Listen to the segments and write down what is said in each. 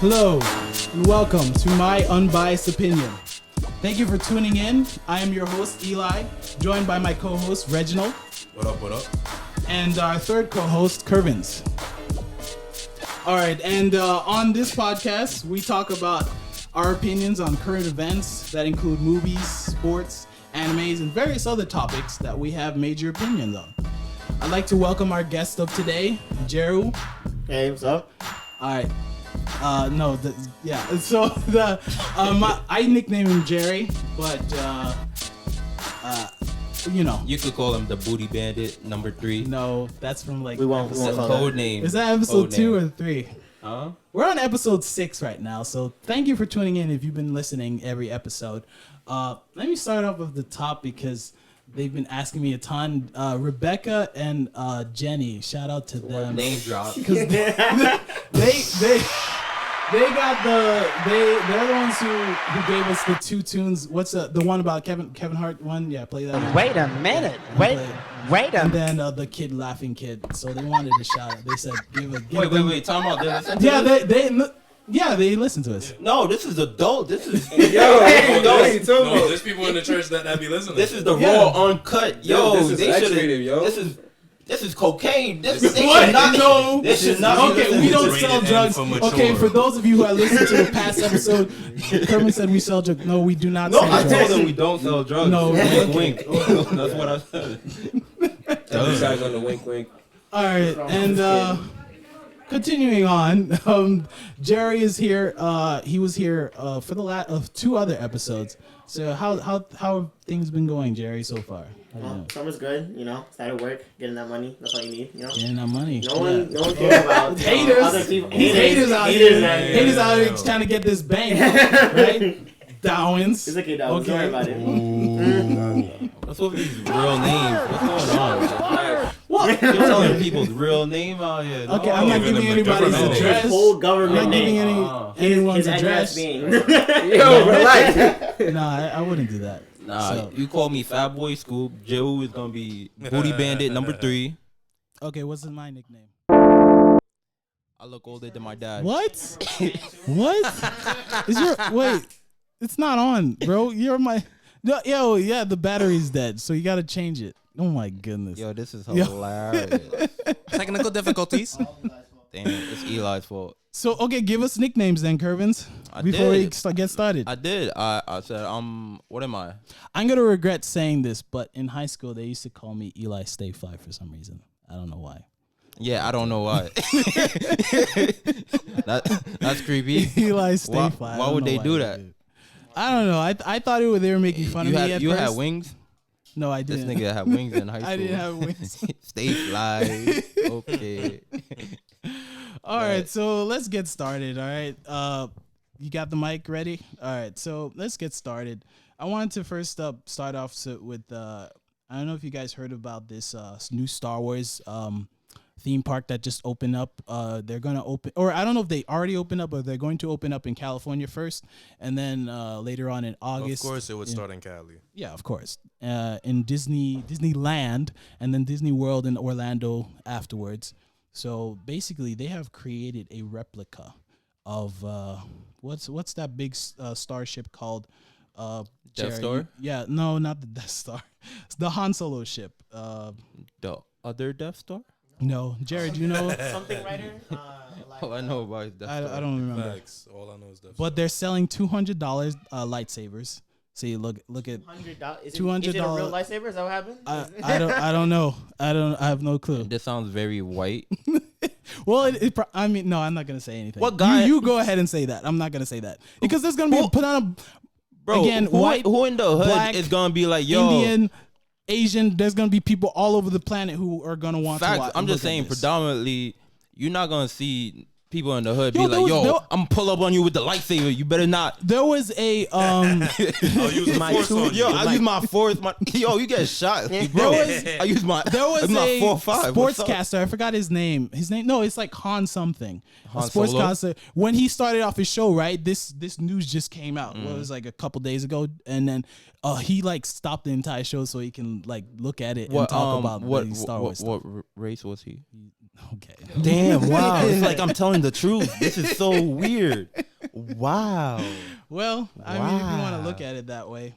Hello, and welcome to my Unbiased Opinion. Thank you for tuning in. I am your host, Eli, joined by my co-host, Reginald. What up, what up? And our third co-host, Kervins. All right, and on this podcast, we talk about our opinions on current events that include movies, sports, animes, and various other topics that we have major opinions on. I'd like to welcome our guest of today, Jeru. Hey, what's up? All right. So I nickname him Jerry, but You could call him the Booty Bandit number 3. No, that's from like We won't Code name. Is that episode 2 or 3? Huh? We're on episode 6 right now, so thank you for tuning in if you've been listening every episode. Let me start off with the top because they've been asking me a ton. Rebecca and Jenny, shout out to them. Name drop. Because they're the ones who gave us the 2 tunes. What's the one about Kevin Hart one? Yeah, play that. Wait a minute. Wait a And then the kid laughing kid. So they wanted to shout out. They said Wait. Time out. They listen to us. No, this is adult. This is There's people in the church that be listening. This is the raw, uncut. This is X-rated, yo. This is cocaine. This should not. Okay, we don't sell drugs. Okay, for those of you who have listened to the past episode, Kermit said we sell drugs. No, we do not No, sell I drugs. told them we don't sell drugs. No, wink. That's what I said. Emphasize on the wink, wink. All right, and continuing on, Jerry is here. He was here for the last of 2 other episodes. So how have things been going, Jerry, so far? Summer's good, started work, getting that money. That's all you need, Getting that money. No one cares about haters. Other people. Haters out here trying to get this bank, right? Downs. It's okay, Downs. Don't worry about it. What's with these real names? What's going on? What? You're telling people's real name out here. Okay, I'm not giving anybody's address. Whole government I'm not giving name. anyone's His address. being. Yo, relax. No, I wouldn't do that. Nah, you call me Fat Boy Scoop. Joe is gonna be Booty Bandit number 3. Okay, what's my nickname? I look older than my dad. What? What? Wait? It's not on, bro. You're my. Yo, yeah, the battery's dead, so you gotta change it. Oh my goodness. Yo, this is hilarious. Technical difficulties. Damn, it's Eli's fault. So, okay, give us nicknames then, Kervins, before we get started. I did. I said, what am I? I'm gonna regret saying this, but in high school they used to call me Eli Stay Fly for some reason. I don't know why. Yeah, I don't know why. That's creepy. Eli Stay Fly. Why would they do that? I don't know. I thought they were making fun of me at You first. had wings? No, I didn't. This nigga had wings in high school. I didn't have wings. Stay fly. Okay. All right, so let's get started. All right, you got the mic ready? All right, so let's get started. I wanted to first start off with I don't know if you guys heard about this new Star Wars theme park that just opened up. They're gonna open, or I don't know if they already opened up, or they're going to open up in California first, and then later on in August. Of course, it would start in Cali. Yeah, of course. In Disneyland, and then Disney World in Orlando afterwards. So basically, they have created a replica of what's that big starship called? Death Star? Yeah, no, not the Death Star. It's the Han Solo ship. The other Death Star? No, Jared, you know? Something writer. All I know about is Death Star. I don't remember. Facts. All I know is that. But they're selling $200 lightsabers. See, look at $200. Is it $200. a real lightsaber? Is that what happened? I don't know. I have no clue. This sounds very white. Well, no, I'm not gonna say anything. What guy? You go ahead and say that. I'm not gonna say that because there's gonna be put on Bro, again, white, who in the hood black, is gonna be like, yo, Indian, Asian. There's gonna be people all over the planet who are gonna want to watch. I'm just saying, predominantly, you're not gonna see people in the hood Yo, be like, yo, there- I'm gonna pull up on you with the lightsaber. You better not. There was a I'll use the My force two, on yo, you. I use my fourth. Yo, you get shot, bro. I use my. There was my a 4-5. What's up? sportscaster. I forgot his name. No, it's like Han something. Han a Solo? sportscaster. When he started off his show, right? This news just came out. Well, it was like a couple days ago, and then he like stopped the entire show so he can like look at it and talk about what Star Wars. what race was he? Okay. Damn! Wow! It's like I'm telling the truth. This is so weird. Wow. Well, I mean, if you want to look at it that way.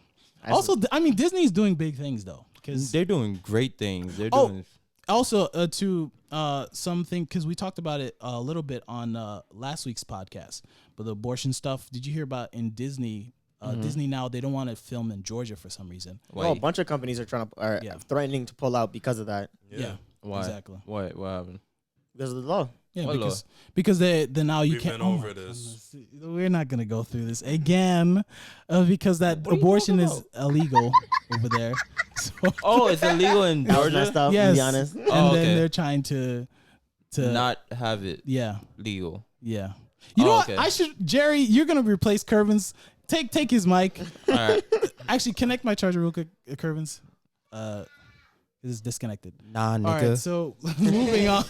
Also, Disney's doing big things though, because They're doing great things. They're Oh. doing. also to something, because we talked about it a little bit on last week's podcast, but the abortion stuff. Did you hear about in Disney? Disney now, they don't want to film in Georgia for some reason. Well, a bunch of companies are threatening to pull out because of that. Yeah. Why? Exactly. What happened? Because of the law. Yeah, What because they now you We've can't. been over my this. goodness. We're not gonna go through this again, because that abortion is illegal over there. So, Oh, it's illegal in That was messed Georgia. up, yes, to be honest. and Oh, then okay. they're trying to Not have it yeah. legal. Yeah. You know what? okay. I should, Jerry, you're going to replace Curvins. Take his mic. All right. Actually, connect my charger real quick, Curvins. It's disconnected. Nah, nigga. All right, so moving on.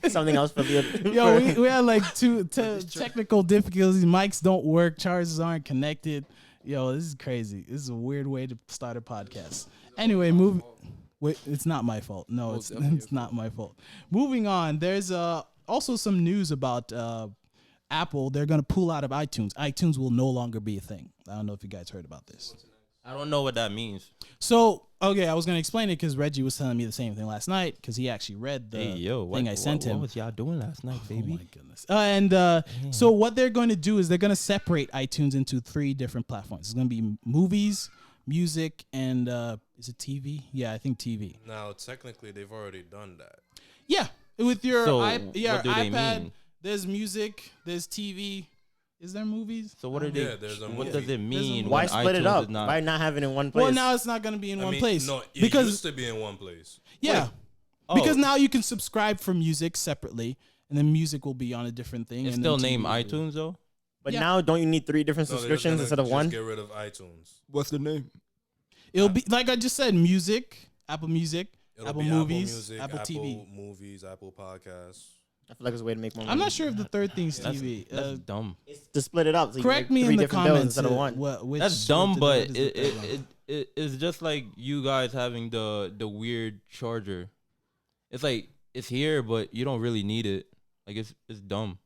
Something else for the Yo, we had like two technical difficulties. Mics don't work. Chargers aren't connected. Yo, this is crazy. This is a weird way to start a podcast. Anyway, Wait, it's not my fault. No, it's not my fault. Moving on. There's also some news about Apple. They're going to pull out of iTunes. iTunes will no longer be a thing. I don't know if you guys heard about this. I don't know what that means. So, okay, I was going to explain it because Reggie was telling me the same thing last night because he actually read the thing I sent him. What was y'all doing last night, baby? Oh my goodness. So what they're going to do is they're going to separate iTunes into 3 different platforms. It's going to be movies, music, and is it TV? Yeah, I think TV. Now, technically, they've already done that. Yeah, with your So, what do they iPad, mean? there's music, there's TV. Is there movies? So what are they? Yeah, there's a What movie. does it mean? Why when split it iTunes up? is not- Why not have it in one place? Well, now it's not going to be in one place. No, it because used to be in one place. yeah, Oh. because now you can subscribe for music separately, and then music will be on a different thing. It's and still then named TV will be- iTunes though. But Yeah. now, don't you need 3 different No, they're just subscriptions gonna instead of just one? Get rid of iTunes. What's the name? It'll be like I just said, music, Apple Music, It'll Apple be Movies, Apple Music, Apple TV. Apple Movies, Apple Podcasts. I feel like it's a way to make more money. I'm not sure if the third thing's That's, TV. that's dumb. To split it up. So you Correct make me 3 in the different bills comments. instead of one. Which, That's dumb, what but is the third one? it's just like you guys having the weird charger. It's like it's here, but you don't really need it. Like it's dumb.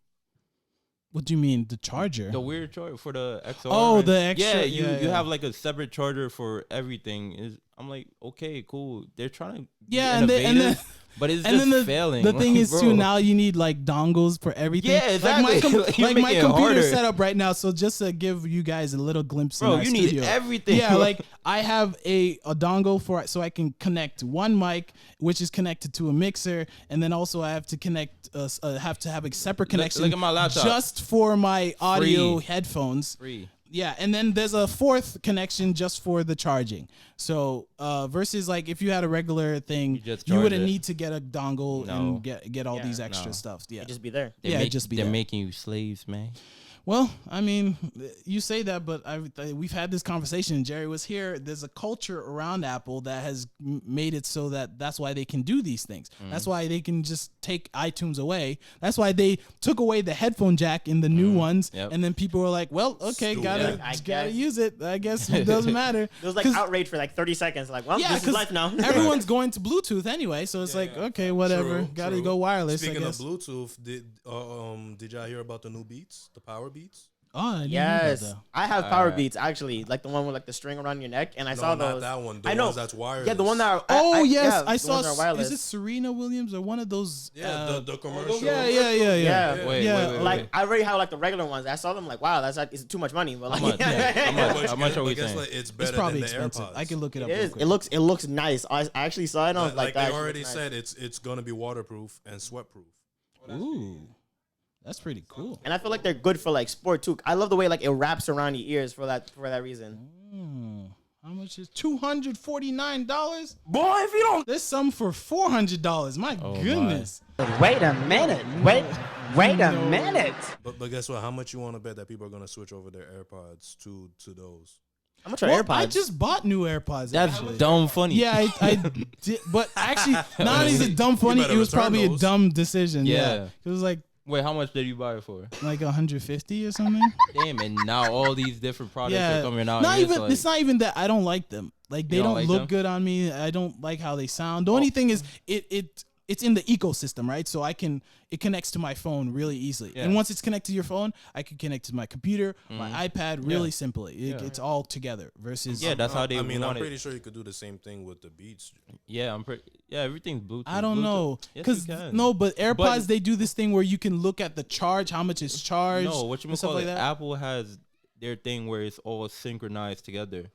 What do you mean, the charger? The weird charger for the XR. Oh, and- the extra- Yeah, yeah, you yeah. have like a separate charger for everything. I'm like, okay, cool. They're trying to be Yeah, and then innovative, but it's and just then failing. the thing Like, is bro. too, now you need like dongles for everything. Yeah, exactly. Like You're my, making it computer harder. setup right now. So just to give you guys a little glimpse, in Bro, our you studio. need everything. Yeah, like I have a dongle for so I can connect one mic, which is connected to a mixer, and then also I have to connect, have to have a separate connection. look at my laptop. just for my audio Free. headphones. free. Yeah, and then there's a 4th connection just for the charging. So versus like if you had a regular thing, You just you charge wouldn't it. need to get a dongle No. and get all Yeah. these extra No. stuff. Yeah. Just be there. They're Yeah, just be they're there. making you slaves, man. Well, I mean, you say that, but we've had this conversation. Jerry was here. There's a culture around Apple that has made it so that's why they can do these things. That's why they can just take iTunes away. That's why they took away the headphone jack in the new ones, Yep. and then people were like, "Well, okay, Stupid. gotta I gotta guess. use it. I guess it doesn't matter." It was like 'Cause- outrage for like 30 seconds. Like, well, yeah, this is 'cause life now. everyone's going to Bluetooth anyway, so it's like, okay, whatever. True, Gotta true. go wireless. Speaking I of guess. Bluetooth, did y'all hear about the new Beats, the Power Beats? Oh, I didn't know Yes, that. I have power beats actually, like the one with like the string around your neck, and I saw not those. that one. The I know. ones that's wireless. Yeah, the one that. Are, Oh yes, yeah, I the saw. ones that are wireless. Is it Serena Williams or one of those? Yeah, the commercial. Yeah. Yeah. Wait, Yeah, wait, Like wait. I already have like the regular ones. I saw them like, wow, that's like it's too much money. But like, How much? How much are we But guess saying? what? It's It's better probably than the expensive. AirPods. I can look it up. it real is. quick. It looks nice. I actually saw it. And I was Like that they actually already looks said, it's gonna be waterproof and sweatproof. Ooh, that's pretty cool. And I feel like they're good for like sport too. I love the way like it wraps around your ears for that reason. How much is $249? Boy, if you don't. There's some for $400. My Oh, my. goodness. Wait a minute. Wait a minute. But guess what? How much you want to bet that people are gonna switch over their AirPods to those? I'm gonna try Well, AirPods. I just bought new AirPods. That's actually. dumb funny. Yeah, I did, but actually, not only is it dumb funny, better it was return probably a those. dumb decision. Yeah, Yeah. it was like Wait, how much did you buy it for? 150 or something. Damn, and now all these different products Yeah, are coming out. not and even. It's It's not even that I don't like them. Like they You don't don't like look them? good on me. I don't like how they sound. The only thing is, it it's in the ecosystem, right? So it connects to my phone really easily. Yeah. And once it's connected to your phone, I can connect to my computer, my iPad really simply. It's all together versus. Yeah, that's how they I'm want it. pretty sure you could do the same thing with the Beats. Yeah, everything's Bluetooth. I don't Bluetooth. know. Yes, Because, you can. no, but AirPods, But- they do this thing where you can look at the charge, how much is charged. No, what you and stuff call like it? that. Apple has their thing where it's all synchronized together.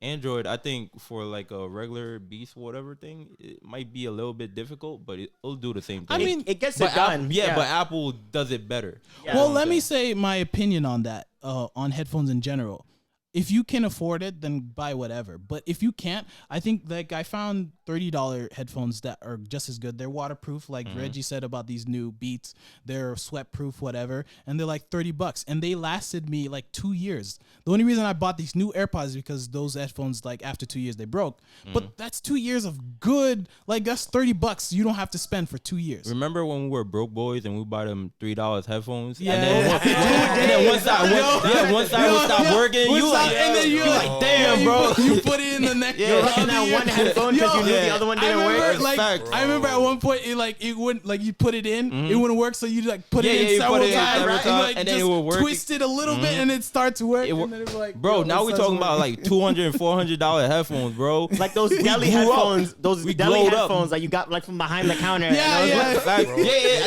Android, I think for like a regular Beast whatever thing, it might be a little bit difficult, but it'll do the same thing. I mean, It gets but it done. but Apple does it better. Yeah. Well, let me say my opinion on that, on headphones in general. If you can afford it, then buy whatever. But if you can't, I think like I found $30 headphones that are just as good. They're waterproof, like Reggie said about these new Beats. They're sweat proof, whatever, and they're like $30, and they lasted me like 2 years. The only reason I bought these new AirPods is because those headphones, like after 2 years, they broke. But that's 2 years of good. Like that's $30 you don't have to spend for 2 years. Remember when we were broke boys and we buy them $3 headphones? Yeah. And then one side would stop working. You like, and then you're like, damn, bro. You put it in the neck. Yeah. You're rocking that one headphone because you knew the Yeah. other one I didn't remember, work. like, Facts. I remember at one point, it wouldn't, like, you put it in, it wouldn't work, so you like put it Yeah, in you several put it in times, several right? times, Like, and then just it would work. twist it a little bit, and it starts to work, It and then it was like, bro, yo, now it we starts talking to about work. like $200 and $400 headphones, bro. Like those deli grew up. headphones, those We deli glowed up. headphones that you got like from behind the counter. Yeah, And I was yeah. like,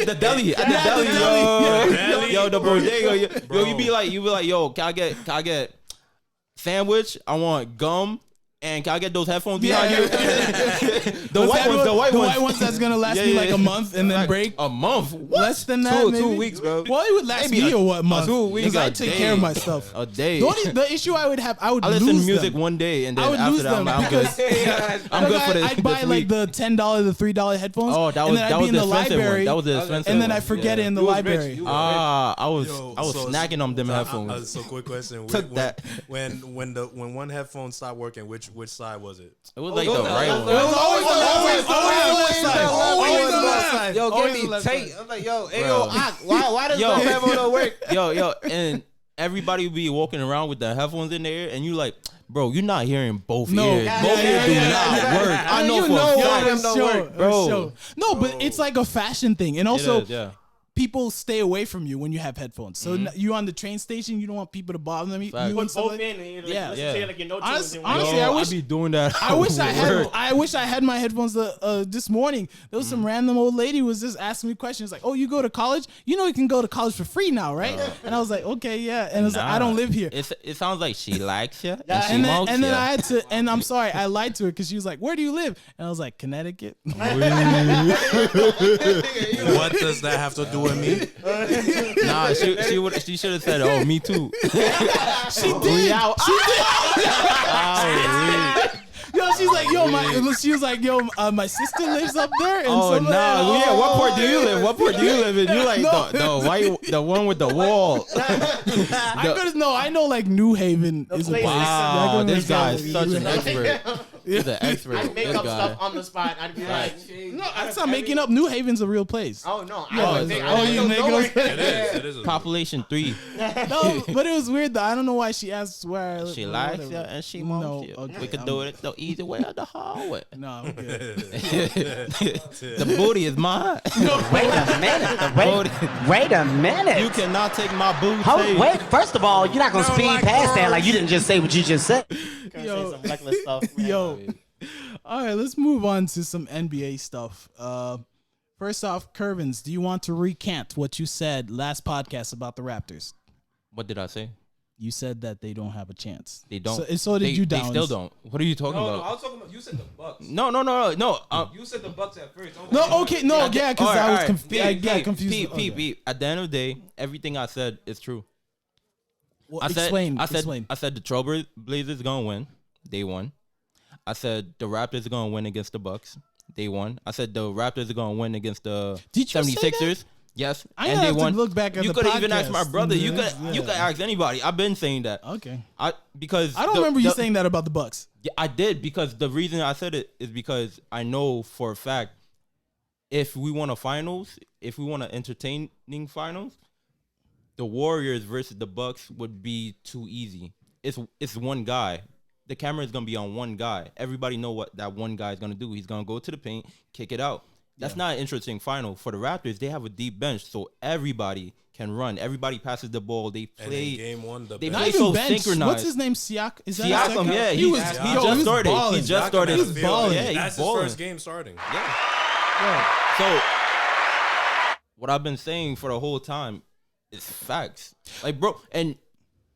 At the deli, at the deli, yo, the bodega, yo, you be like, yo, can I get sandwich? I want gum. And can I get those headphones behind you? The white ones that's gonna last Yeah, me yeah, like yeah. a month and then break. A month? What? Less than that, Two maybe? weeks, bro. Well, it would last Maybe me a- a what month? 2 weeks, Because I a take day. care of my stuff. A day. The issue I would have, I would I listen lose to music them. one day and I then would after lose that them I'm good. because I'm good for this. I'd buy this like week. the $10, the $3 headphones. Oh, that and was then I'd that be was in the the expensive library, one. That was the expensive and then I one. forget it in the You was rich. library. You I was Yo, snacking on them headphones. So quick question: Took that. when one headphone stopped working, which side was it? It was like the right It was one. always the left side. Always the left side. Yo, Always get the me left tight. side. I'm like, yo, hey, Bro. yo, why does Yo. no headphone don't work? Yo, and everybody be walking around with the headphones in there, and you like, bro, you're not hearing both No. ears. Yeah, Both yeah, ears do yeah, not yeah. work. I know You for know a why fact. them It's don't show, work, it's bro. show. No, but it's like a fashion thing, and also It is, yeah. people stay away from you when you have headphones. So you on the train station, you don't want people to bother them. You Fact. and put stuff both like- in and you like, Yeah. listen Yeah. to like your no Honest- tunes in honestly, one. I Yo, wish- be doing that. I wish I had. Work. I wish I had my headphones. This morning there was some random old lady was just asking me questions like, "Oh, you go to college? You know you can go to college for free now, right?" And I was like, "Okay, yeah." And it's like, "I don't live here." It sounds like she likes you and she And wants then you. I had to, and I'm sorry, I lied to her because she was like, "Where do you live?" And I was like, "Connecticut." What does that have to do with me? Nah, she should have said, "Oh, me too." She did. Yo, she's like, she was like, my sister lives up there. And Oh so no! like, Yeah, what port do you live? What port do you live in? You like No. the white, the one with the wall. I know like New Haven is a place. Wow, Like, this guy is New such Haven. an expert. He's an expert. I'd make This up guy. stuff on the spot. I'd be like, No, that's not making up. New Haven's a real place. oh no, Oh, I would think, oh, you make it up. It is. It is. Population 3. No, but it was weird though. I don't know why she asked where I live. She or likes whatever. you and she No, wants you. okay, We could I'm- do it the easy way or the hard way. No, I'm good. The booty is mine. Wait a minute. Wait a minute. You cannot take my booty. Wait, first of all, you're not going to speed past that like you didn't just say what you just said. say Yo. some reckless stuff. man. Yo. All right, let's move on to some NBA stuff. First off, Curvins, do you want to recant what you said last podcast about the Raptors? What did I say? You said that they don't have a chance. They don't. So did they, you, They Downs. still don't. What are you talking No, I about? was talking about you said the Bucks. No. You said the Bucks at first. No, okay, no, yeah, because I was confused. Pete, Okay. Pete. At the end of the day, everything I said is true. Well, I said, explain. I said the Trailblazers gonna win. They won. I said the Raptors are gonna win against the Bucks. They won. I said the Raptors are gonna win against the Did you say 76ers. Yes, I and have they to won. look back at you the could even ask my podcast. brother. You could Yeah. you could ask anybody. I've been saying that. Okay. Because I don't remember you saying that about the Bucks. Yeah, I did, because the reason I said it is because I know for a fact if we want a finals, if we want an entertaining finals, the Warriors versus the Bucks would be too easy. It's one guy. The camera is gonna be on one guy. Everybody know what that one guy is gonna do. He's gonna go to the paint, kick it out. That's not an interesting final. For the Raptors, they have a deep bench, so everybody can run. Everybody passes the ball. They And in play. game one, the They Not play even so bench. synchronized. What's his name? Siak? Is that Siakam, his yeah, second? he was just started. balling. He just started. He was balling. Yeah, That's he's his balling. first game starting. Yeah. So what I've been saying for the whole time is facts. Like, bro, and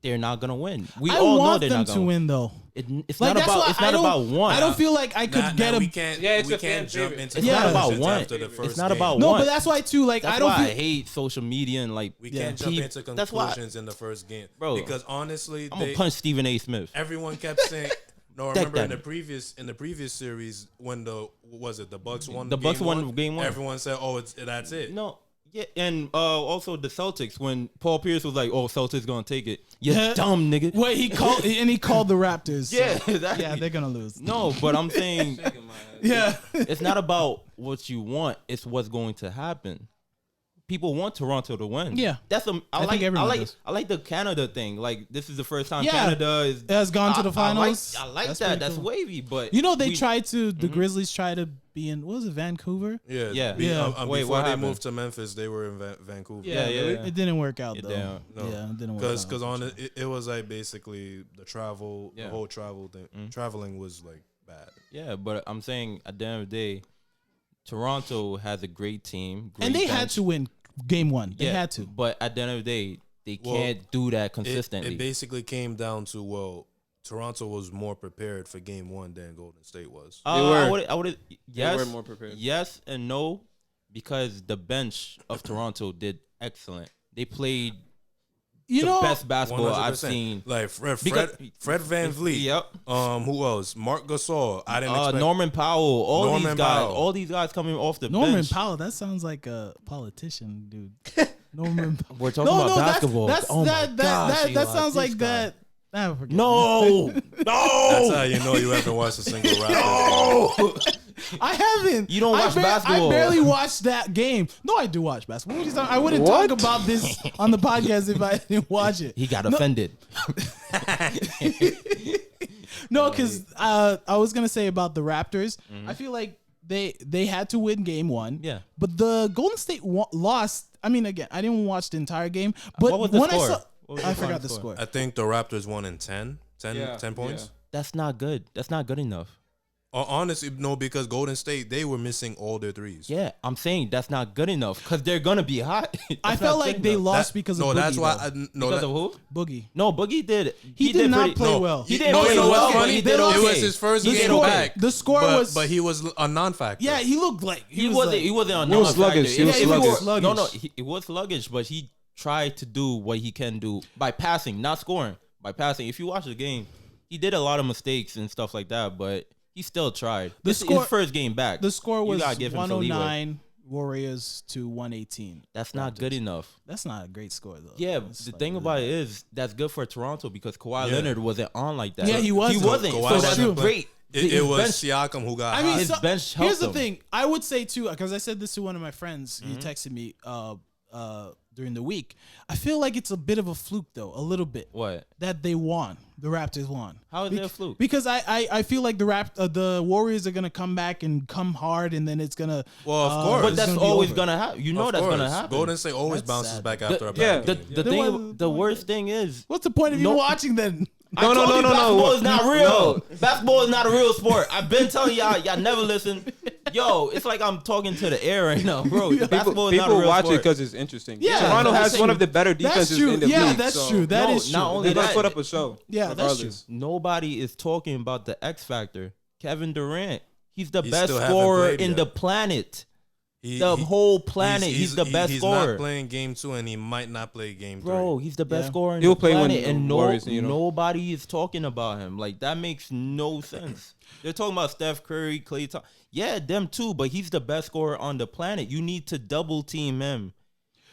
they're not gonna win. We I all know want they're them not to gonna win though. It's Like, not that's about. why It's not about one. I don't feel like I could get we a. can't. Yeah, it's we a fan can't jump favorite. into It's not about conclusions one. after the first It's not game. about No, one. but that's why too. Like That's I don't why I feel. hate social media and like. We can't jump into That's why conclusions in the first game, Bro, because honestly, I'm gonna punch Stephen A. Smith. everyone kept saying. No, I Take remember that. in the previous series when the Bucks won The Bucks won game one. Everyone said, "Oh, that's it." No. Yeah, and also the Celtics when Paul Pierce was like, "Oh, Celtics gonna take it." You dumb nigga. Wait, he called the Raptors. so- Yeah, exactly. yeah, they're gonna lose. No, but I'm saying Yeah, it's not about what you want; it's what's going to happen. People want Toronto to win. Yeah. that's I think everyone does. I like the Canada thing. Like this is the first time Yeah. Canada has gone to the finals. I like That's that. pretty That's cool. wavy. But you know they we- tried to. The Grizzlies tried to be in. What was it, Vancouver? Yeah, Yeah. Wait, before what they happened? moved to Memphis, they were in Vancouver. Yeah. It didn't work out It though. didn't. No. Yeah, it didn't work out. Because on it was like basically the travel, Yeah. the whole travel thing. Traveling was like bad. Yeah, but I'm saying at the end of the day, Toronto has a great team, great and they had bench. to win game one. They Yeah, had to. But at the end of the day, they Well, can't do that It, consistently. it basically came down to Toronto was more prepared for game one than Golden State was. I would yes, were more prepared. yes and no, because the bench of Toronto did excellent. They played You the know, best basketball I've 100%. seen. Like Because- Fred Van Vliet. Yep. Who else? Mark Gasol. I didn't expect. Norman Powell, Norman Powell. all these guys coming off the Norman bench. Powell. That sounds like a politician, dude. Norman. We're talking about basketball. That's Oh my that gosh, that Eli, sounds this like guy. that. Nah, forget it. No, That's no. how you know you haven't watched a single Raptors game. I haven't. You don't watch I basketball. barely watched that game. No, I do watch basketball. What are you talking- I wouldn't talk about this on the podcast if I didn't watch it. He got offended. No, because I was gonna say about the Raptors. I feel like they had to win game one. Yeah. But the Golden State lost. I mean, again, I didn't watch the entire game. But What was the when score? I saw, What was I the forgot final the score? score. I think the Raptors won in 10 points. That's not good. That's not good enough. Honestly, no, because Golden State, they were missing all their threes. Yeah, I'm saying that's not good enough because they're gonna be hot. I felt like they lost because of no, Boogie. that's why. though. Because of who? Boogie. No, Boogie did. He did not pretty- play no, well. He You didn't know play what's well, funny? but he did It okay. It was his first The game score- back. the score but, was- but he was a non-factor. Yeah, he looked like He wasn't. like- He wasn't on. He was sluggish. He was sluggish. No, he was sluggish, but he tried to do what he can do by passing, not scoring. By passing. If you watch the game, he did a lot of mistakes and stuff like that, but he still tried. The It's score- his first game back. The score You was gotta give him some leeway. 109 Warriors to 118. That's not good enough. That's not a great score though. Yeah, That's the like thing really about bad. it is that's good for Toronto because Kawhi Yeah. Leonard wasn't on like that. Yeah, he wasn't. He wasn't. Kawhi So wasn't, that's but great. It His was bench- Siakam who got I mean, hot. His bench helped here's the him. thing. I would say too, because I said this to one of my friends. Mm-hmm. He texted me during the week. I feel like it's a bit of a fluke though, a little bit. What? That they won. The Raptors won. How is it a fluke? Because I feel like the Warriors are gonna come back and come hard, and then it's gonna. Well, of course. But it's that's gonna be always over. gonna happen. You know Of that's gonna course. happen. Golden State always That's bounces sad. back after a yeah, bad the game. the There thing, wasn't the the point worst thing is What's the point of you No. watching then? I told you basketball is not real. no. Basketball is not a real sport. I've been telling y'all never listen. Yo, it's like I'm talking to the air right now, bro. Basketball is not a People real watch sport. it because it's interesting. Yeah, Toronto that's has one true. of the better That's defenses true. in the Yeah, league. that's so true. That No, is true. not only They're gonna that, put up a show. Yeah, that's regardless. Nobody is talking about the X factor. Kevin Durant. He's the He best still haven't scorer played in yet. the planet. He- The he- whole planet. He's the best he's scorer. not playing game 2, and he might not play game 3. Bro, he's the best Yeah. scorer in He'll the play when planet, the and Warriors, you know. nobody is talking about him. Like that makes no sense. They're talking about Steph Curry, Klay Thompson. Yeah, them too, but he's the best scorer on the planet. You need to double team him.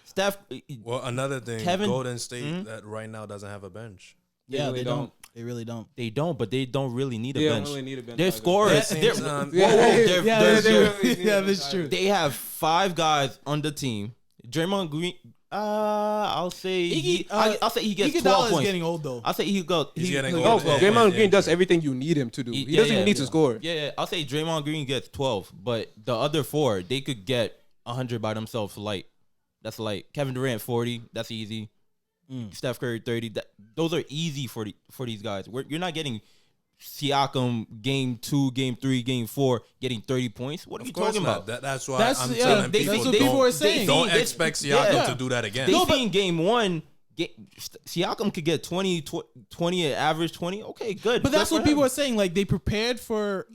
Steph, Well, another thing, Kevin- Golden State that right now doesn't have a bench. Yeah, really they don't. don't. They really don't. they don't, but they don't really need a They don't bench. really need a bench Their either. scorers, At the they're, same time- whoa, whoa, they're- Yeah, they're- that's they true. really need Yeah, a that's bench true. either. they have 5 guys on the team. Draymond I'll say I'll say he gets Iguodala 12 is points. getting old though. I'll say He's getting Oh, old. Draymond Green does everything you need him to do. He doesn't even need to score. Yeah. I'll say Draymond Green gets 12, but the other 4 they could get 100 by themselves. Light. That's light. Kevin Durant 40. That's easy. Steph Curry 30. Those are easy for these guys. You're not getting Siakam game 2, game 3, game 4 getting 30 points. What are you talking about? That's why That's- I'm yeah, telling that's people what people are saying. don't expect Siakam to do that again. They seen game 1. Siakam could get 20 average 20. Okay, good. But that's Good what for people him. are saying. Like they prepared for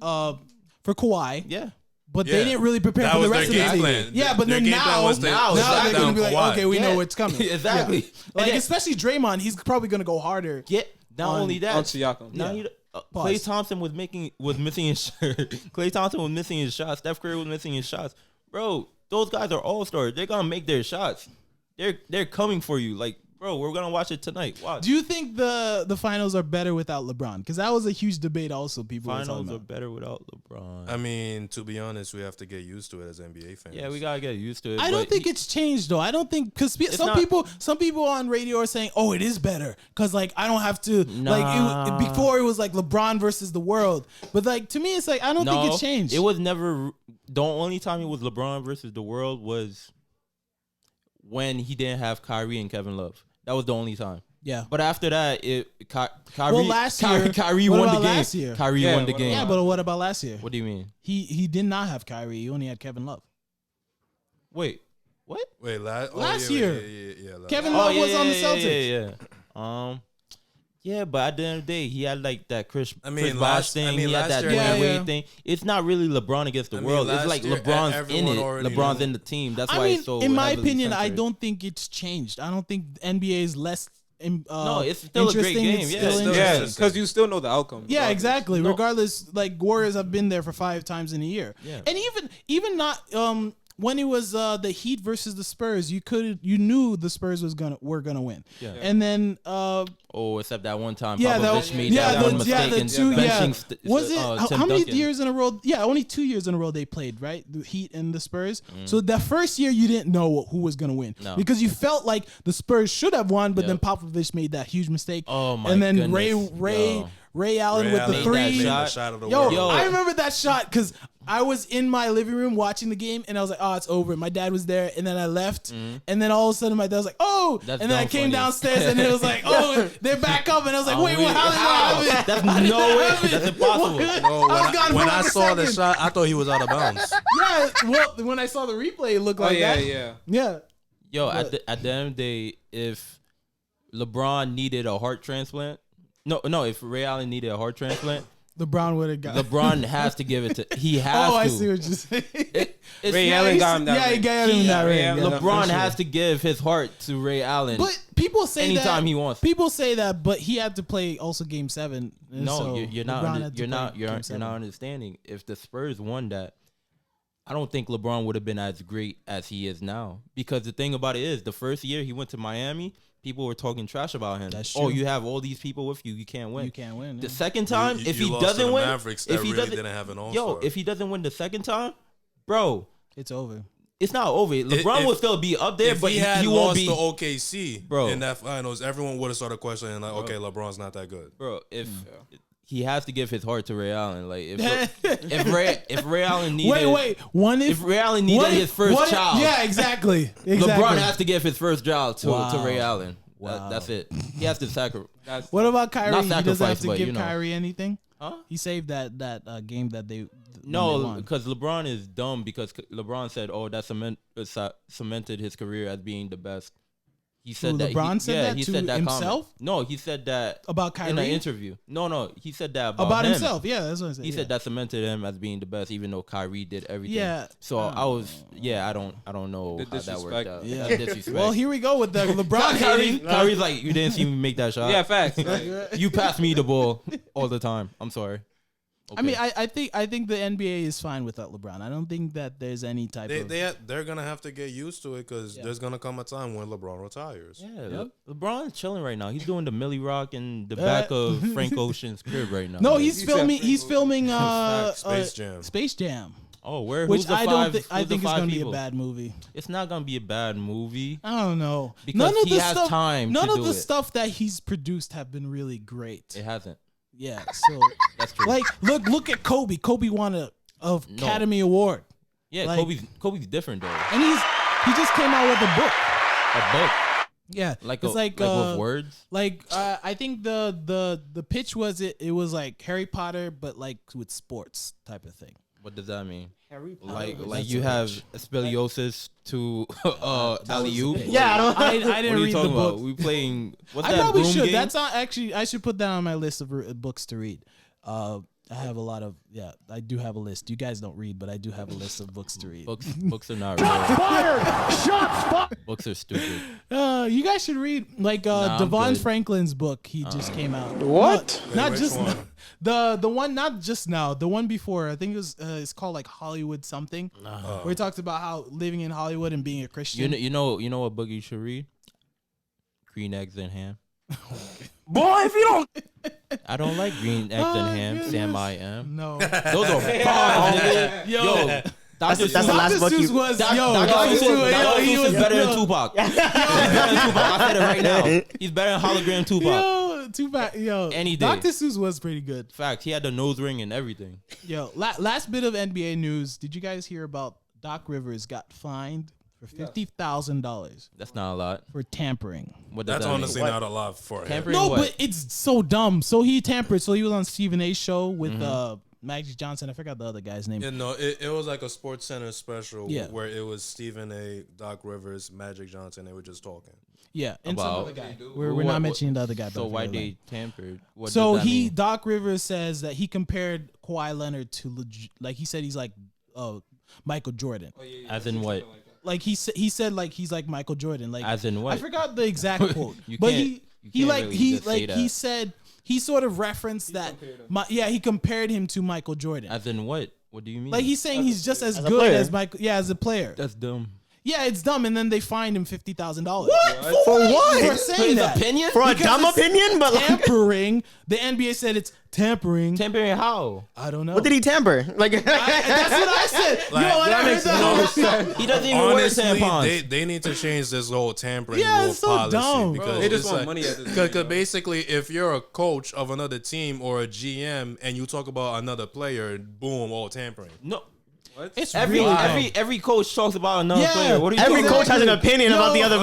Kawhi, Yeah. but Yeah. they didn't really prepare That for the was their rest of the game team. plan. Yeah, but Their then game plan now was to now shut they're down gonna be like, Kawhi. okay, we know Yeah. what's coming. Exactly. Yeah. Like And then- especially Draymond, he's probably gonna go harder. Not only that, On Siakam. Now Yeah. Klay Pause. Thompson was missing his Klay Thompson was missing his shots. Steph Curry was missing his shots. Bro, those guys are all stars. They're gonna make their shots. They're coming for you. Like, bro, we're gonna watch it tonight. Watch. Do you think the finals are better without LeBron? Because that was a huge debate. Also, people were talking Finals are about. better without LeBron. I mean, to be honest, we have to get used to it as NBA fans. Yeah, we gotta get used to it. I don't but think it's changed though. I don't think because some not- people on radio are saying, "Oh, it is better," because like I don't have to Nah. before it was like LeBron versus the world, but like to me it's like I don't think it's changed. It was never. The only time it was LeBron versus the world was when he didn't have Kyrie and Kevin Love. That was the only time. Yeah. But after that, Kyrie. Well, last year- Kyrie what won the about game. last year? Kyrie Yeah, won the what game. Yeah, but what about last year? What do you mean? He did not have Kyrie. He only had Kevin Love. Wait, what? Wait, Last yeah, year. last Kevin year. Love was on the Celtics. Yeah, but at the end of the day, he had like that Chris Bosh last thing. He had last that year- Dwayne Yeah, Wade yeah. thing. It's not really LeBron against the I mean, world. It's last like year, LeBron's in everyone it. already LeBron's knew. in the team. That's why I mean, it's so. in my heavily opinion, I censored. don't think it's changed. I don't think NBA is less. No, it's still a great interesting. game. It's Yeah, still it's still- interesting. Yeah, because you still know the outcome. Yeah, exactly. No. Regardless, like Warriors have been there for 5 times in a year. Yeah. And even not when it was the Heat versus the Spurs, you knew the Spurs were gonna win. Yeah. And then except that one time. yeah, Popovich made that one mistake the and two, benching was it Tim how many Duncan. years in a row? Yeah, only 2 years in a row they played, right? The Heat and the Spurs. Mm. So that first year you didn't know who was gonna win No. because you felt like the Spurs should have won, but Yep. then Popovich made that huge mistake. Oh, my And then goodness. Ray Allen Ray with Allen the made three. that made the shot. shot of the Yo, world. Yo. I remember that shot because I was in my living room watching the game and I was like, oh, it's over. My dad was there and then I left. And then all of a sudden my dad was like, oh. That's and then I dumb came funny. downstairs and it was like, oh, they're back up. And I was like, wait, wait, what happened? That's no way. That's impossible. No, I was gone for when like I a saw the second. shot, I thought he was out of bounds. Yeah, well, when I saw the replay, it looked Oh, like yeah, that. yeah. Yeah. Yo, at the end of the day, if LeBron needed a heart transplant, if Ray Allen needed a heart transplant, LeBron would have got LeBron has to give it to. He has to. Oh, I see what you're saying. It's Ray not- Allen got him that Yeah, he ring. got him that ring. Ray Yeah, LeBron for sure. has to give his heart to Ray Allen. But people say Anytime that, he wants. People say that, but he had to play also Game 7. and no, so you're not. LeBron had to You're play not. Game You're 7. not understanding. If the Spurs won that, I don't think LeBron would have been as great as he is now. Because the thing about it is, the first year he went to Miami, people were talking trash about him. That's Oh, true. you have all these people with you. You can't win. You can't win. The yeah. second time, You if he lost to doesn't the win, Mavericks that if he really doesn't, didn't have an yo, all-star. if he doesn't win the second time, bro, It's over. it's not over. LeBron if- will still be up there, If but he had he won't lost be. to OKC Bro. in that finals, everyone would have started questioning like, okay, LeBron's not that good. Bro, if he has to give his heart to Ray Allen, like if Ray Allen needed, Wait. One if Ray Allen needed his first child, Yeah, exactly. LeBron has to give his first child to Wow. Ray Allen. Wow. That's it. He has to sacrifice. What about Kyrie? Not He doesn't have sacrifice, to but, give you know. Kyrie anything. Huh? He saved that game that they when they No, won. because LeBron is dumb. Because LeBron said, "Oh, that cemented his career as being the best." He said Who, that. LeBron said that he to said that comment. himself? No, he said that About in an Kyrie? interview. No, he said that about, about him. himself. Yeah, that's what I said. He yeah. said that cemented him as being the best, even though Kyrie did everything. Yeah. So I was, I don't know The how that worked disrespect. out. Yeah. That's disrespect. Well, here we go with the LeBron hating. Kyrie's like, you didn't see me make that shot. Yeah, facts. Like, You pass me the ball all the time. I'm sorry. I mean, I think the NBA is fine without LeBron. I don't think that there's any type of. They're gonna have to get used to it because there's gonna come a time when LeBron retires. Yeah, LeBron's chilling right now. He's doing the Millie Rock in the back of Frank Ocean's crib right now. No, Like, he's filming. He's filming. Space Jam. Space Jam. Oh, where? Which Who's the I five, don't think. who's I the think it's five gonna be a people? bad movie. It's not gonna be a bad movie. I don't know. Because none of he the has stuff, time None to of do the it. stuff that he's produced have been really great. It hasn't. Yeah. So That's true. like, look at Kobe. Kobe won a Academy Award, Yeah, like- Kobe's different though. and he just came out with a book. A book, Yeah, like it's like with words. Like I think the pitch was it was like Harry Potter, but like with sports type of thing. What does that mean? Harry Potter. Like you have scoliosis to alley-oop? Yeah, I don't. I What didn't are you read the talking about? book. We playing. What's I that probably broom should. game? That's not actually. I should put that on my list of books to read. I have a lot of I do have a list. You guys don't read, but I do have a list of books to read. Books are not real. Books are stupid. You guys should read like I'm Devon good. Franklin's book. He just came out. What? Not which just one? the one not just now. The one before. I think it was it's called like Hollywood something. Where he talks about how living in Hollywood and being a Christian. You know what book you should read? Green Eggs and Ham. Boy, if you don't. I don't like green eggs Oh, and ham. goodness. Sam I am. No. Those are bars, nigga. Yo, Dr. That's the Seuss- last book Seuss you. was Dr. yo. Dr. Dr. Seuss Seuss, Dr. he Seuss was is better than yo, Tupac. He's better than Tupac. I said it right now. He's better than hologram Tupac. Yo, Tupac. Yo, Any day. Dr. Seuss was pretty good. Fact, he had the nose ring and everything. Yo, last bit of NBA news. Did you guys hear about Doc Rivers got fined for $50,000 That's not a lot. for tampering? What does That's that honestly mean? not a lot for him. Tampering No, what? but it's so dumb. So he tampered. So he was on Stephen A's show with Magic Johnson. I forgot the other guy's name. You know, it was like a Sports Center special Yeah. where it was Stephen A., Doc Rivers, Magic Johnson. They were just talking. Yeah, and some About- other guy. We're What- not what- mentioning the other guy. but So I why forgot his they name. tampered? What So does that he mean? Doc Rivers says that he compared Kawhi Leonard to like he said he's like Michael Jordan. As in what? Like he said like he's like Michael Jordan. Like As in what? I forgot the exact quote. You but can't- he you he can't like really he just say like he that. said he sort of referenced that. He compared him to Michael Jordan. As in what? What do you mean? Like he's saying he's just as a good player. as Michael. Yeah, as a player. That's dumb. Yeah, it's dumb. And then they fined him $50,000. For what? For saying His that. opinion? For a Because dumb it's opinion, but like, Tampering. The NBA said it's tampering. Tampering how? I don't know. what did he tamper? Like, That's what I said. Like, Yo, that I makes heard no that. sense. He doesn't even Honestly, wear tampons. they need to change this whole tampering Yeah, rule it's so policy dumb. because They just it's want like, money at this Because point, basically, if you're a coach of another team or a GM and you talk about another player, boom, all tampering. No. It's Every real dumb. every coach talks about another Yeah, player. What are you every talking coach about? has an opinion about the other.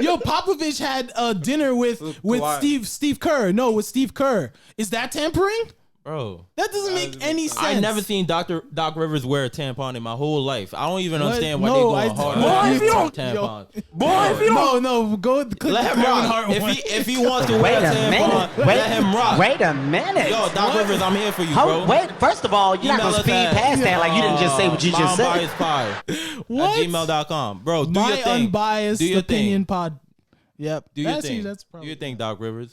Yo, Popovich had a dinner with Kawhi. Steve Kerr. No, with Steve Kerr. Is that tampering? Bro. That doesn't make any sense. I never seen Doc Rivers wear a tampon in my whole life. I don't even What? understand why No, they going I- hard Boy, on if you don't- tampons. No, go click Let the him Kevin rock. Hart one. If he wants to Wait wear a a tampon, minute. let him rock. Wait a minute. Yo, Doc Rivers, I'm here for you, Hold, bro. wait, first of all, you're not Email going to us speed at, past that like you didn't just say what you just said. myunbiasedpod What? at gmail.com. Bro, do My your thing. unbiased Do your opinion thing. pod. Yep. Do your That's thing. That's Do probably. your thing, Doc Rivers.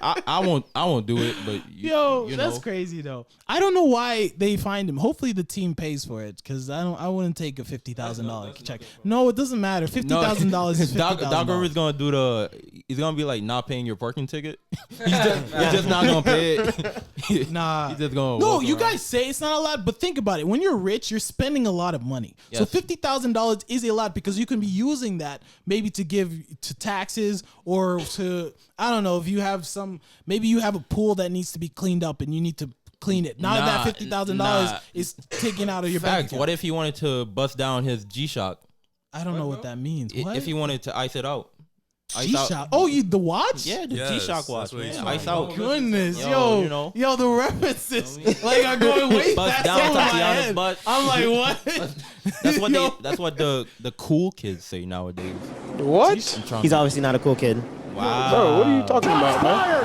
I won't do it, but Yo, you that's know. crazy though. I don't know why they find him. Hopefully the team pays for it because I wouldn't take a $50,000 check. No, it doesn't matter. $50,000 is Doc $50,000. Rivers gonna do he's gonna be like not paying your parking ticket. You're just not gonna pay it. Nah. He's just gonna No, walk you around. guys say it's not a lot, but think about it. When you're rich, you're spending a lot of money. So Yes. $50,000 is a lot because you can be using that maybe to give to taxes or to I don't know if you have maybe you have a pool that needs to be cleaned up and you need to clean it. Now that $50,000 nah. is taken out of your bank Facts. account. What if he wanted to bust down his G-Shock? I don't know what that means. What? If he wanted to ice it out. Ice out. G-Shock. Oh, the watch? Yeah, the Yes, G-Shock watch. that's what he's Man. talking Ice out. Goodness, Yo, yo, you know. yo, the references like are going way Bust past down over my Tatiana's head. butt. I'm like, what? That's what Yo. that's what the cool kids say nowadays. What? I'm trying He's to- obviously not a cool kid. wow. Bro, what are you talking about, man?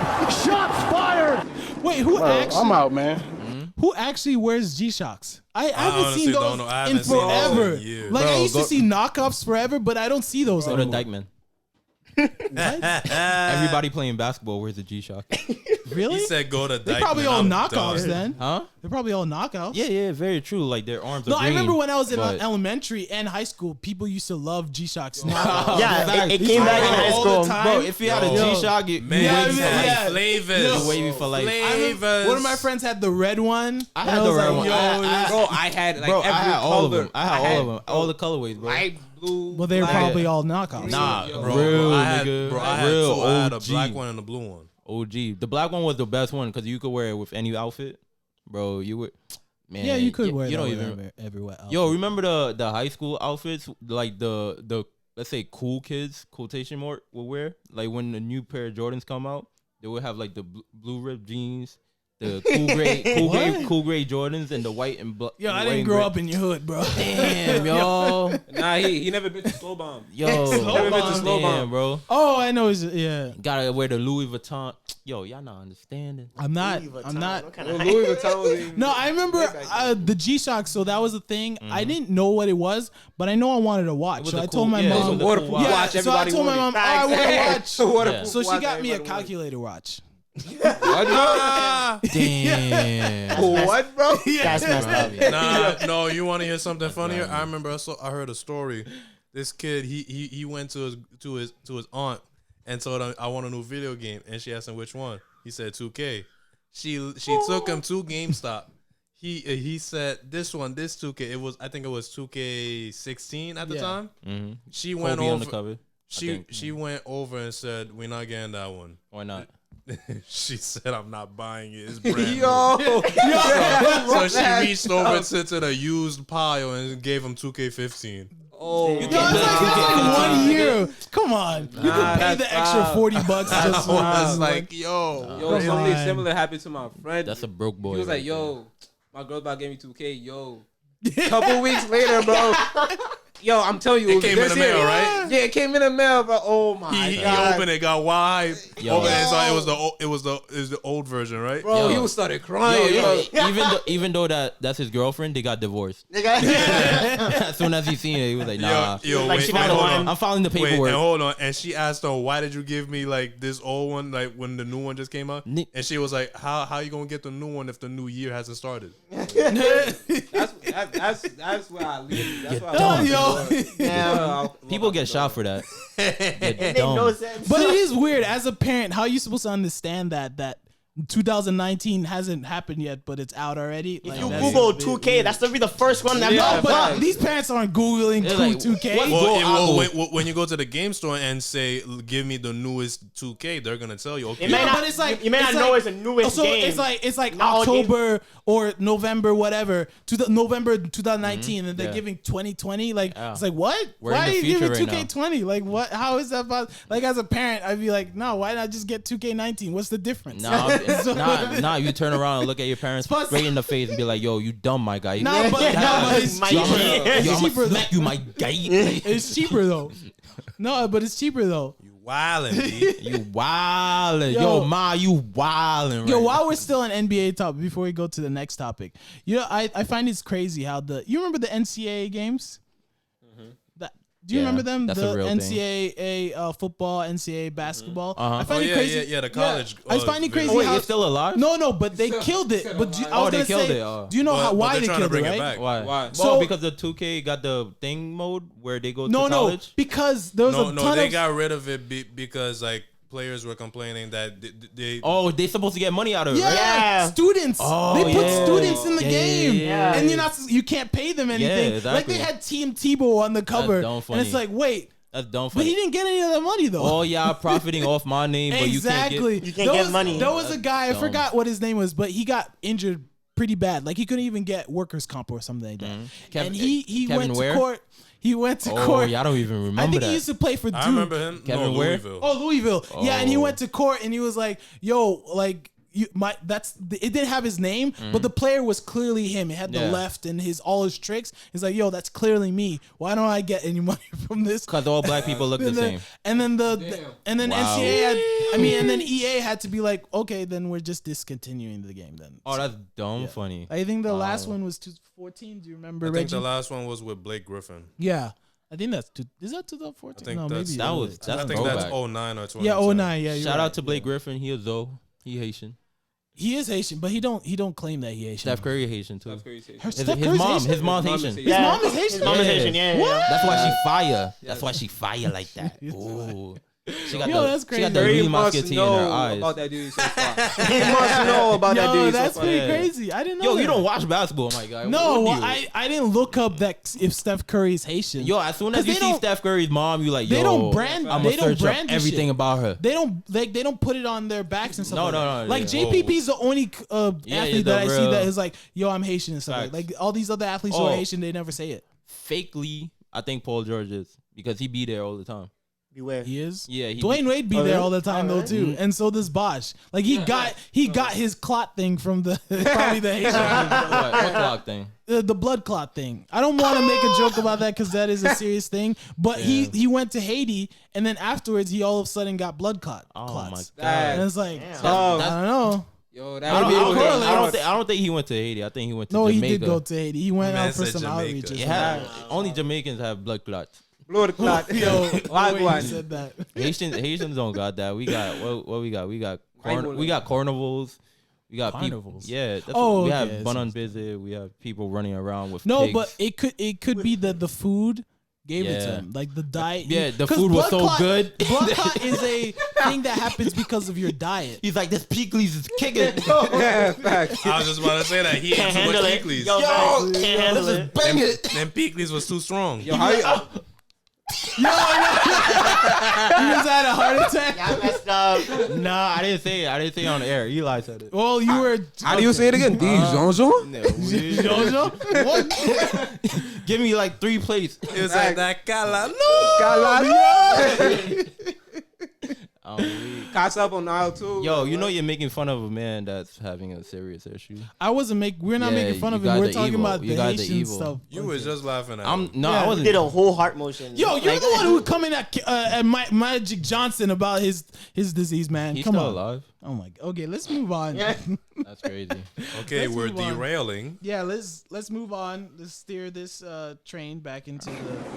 Wait, who Bro, actually? I'm out, man. Who actually wears G-Shocks? I haven't honestly seen don't those know. I in haven't seen those in forever. years. Like I Bro, used to see knockoffs forever, but I don't see those Go to anymore. Dykeman. Everybody playing basketball wears a G-Shock. Really? He said go to They're Dykeman. probably all I'm knockoffs done. then. Huh? They're probably all knockouts. Yeah, very true. Like their arms No, are I green, remember when I was in but- elementary and high school, people used to love G-Shocks. Yeah, it came back in high all school. the time. Bro, if you had a Yo. G-Shock, you Man, Yeah, wavy for man, life. yeah. Flavors. You wavy for life. I remember one of my friends had the red one. I and had the was red like, one. Yo, I- Bro, I had like Bro, every I had color. all of them. I had all of them. bro, All the colorways, bro. White, blue. well, they were black. probably all knockoffs. Nah, Yo, real I had, nigga. I had real two. I had a OG. black one and a blue one. OG. The black one was the best one because you could wear it with any outfit, bro. You would, man. Yeah, you could wear You that don't with even. everywhere else. Yo, remember the high school outfits like the let's say cool kids quotation mark will wear like when the new pair of Jordans come out, they would have like the blue ripped jeans, the cool gray Jordans, and the white and black. Yo, I didn't grow up in your hood, bro. Damn, yo, Nah, he never been to Slow Bomb. yo, Never been to Slow damn, Bomb. bro. Oh, I know. Yeah, Gotta wear the Louis Vuitton. Yo, y'all not understanding. I'm not. Louis I'm Vuitton, not. what kind Bro, of Louis Vuitton was in. No, I remember the G-Shock. So that was the thing. I didn't know what it was, but I know I wanted to watch. was So a I cool- told my yeah, it was mom. a cool Waterproof watch. Yeah, watch. so I Everybody told my mom, wanted. oh, I want to watch. Waterproof So she watch, got me a everybody wanted. calculator watch. Damn. What, bro? That's messed up. Nah, no, you want to hear something funnier? I remember I heard a story. This kid, he went to his aunt and told him, I want a new video game, and she asked him which one. He said 2K. She took him to GameStop. He said this 2K. I think it was 2K16 at the Yeah. time. Mm-hmm. She went Kobe on over. the cover. She went over and said, "We're not getting that one." Why not? She said, "I'm not buying it. It's brand new." Yo, So she reached over to the used pile and gave him 2K15. oh, No, it's like 1 year. Come on, you can pay that's the extra foul. $40 just I for was like. like, "Yo, Yo, something on. similar happened to my friend. That's a broke boy. He was right like, "Yo, my girl about to give me 2K." Yo, couple weeks later, bro. Yo, I'm telling you, It came in this the mail, year- right? Yeah, it came in the mail, but oh my He god, opened it, got wide. Yo. Opened it, and saw it was the old version, right? bro, Yo. he was started there. crying. Yo, even though that's his girlfriend, they got divorced. As soon as he seen it, he was like, "Nah, Yo, Like wait, she wait, found hold one. on. I'm filing the Wait, paperwork." and hold on. And she asked him, "Why did you give me like this old one, like when the new one just came out?" Ni- And she was like, "How you gonna get the new one if the new year hasn't started?" That's where I leave. That's why dumb. Yo. People get shot for that. It Get made no dumb. sense. But it is weird as a parent. How are you supposed to understand that 2019 hasn't happened yet, but it's out already? If Like, you that's Google a bit 2K, weird. that's gonna be the first one that Yeah, pops But up. these parents aren't googling They're like, 2K. what? Well, Go when you go to the game store and say, "Give me the newest 2K," they're gonna tell you, "Okay." It may Yeah, not, but it's like you may not it's know like- it's the newest so game. it's like Not all October or November, whatever, to the November 2019, and they're Yeah. giving 2020. Like Yeah. it's like what? We're Why in are the you future giving right 2K20? Like what? How is that possible? Like as a parent, I'd be like, no, why not just get 2K19? What's the difference? Nah, you turn around and look at your parents Plus- straight in the face and be like, "Yo, you dumb, my guy." Nah, but it's My cheaper. G. Yo, It's I'ma cheaper. smack you, my guy. It's cheaper though. No, but it's cheaper though. You wildin', B. You wildin'. Yo. Yo, ma, you wildin'. Yo, right while we're still on NBA topic, before we go to the next topic, you know, I find it's crazy how you remember the NCAA games? Do you Yeah, remember them? that's The a real thing. NCAA football, NCAA basketball. Uh-huh. I find Oh, it yeah, crazy. yeah, the college, I find it crazy. now. Oh, wait, how, it's still alive? no, but they killed it. But I was they gonna killed say, it, oh. do you know But why they're they trying to killed bring it? it Right? back. Why? Why? Well, So- because the 2K got the thing mode where they go to No, college. because there was a No, ton they of got rid of it because like players were complaining that they Oh, they supposed to get money out of it, yeah, right? Yeah. students. Oh, they put yeah. students in the Yeah, game, yeah. and you can't pay them anything. Like exactly. they had Team Tebow on the cover, dumb and funny. it's like, wait, That's dumb. but he didn't get any of that money though. Oh, yeah, profiting off my name, but Exactly. you can't You can't There get was- money. There was a guy, I dumb. forgot what his name was, but he got injured pretty bad. Like he couldn't even get workers' comp or something like that. Kevin- And he Kevin went Ware? to court. He went to Oh, court. yeah, I don't even I remember think that. he used to play for Duke. I remember him. Kevin no, Ware? Louisville. Oh, Louisville. Yeah, and he Oh. went to court and he was like, "Yo, like it didn't have his name, but the player was clearly him. It had the Yeah. left and all his tricks. He's like, yo, that's clearly me. Why don't I get any money from this? Because all black people look the And then, same. and then Wow. NCAA had, and then EA had to be like, okay, then we're just discontinuing the game then. Oh, that's dumb funny. I think the last one was 2014. Do you remember, I think Reggie? the last one was with Blake Griffin. Yeah. I think that's is that 2014? I think No, that's- maybe That was earlier. that's I a think that's throwback. 09 or 20. Yeah, 09. Yeah, you're Shout right. out to Blake Yeah. Griffin. He a Zoe. He Haitian. He is Haitian, but he don't claim that he Haitian. Steph Curry Haitian too. Steph Curry's Haitian. Her- His, Steph his Curry's mom, Haitian? his mom's His mom is Haitian. Haitian. His Yeah. mom is Haitian. His mom is Yeah. Haitian. Yeah. That's why she fire. That's why she fire like that. Ooh. She got Yo, the, that's she got crazy. the Curry real must musketeer in know her eyes. about that dude so far. He must know about that Yo, dude. that's so far. pretty Yeah. crazy. I didn't know. Yo, that. you don't watch basketball, my guy. No, What do you? I didn't look up that if Steph Curry's Haitian. Yo, as soon as 'Cause you they see don't- Steph Curry's mom, you like, yo, they don't brand. I'm They gonna don't search up brand this everything shit. about her. They don't put it on their backs and stuff. No, like no, that. no, Like yeah. JPP's the only Yeah, athlete the that I see real- that is like, yo, I'm Haitian and stuff. Facts. Like all these other athletes who Oh. are Haitian, they never say it. Fakely, I think Paul George is because he be there all the time. Beware. He is. Yeah, he Dwayne Wade be Oh, there really? all the time Oh, though really? too, and so does Bosch. Like he got his clot thing from the probably the Haitian. what clock thing? The blood clot thing. I don't want to make a joke about that because that is a serious thing. But he went to Haiti and then afterwards he all of a sudden got blood clots. Oh clots. my god. And it's like Oh, I don't know. Yo, I that don't, would be I, don't, correlate. I don't think he went to Haiti. I think he went to No, Jamaica. he did go to Haiti. He went Man out for said some Jamaica. outreach. Or Yeah, something. only Jamaicans have blood clots. blood clot. Yo, the way he Wagwan. said that. Haitians don't got that. We got what we got. We got we got carnivals. We got Carnivals? People, yeah, that's Oh, what, we okay, have bun on visit. We have people running around with No, pigs. but it could be that the food gave it to Yeah. him. Like the diet. Yeah, the 'cause food was blood so clot- good. Blood clot is a thing that happens because of your diet. He's like, this Peakley's is kicking. Yeah, facts. I was just about to say that. He ate too much Peekleys. Yo, Yo, can't handle it. bang it. Them Peekleys was too strong. Yo, how you, He was at a heart attack. I messed up. Nah, I didn't say it. I didn't say it on the air. Eli said it. Well, you were. How do you say it again? Dijonjon? Jojo? What? Give me like 3 plates. It was like that cala. Cats up on aisle 2. Yo, you know you're making fun of a man that's having a serious issue. I wasn't we're not Yeah, making fun you of him. got We're the talking evil. about You the got the Haitian evil. stuff. You was just laughing at I Yeah. wasn't. Did a whole heart motion. Yo, you're Like- the one who would come in at Magic Johnson about his disease, man. He's Come still on. alive. Oh my. Okay, let's move on. Yeah. That's crazy. Okay, Let's we're move on. derailing. Yeah, let's move on. Let's steer this train back into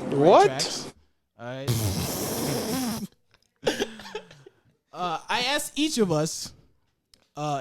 the What? tracks. All right. I asked each of us,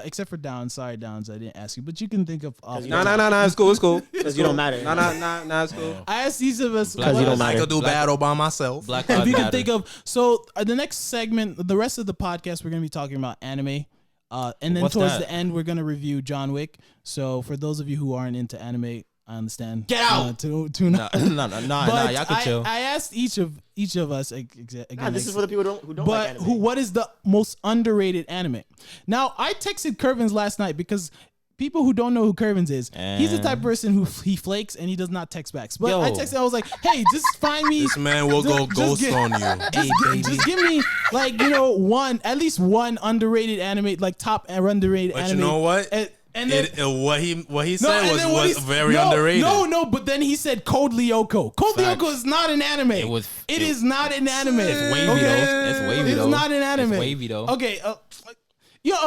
except for Downs. Sorry, Downs, I didn't ask you, but you can think of. No, it's cool, it's cool. Because you don't matter. No, it's cool. I asked each of us. Because you don't I matter. could do battle by myself. Black If Lives you can Matter. think of. So the next segment, the rest of the podcast, we're gonna be talking about anime. And then What's towards that? the end, we're gonna review John Wick. So for those of you who aren't into anime, I understand. Get out! Tune Nah, out. nah, y'all can chill. I asked each of us again. Nah, this is for the people who don't But like anime. what is the most underrated anime? Now, I texted Curvins last night because people who don't know who Curvins is, he's the type of person who he flakes and he does not text back. But Yo. I texted, I was like, hey, just find me. This man will go Just ghost get- on you. Just give me like at least one underrated anime, like top underrated But anime. you know what? And then What he no, said and then what was he's- very no, underrated. No, but then he said Code Lyoko. Code Facts. Lyoko is not an anime. It is not an anime. It's wavy though. It's wavy It's though. not an anime. It's wavy though. Okay.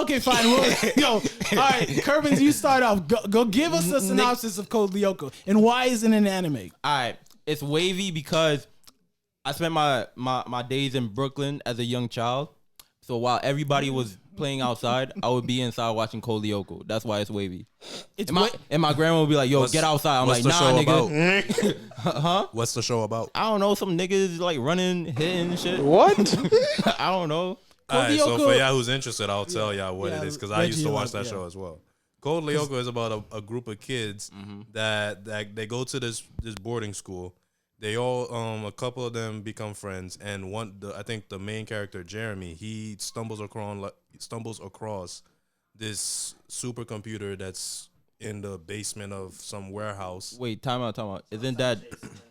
Okay, fine. All right, Curvins, you start off. Go give us a synopsis of Code Lyoko and why isn't it an anime? All right, it's wavy because I spent my days in Brooklyn as a young child. So while everybody was playing outside, I would be inside watching Code Lyoko. That's why it's wavy. It's And my grandma would be like, "Yo, get outside." I'm what's like, the "Nah, show nigga." about? What's the show about? I don't know. Some niggas like running, hitting and shit. What? I don't know. All right, so Lyoko- for y'all who's interested, I'll tell y'all what Yeah, it is because I Reggie used to watch will, that yeah. show as well. Code Lyoko is about a group of kids that they go to this boarding school. They all a couple of them become friends, and I think the main character Jeremy, he stumbles across this supercomputer that's in the basement of some warehouse. Wait, time out. Isn't that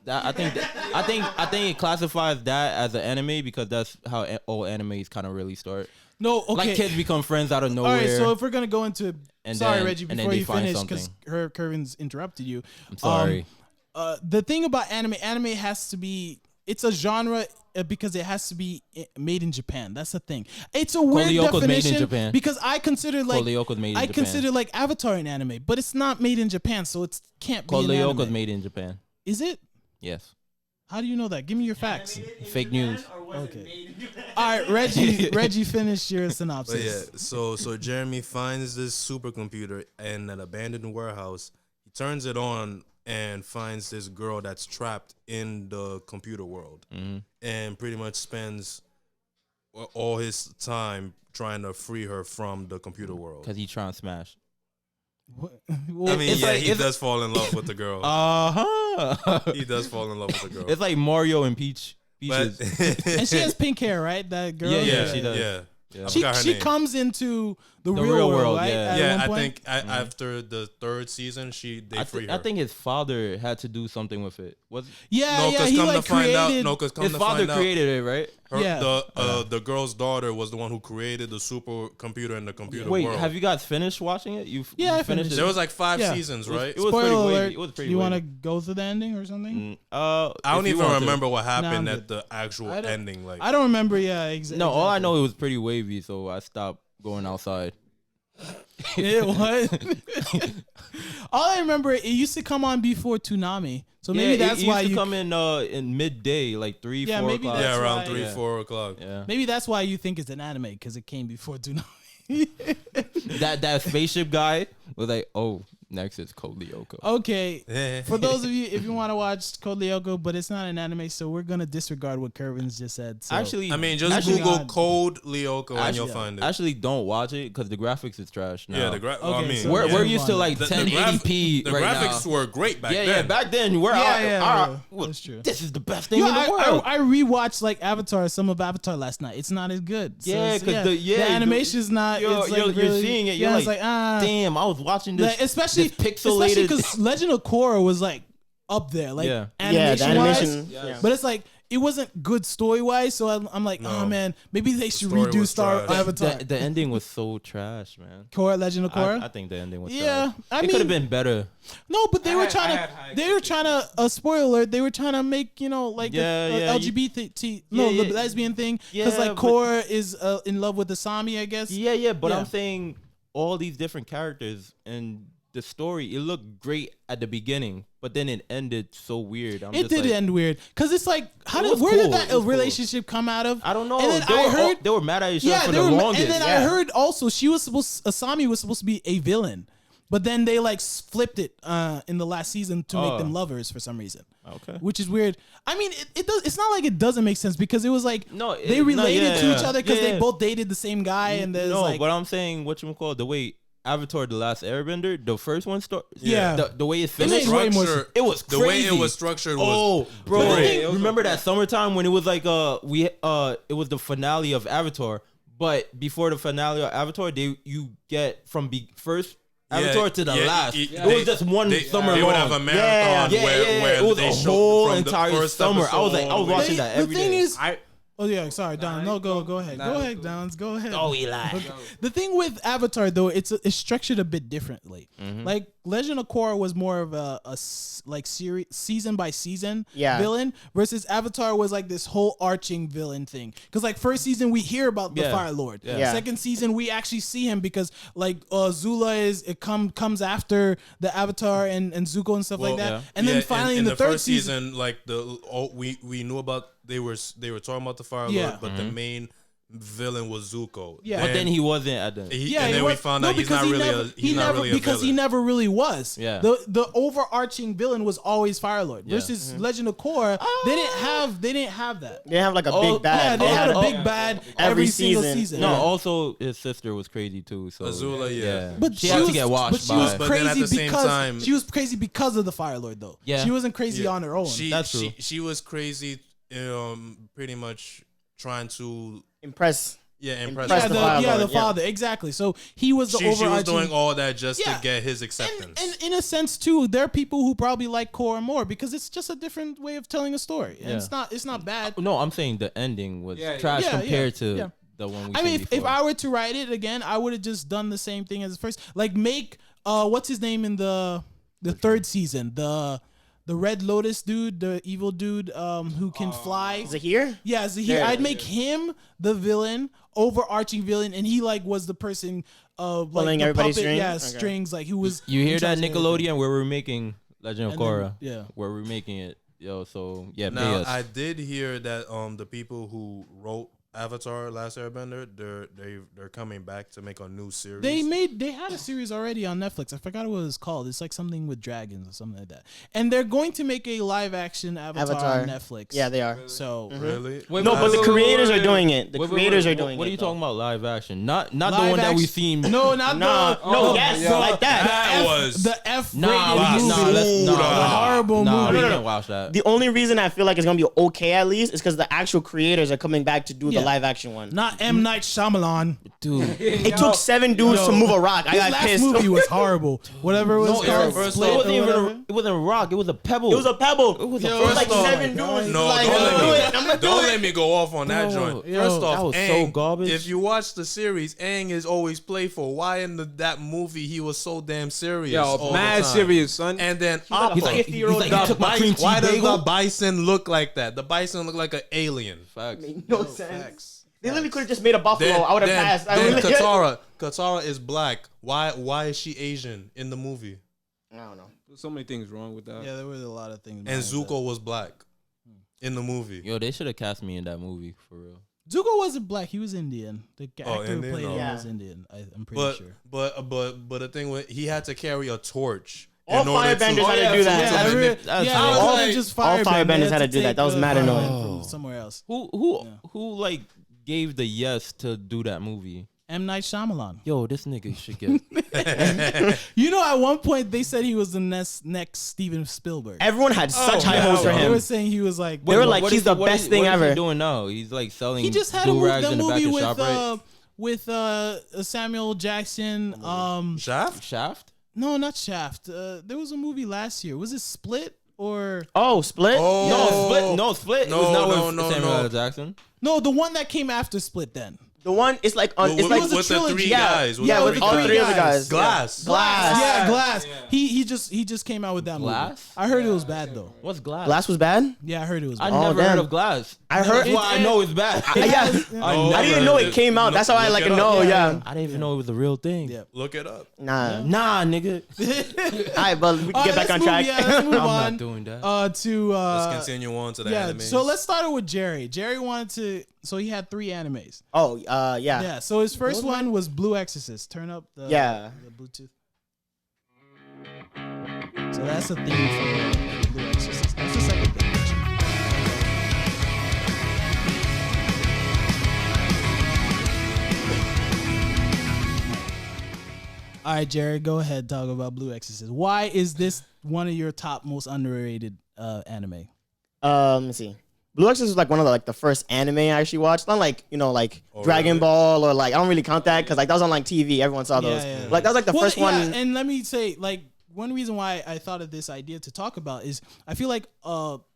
I think it classifies that as an anime because that's how all animes kind of really start. No, okay. Like kids become friends out of All nowhere. right, so if we're gonna go into, And sorry, then- Reggie, and then before they you find finish, because something. Curvins interrupted you. I'm sorry. The thing about anime has to be, it's a genre because it has to be made in Japan. That's the thing. It's a weird Lyoko's made in definition Japan. because I consider like Lyoko's made in I Japan. consider like Avatar an anime, but it's not made in Japan, so it can't be Code an Lyoko's anime. made in Japan. Is it? Yes. How do you know that? Give me your facts. Fake news. Okay. All right, Reggie, finish your But synopsis. yeah, so Jeremy finds this supercomputer in an abandoned warehouse. He turns it on and finds this girl that's trapped in the computer world, and pretty much spends all his time trying to free her from the computer world. Because he's trying to smash. Well, I mean, yeah, like- he does fall in love with the girl. Uh-huh. He does fall in love with the girl. It's like Mario and Peaches. But and she has pink hair, right? That girl. Yeah, she does. Yeah. Yeah. I She forgot her she name. comes into the The real real world, world, right? yeah. At Yeah, one I point? think after the third season, they free her. I think his father had to do something with it. Was Yeah, no, yeah. because He come like to find out, created. no, because come his to father find out, created it, right? Yeah. the girl's daughter was the one who created the supercomputer in the computer Wait, world. have you guys finished watching it? Yeah, I you finished it. There was like 5 Yeah. seasons, right? It was pretty Spoiler wavy. alert. It was pretty You want to wavy. go through the ending or something? I don't if you even want to. remember what Nah, I'm happened good. at the actual I don't- ending. Like, I don't remember. Yeah, exactly. No, all I know it was pretty wavy, so I stopped going outside. It was. All I remember, it used to come on before Toonami, so maybe Yeah, that's it why used to you. come in midday, like 3, Yeah, 4 maybe o'clock. yeah, that's around why- 3, Yeah. 4 o'clock. Yeah, Maybe that's why you think it's an anime because it came before Toonami. that spaceship guy was like, oh, next is Code Lyoko. Okay, for those of you, if you want to watch Code Lyoko, but it's not an anime, so we're gonna disregard what Kervin's just said. So. Actually, I mean, just actually, Google God. Code Lyoko and you'll yeah. find it. Actually, don't watch it because the graphics is trash now. Yeah, I Okay, mean, so we're yeah. used to like the 1080p the right graphics now. were great back Yeah, then. back then we're Yeah, well, that's true. This is the best thing Yo, in the world. I rewatched like Avatar, some of Avatar last night. It's not as good. So Yeah, it's- 'cause the animation's not. You're, it's like you're really, seeing it. Yeah, You're it's like, like damn, I was watching this. Like, especially this pixelated. because Legend of Korra was like up there, like Yeah. Yeah, the animation wise. animation. Yeah. But it's like it wasn't good story wise, so I'm like, oh man, maybe they should story redo was Star trash. Avatar. the ending was so trash, man. Korra, Legend of Korra. I think the ending was Yeah, trash. I It mean- could have been better. No, but they I were had- trying I to. had high They were trying to. Spoiler alert! They were trying to make like Yeah, a yeah, LGBT, yeah, the yeah. lesbian thing, because Yeah, like but- Korra is in love with Asami, I guess. Yeah, but Yeah. I'm saying all these different characters and the story, it looked great at the beginning, but then it ended so weird. It did end weird because it's like, It was where cool. did that It was cool. relationship come out of? I don't know. And then they, I were, heard, they were mad at each other for they the were, longest. and then I heard also Asami was supposed to be a villain, but then they like flipped it in the last season to make Oh. them lovers for some reason. Okay. Which is weird. I mean, it does. It's not like it doesn't make sense because it was like No, they no, related to yeah, each other because yeah. they both dated the same guy, and there's No, like but I'm saying the way Avatar: The Last Airbender, the first one Yeah. the way it made finished, way more Structure- it was the way crazy. it was structured was Oh, bro! great. Remember that summertime when it was like it was the finale of Avatar, but before the finale of Avatar, you get from first Avatar to the last. It was just one summer They long. would have a marathon where It was they a showed whole from the entire first summer. I was episode like, I all was the way- watching that every the thing day. is, oh yeah, sorry, Don. No, go ahead, go ahead, Don. Go ahead. Oh, Eli. The thing with Avatar though, it's structured a bit differently. Mm-hmm. Like Legend of Korra was more of like series season by season Yeah. villain versus Avatar was like this whole arching villain thing. Because like first season we hear about the Yeah. Fire Lord. Yeah. Second season we actually see him because like Zula comes after the Avatar and Zuko and stuff like that. yeah. And then finally in the third first season, like we knew about they were talking about the Fire Yeah. Lord, but the main villain was Zuko. Yeah. But then he wasn't at the. and he then we was- found no, out he's because not really a because he villain. never really was. Yeah. The overarching villain was always Fire Lord Yeah. versus Legend of Korra. They didn't have that. They have like a Oh, big bad. Yeah, they had a oh, big bad every every single season. season. No, Yeah. also his sister was crazy too. So Azula, yeah. But she had to get washed But she by. was But then at crazy the same because time- she was crazy because of the Fire Lord though. Yeah. She wasn't crazy Yeah. on her own. That's true. She was crazy, pretty much trying to Impress. impress yeah, the the, Fire yeah, Lord, the yeah. father, exactly. So he was the She was overarching. doing all that just Yeah. to get his acceptance. And in a sense too, there are people who probably like Korra more because it's just a different way of telling a story. And Yeah. it's not bad. No, I'm saying the ending was Yeah, trash yeah, compared yeah, to yeah. the one we. I seen mean, if before. I were to write it again, I would have just done the same thing as the first. Like make what's his name in the third season? The Red Lotus dude, the evil dude who can fly. Is it here? Yeah, Zahir. There. I'd make him the villain, overarching villain, and he like was the person like Pulling the everybody's puppet, strings? yeah, Okay. strings. Like who was you hear in charge that of everything. Nickelodeon where we're making Legend of And then- Korra? yeah. Where we're making it. Yo, so yeah, pay Now us. I did hear that the people who wrote Avatar: Last Airbender, they're coming back to make a new series. They had a series already on Netflix. I forgot what it was called. It's like something with dragons or something like that. And they're going to make a live action Avatar on Netflix. Yeah, they are. So Really? No, but the creators are doing it. The creators are doing it. What are you talking about? Live action? Not the Live one that we action- seen. No, not No, yes, the- like that. That was the F Nah, rated movie. nah, The horrible nah, movie. we can't watch that. The only reason I feel like it's gonna be okay at least is because the actual creators are coming back to do Yeah. the live action one. Not M. Night Shyamalan. Dude, It took 7 dudes to move a rock. I His got last pissed. movie was horrible. Whatever it was no, called. first Split it off, or wasn't even whatever. it wasn't a rock. It was a pebble. It was a pebble. It was It a was like First off, 7 dudes. No, like, don't I'm let gonna do me. it. I'm gonna do Don't it. let me go off on that Bro, joint. yo, First that off, was so Aang, garbage. if you watch the series, Aang is always playful. Why in that movie he was so damn serious? Yo, all mad the time? serious, son. And then like a Appa. 50-year-old He's like, he took my cream cheese Why does bagel. the bison look like that? The bison look like an alien. Facts. No sense. They literally could have just made a buffalo. I would have passed. Then Katara is black. Why is she Asian in the movie? I don't know. There's so many things wrong with that. Yeah, there was a lot of things. And wrong with Zuko was black in the movie. Yo, they should have cast me in that movie for real. that. Zuko wasn't black. He was Indian. The actor who Indian? played him Yeah. was Indian. I'm pretty sure. But the thing with he had to carry a torch. All in order firebenders to- had to do that. Yeah, that's- every- that's yeah, all- it wasn't just all firebenders had to take do that. That was the mad fire annoying. from somewhere else. Who like gave the yes to do that movie? M. Night Shyamalan. Yo, this nigga should get. You know, at one point they said he was the next Steven Spielberg. Everyone had such high yeah, hopes for They him. were saying he was like. They were like, What he's is the what best is- thing what is ever. he doing now? He's like selling. He just had a do-rags the in the back movie of ShopRite. with Samuel Jackson. Shaft? Shaft. No, not Shaft. There was a movie last year. Was it Split or Oh, Split? Oh, Split. No, it was not no, with no, Samuel no. L. Jackson. no? The one that came after Split. Then The one, it's like, With, it's like, was a with the trilogy. three yeah, guys. yeah, the with three all guys. three of the guys. Glass. Glass. Yeah, Glass. He just came out with that Glass? movie. I heard it was bad though. What's Glass? Glass was bad? Yeah, I heard it was I bad. never damn. heard of Glass. I heard. That's why I know it's bad. Yeah. Oh, I didn't know it came out. That's how I Look like it up. know. Yeah. I didn't even know it was a real thing. Yeah. Look it up. Nah. Nah, nigga. All right, but we can get back on track. Let's move I'm on. not doing that. To Let's continue on to the yeah. anime. So let's start it with Jerry. Jerry wanted to. So he had 3 animes. Oh, yeah. Yeah. So his first one was Blue Exorcist. Turn up the Yeah. the Bluetooth. So that's the theme for Blue Exorcist. That's the second thing. actually. All right, Jerry, go ahead. Talk about Blue Exorcist. Why is this one of your top most underrated anime? Let me see. Blue Exorcist was like one of the first anime I actually watched. Not like like Dragon really? Ball or like I don't really count that because like that was on like TV. Everyone saw those. yeah. Like that was like the first one. And let me say, like, one reason why I thought of this idea to talk about is I feel like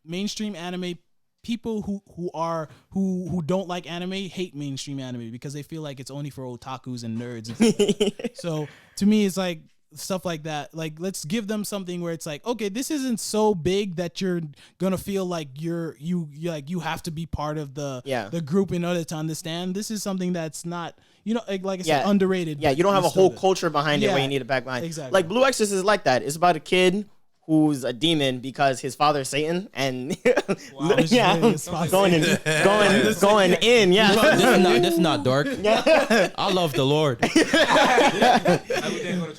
mainstream anime people who don't like anime hate mainstream anime because they feel like it's only for otakus and nerds. And so to me, it's like stuff like that. Like, let's give them something where it's like, okay, this isn't so big that you're gonna feel like you have to be part of the group in order to understand. This is something that's not, like I said, underrated. Yeah, you don't have a whole culture behind it Yeah, where you need it back behind. exactly. Like Blue Exorcist is like that. It's about a kid who's a demon because his father's Satan and yeah, going in. Yeah. This is not dark. I love the Lord.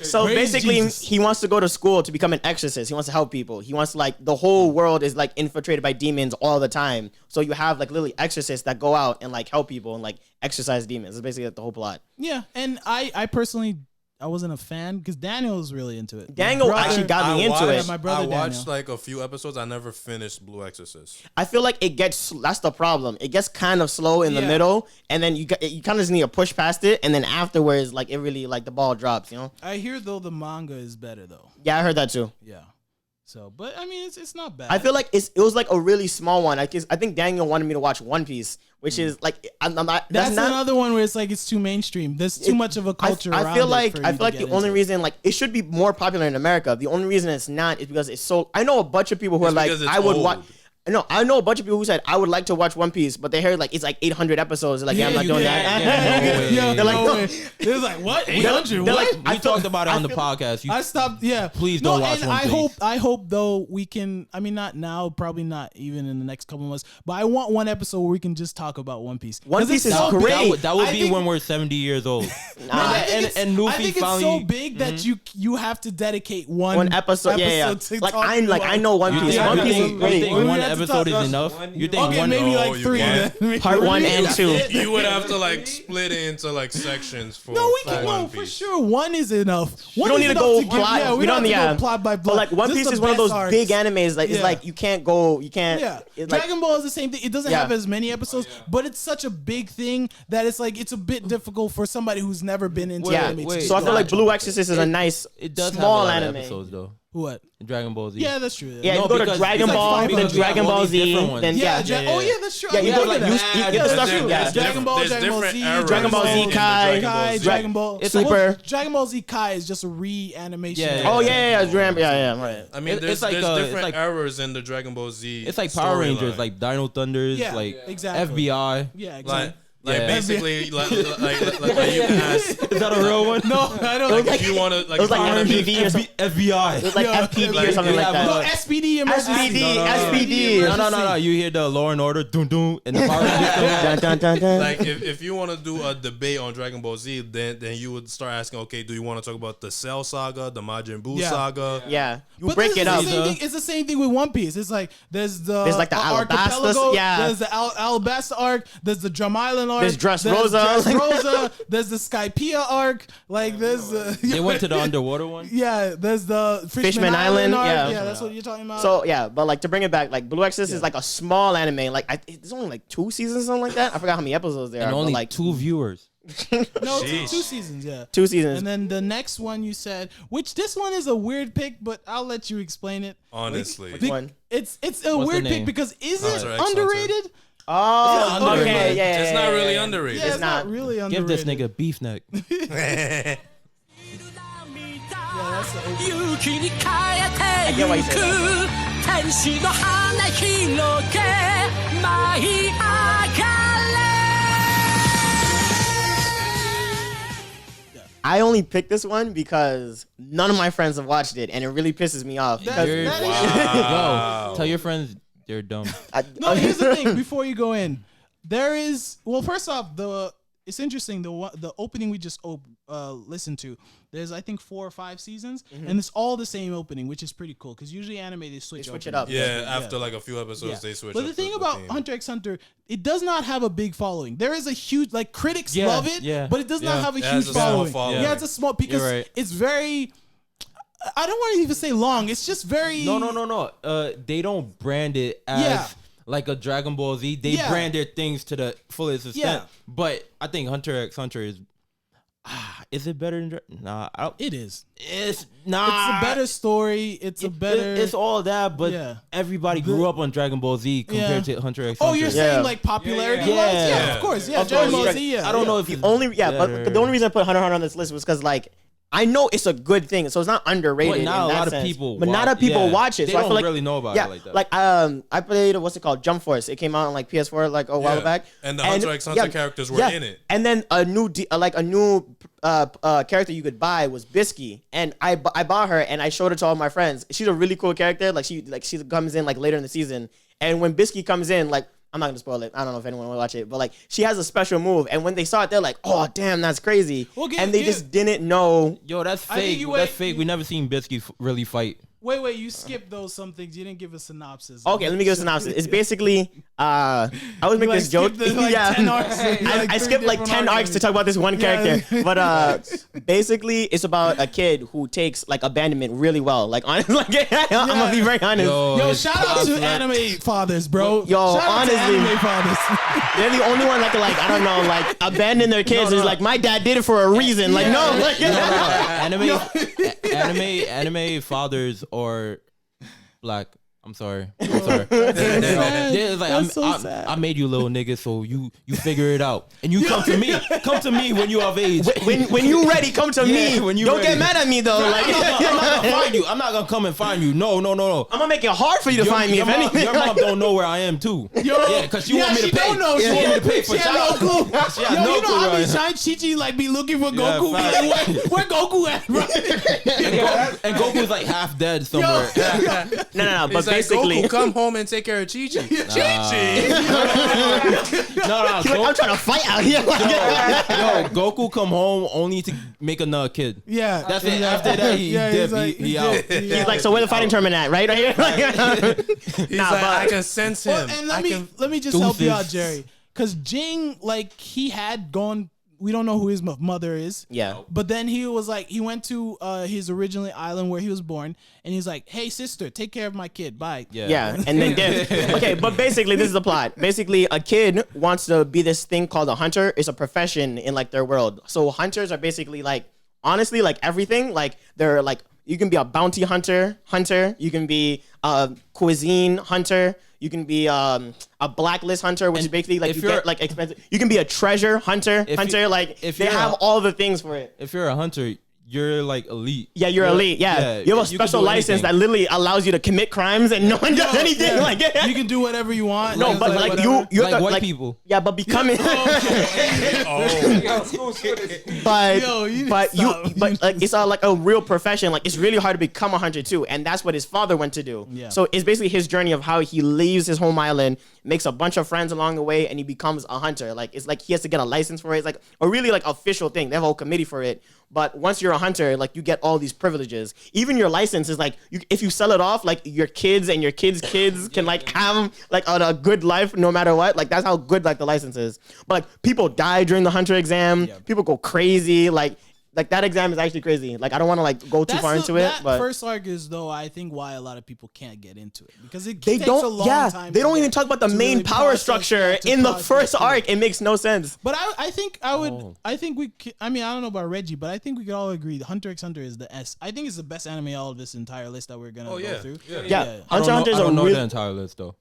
So Praise basically, Jesus. he wants to go to school to become an exorcist. He wants to help people. He wants to, like, the whole world is like infiltrated by demons all the time. So you have like literally exorcists that go out and like help people and like exorcise demons. It's basically like the whole plot. Yeah, and I personally I wasn't a fan because Daniel was really into it. Daniel actually got me into it. My brother I watched Daniel. like a few episodes. I never finished Blue Exorcist. I feel like it gets, that's the problem. It gets kind of slow in the Yeah. middle, and then you kind of just need to push past it, and then afterwards, like, it really, like, the ball drops, you know? I hear though the manga is better though. Yeah, I heard that too. Yeah. So, but I mean, it's not bad. I feel like it was like a really small one. I think Daniel wanted me to watch One Piece, which is like, I'm not, that's not another one where it's like it's too mainstream. There's too much of a culture. I feel around like it for you to the get only into. reason, like, it should be more popular in America. The only reason it's not is because it's so. I know a bunch of people who It's are like, because it's I would old. watch. No, I know a bunch of people who said I would like to watch One Piece, but they heard like it's like 800 episodes. They're like, yeah, I'm not doing that. Yo, They're like, no no. way. It was like, what? 800? They're What? like, We talked about it on the podcast. I stopped. Yeah, Please don't watch and One Piece. I hope though we can. I mean, not now, probably not even in the next couple months. But I want one episode where we can just talk about One Piece. One 'Cause Piece it's is so great. big. That would I be think- when we're 70 years old. No, I think it's, and Luffy I think it's finally so big that you have to dedicate one episode. Yeah. to Like talk I about- know One Piece. Yeah, One you Piece is think- great. You think We one have to episode talk- is enough? You think Okay, one? maybe like you 3 can't. then. Part 1 and 2. You would have to like split it into like sections for. No, we for can One go for Piece. sure. One is enough. We One don't is need to enough go give- plot. Yeah, we We don't don't. have to Yeah. go plot by But plot. like One Just Piece the is one of best those arcs. big animes. Like it's Yeah. like you can't go. You can't. Yeah, It's like, Dragon Ball is the same thing. It doesn't Yeah. have as many episodes, but it's such a big thing that it's like it's a bit difficult for somebody who's never been into yeah. anime. to So I feel like watch. Blue Exorcist is a nice It does small have a lot anime. of episodes though. What? Dragon Ball Z. Yeah, that's true. Yeah, No, you go to because Dragon it's like Ball, 500. then Dragon All Ball these Z, different ones. then Yeah, yeah. oh yeah, that's true. Yeah, I you didn't go think like of you that. get the There's stuff. different- Yeah. there's Dragon Ball, there's Dragon Ball different Z, eras Dragon Ball Z in the Kai, Dragon Ball Z. Dragon Ball. It's Well, Super. Dragon Ball Z Kai is just a reanimation. Yeah, Oh yeah, right. I mean, It's there's, like, there's it's different like- eras in the Dragon Ball Z. It's like Power Rangers, storyline. like Dino Thunders, Yeah, like exactly. FBI. Yeah, exactly. Like Yeah. basically, like you can ask Is that a real one? No, I don't. if you want to like. It was like Power Rangers- MPV or something. FBI. It was like Yo, FPV or like, something you like have No, that. SPD emergency. SPD. No. You hear the Law and Order, doom doom, and the Power Rangers come out. Dun, dun, dun, dun. Like if you want to do a debate on Dragon Ball Z, then you would start asking, okay, do you want to talk about the Cell Saga, the Majin Buu Yeah. saga? Yeah, you But break this it is up. the same thing- It's the same thing with One Piece. It's like there's like the Alabasta, archipelago, yeah. there's the Alabasta arc, there's the Drum Island arc, There's Dressrosa. Dressrosa, there's the Skypiea arc, like there's They went to the underwater one. yeah, there's the Fishman Island, arc. yeah. Yeah, that's what you're talking about. So yeah, but like to bring it back, like Blue Exorcist is like a small anime. Like it's only like 2 seasons, something like that. I forgot how many episodes there And are. only but like 2 viewers. no, Sheesh. 2 seasons, yeah. 2 seasons. And then the next one you said, which this one is a weird pick, but I'll let you explain it. Honestly, Which one? It's a What's the weird pick name? because is Hunter it x Hunter. underrated? Oh, It's underrated. okay, yeah, it's yeah, not yeah, really yeah. underrated. Yeah, it's not not. really Give underrated. this nigga beef neck. I get why you say that. 天使の花広げ舞い上が I only picked this one because none of my friends have watched it, and it really pisses me off. Because You're- Wow. Yo, tell your friends they're dumb. No, here's the thing. Before you go in, there is first off, it's interesting. The opening we just listened to. There's I think 4 or 5 seasons, and it's all the same opening, which is pretty cool because usually anime they switch it openings. up. Yeah, after like a few episodes, Yeah. they switch. But up the thing the about theme. Hunter x Hunter, it does not have a big following. There is a huge critics Yeah, love it, yeah, but it does not yeah. have a It huge has a small following. following. Yeah, it's a small because You're right. it's very. I don't want to even say long. It's just very. No. They don't brand it as Yeah. like a Dragon Ball Z. They Yeah. brand their things to the fullest extent. Yeah. But I think Hunter x Hunter is. Is it better than? Nah, It is. it's It's not. a better story. It's a better. It's all that, but Yeah. everybody grew up on Dragon Ball Z compared Yeah. to Hunter x Oh, Hunter. you're Yeah. saying like popularity Yeah. wise? Yeah, Yeah. of course. Yeah, Of Dragon course, Ball yeah. Z. Yeah, I don't know if The it's only but better. the only reason I put Hunter x Hunter on this list was because like I know it's a good thing, so it's not underrated. But now in a that lot of sense. people but not a watch- people yeah. watch it. They So I don't feel like really know about yeah, it like that. Like I played what's it called, Jump Force. It came out on like PS4 like a while Yeah. back, And the Hunter x Hunter characters were in it. And then a new character you could buy was Bisky, and I bought her and I showed it to all my friends. She's a really cool character. She comes in like later in the season, and when Bisky comes in, like I'm not gonna spoil it. I don't know if anyone will watch it, but like she has a special move, and when they saw it, they're like, "Oh, damn, that's crazy!" Well, and they just didn't know. Yo, that's I think fake. you That's wait- fake. We never seen Biscuit really fight. Wait, you skipped those some things. You didn't give a synopsis. Okay, let me give a synopsis. It's basically, I always make this joke. skipped the, like, 10 arcs, I three skipped like 10 different arcs to talk about this one Yeah. character. But basically, it's about a kid who takes like abandonment really well. Like, honestly, I'm gonna be very honest. Yo, his shout out pops, to man. anime fathers, bro. Yo, shout out to honestly. anime fathers. They're the only one that can like, I don't know, like abandon their kids. It's like my dad did it for a reason. Like, no, like, Anime fathers are black. I'm sorry. Yeah, it's like That's so sad. I made you little nigga, so you figure it out, and you come to me. Come to me when you of age. When you ready, come to me. When you Don't ready. get mad at me though. Like, I'm not gonna find you. I'm not gonna come and find you. No. I'm gonna make it hard for you to find me. Your If anything, your mom don't know where I am too. Yeah, because she want me to pay. Don't know. She want me to pay for She had no shots. clue. She had Yo, no you know clue how where I many am. times Chi-Chi like be looking for Yeah, Goku? facts. Be like, where Goku at, bro? And Goku's like half dead somewhere. no. But It's like, basically, Goku, come home and take care of Chi-Chi. No, he's like, I'm trying to fight out here. Yo, Goku come home only to make another kid. Yeah, That's it. After that, he he's dip. like- He out. He's like, so where the fighting tournament at? Right here. He's Nah, like, but- I can sense him. Well, and let me just Deuces. help you out, Jerry. Because Jing, like, he had gone. We don't know who his mother is. Yeah. But then he was like, he went to his originally island where he was born, and he's like, "Hey, sister, take care of my kid. Bye." Yeah, and then dip. Okay, but basically this is the plot. Basically, a kid wants to be this thing called a hunter. It's a profession in like their world. So hunters are basically like, honestly, like everything. Like they're like, you can be a bounty hunter. You can be a cuisine hunter. You can be a blacklist hunter, which is basically like if you you're- get like expensive. You can be a treasure hunter. Like if they you're have a- all the things for it. If you're a hunter, you're like elite. Yeah, you're elite. Yeah, you have a you can special do license anything. that literally allows you to commit crimes and no one does anything. Yeah. Like You can do whatever you want. no, but like whatever. you're Like the, white like, people. Yeah, but becoming. But Yo, you but stop. you but like it's like a real profession. Like it's really hard to become a hunter too, and that's what his father went to do. Yeah. So it's basically his journey of how he leaves his home island, makes a bunch of friends along the way, and he becomes a hunter. Like it's like he has to get a license for it. It's like a really like official thing. They have a whole committee for it. But once you're a hunter, like you get all these privileges. Even your license is like if you sell it off, like your kids and your kids' kids can like have like a good life no matter what. Like that's how good like the license is. But like people die during the hunter exam. People go crazy. Like that exam is actually crazy. Like I don't want to like go too far into it. That But first arc is though I think why a lot of people can't get into it because it they takes don't. a long time. They to don't even get talk about the to main really power process structure that, to in the process first through arc. It makes no sense. But I think I would. Oh. I think we. I mean, I don't know about Reggie, but I think we could all agree Hunter x Hunter is the S. I think it's the best anime out of this entire list that we're gonna go through. Yeah, I Hunter don't x Hunter is I a don't know real. the entire list though.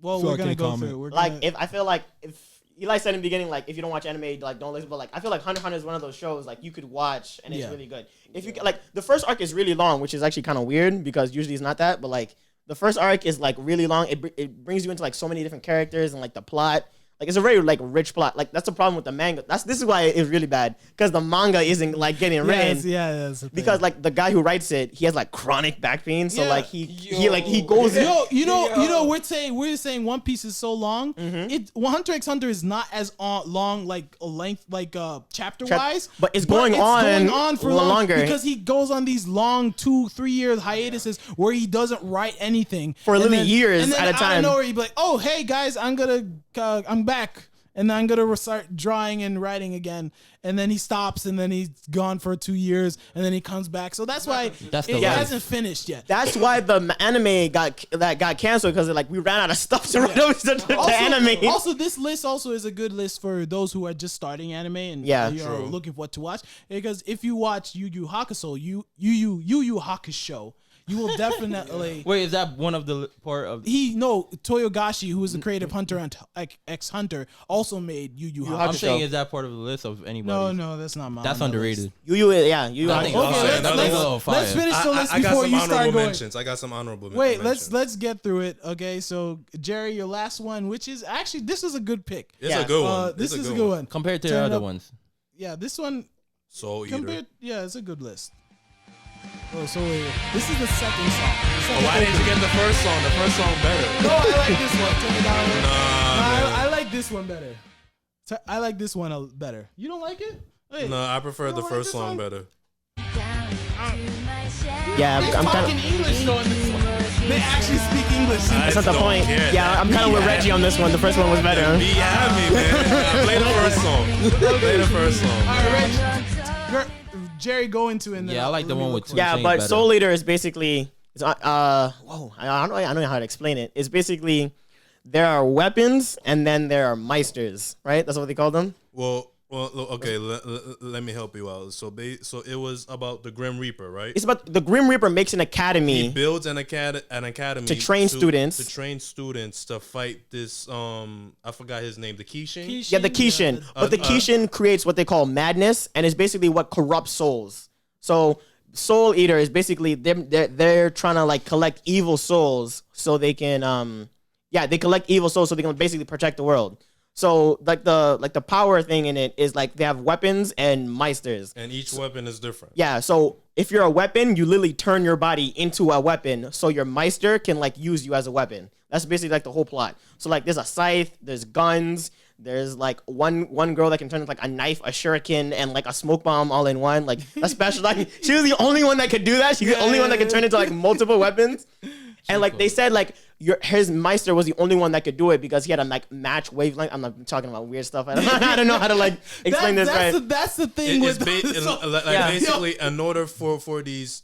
Well, So we're I gonna can't go comment. through. We're Like gonna, if I feel like if Eli said in the beginning, like if you don't watch anime, like don't listen. But like I feel like Hunter x Hunter is one of those shows like you could watch and it's Yeah. really good. If you like the first arc is really long, which is actually kind of weird because usually it's not that. But like the first arc is like really long. It brings you into like so many different characters and like the plot. Like it's a very like rich plot. Like that's the problem with the manga. This is why it's really bad because the manga isn't like getting written. that's the thing. Because like the guy who writes it, he has like chronic back pain. So Yeah. like he goes. You know, we're saying One Piece is so long. It Hunter x Hunter is not as long, like a length, like chapter wise, but it's going on for longer. because he goes on these long 2-3 year hiatuses where he doesn't write anything For And literally years and then at a out of time. nowhere, he'd be like, "Oh, hey guys, I'm back." And then I'm gonna start drawing and writing again, and then he stops, and then he's gone for 2 years, and then he comes back. So that's why That's it the life. hasn't finished yet. That's why the anime got canceled because like we ran out of stuff to write over the anime. Also, this list also is a good list for those who are just starting anime and Yeah. you're looking for what to watch. Because if you watch Yu Yu Hakusho, Yu Hakusho, you will definitely. Wait, is that one of the part of? Toyogashi, who is the creative hunter and ex-hunter, also made Yu Yu I'm Hakusho. saying, is that part of the list of anybody? No, that's not mine. That's underrated. Yu, yeah, Yu. I think Hakusho. it's Okay, fire. let's, That's a little fire. let's finish the list I got before some you start honorable going. mentions. I got some honorable Wait, mentions. let's get through it. Okay, so Jerry, your last one, which is actually this is a good pick. It's Yeah. a good one. This It's is a good one. Compared to Turn the it other up. ones. Yeah, this one Soul Eater. compared. Yeah, it's a good list. Oh, so wait, this is the second song. Oh, why didn't you get the first song? The first song better. No, I like this one. Turn it down. Nah, I like this one better. I like this one better. You don't like it? Wait, no, I prefer You the don't like first this song one? better. Yeah, They're I'm kind talking of. English though in this one. They actually speak English. in That's not the don't point. care. Yeah, I'm kind of with Reggie on this one. The first one was better. Be happy, man. Play the first song. Play the first song. All right, Reg, Jerry, go into it. And then Yeah, I like the let me one look with for two it. Yeah, chains but better. Soul Eater is basically. I don't know how to explain it. It's basically there are weapons and then there are meisters, right? That's what they call them. Well, Well, okay. Let me help you out. So it was about the Grim Reaper, right? It's about the Grim Reaper makes an academy. He builds an academy to train students. To train students to fight this. I forgot his name. The Kishin. Yeah, the Kishin. But the Kishin creates what they call madness, and it's basically what corrupts souls. So Soul Eater is basically they're trying to like collect evil souls so they can they collect evil souls so they can basically protect the world. So like the power thing in it is like they have weapons and meisters. And each weapon is different. Yeah, so if you're a weapon, you literally turn your body into a weapon so your meister can like use you as a weapon. That's basically like the whole plot. So like there's a scythe, there's guns, there's like one girl that can turn into like a knife, a shuriken, and like a smoke bomb all in one. Like that's special. Like she was the only one that could do that. She's the only one that could turn into like multiple weapons. And like they said, like his meister was the only one that could do it because he had a like match wavelength. I'm not talking about weird stuff. I don't know how to like explain this right. That's the thing with basically in order for these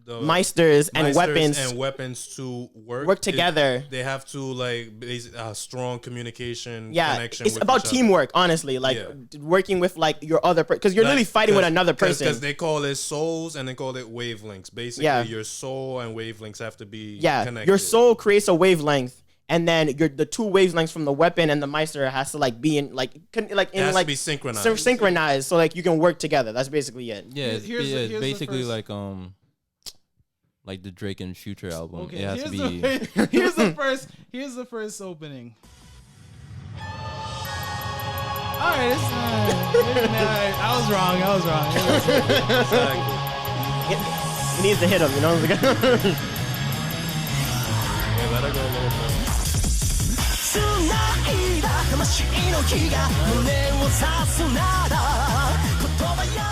meisters and weapons to work together. They have to like strong communication. Yeah, connection. It's with about each teamwork. Honestly, like working with like your other because you're literally fighting with another person. Because they call it souls and they call it wavelengths. Basically, your soul and wavelengths have to be connected. Your soul creates a wavelength. And then the two wavelengths from the weapon and the meister has to like be in like to be synchronized. Synchronized, so like you can work together. That's basically it. Yeah, it's basically like the Drake and Future album. Okay, it has to be. Here's the first opening. All right, I was wrong. He needs to hit him, you know. Yeah, let her go a little bit.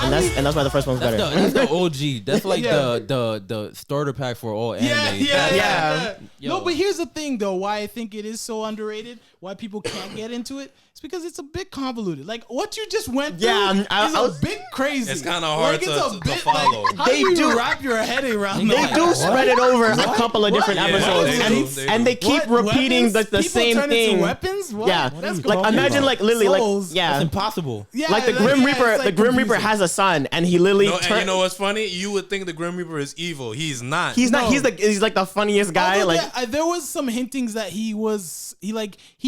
And that's why the first one's better. That's the OG. That's like the starter pack for all anime. Yeah. No, but here's the thing though, why I think it is so underrated, why people can't get into it. It's because it's a bit convoluted. Like what you just went through is a bit crazy. It's kind of hard to follow. Like, how do you wrap your head around They that? do spread it over a couple of different episodes, and they keep repeating the same thing. Weapons? What? Yeah, like imagine like literally Souls. like That's impossible. Yeah, like the Grim Reaper. it's, like, The Grim Reaper confusing. has a son, and he literally. And you know what's funny? You would think the Grim Reaper is evil. He's not. He's not. No. He's like the funniest guy. Although Like there was some hintings that he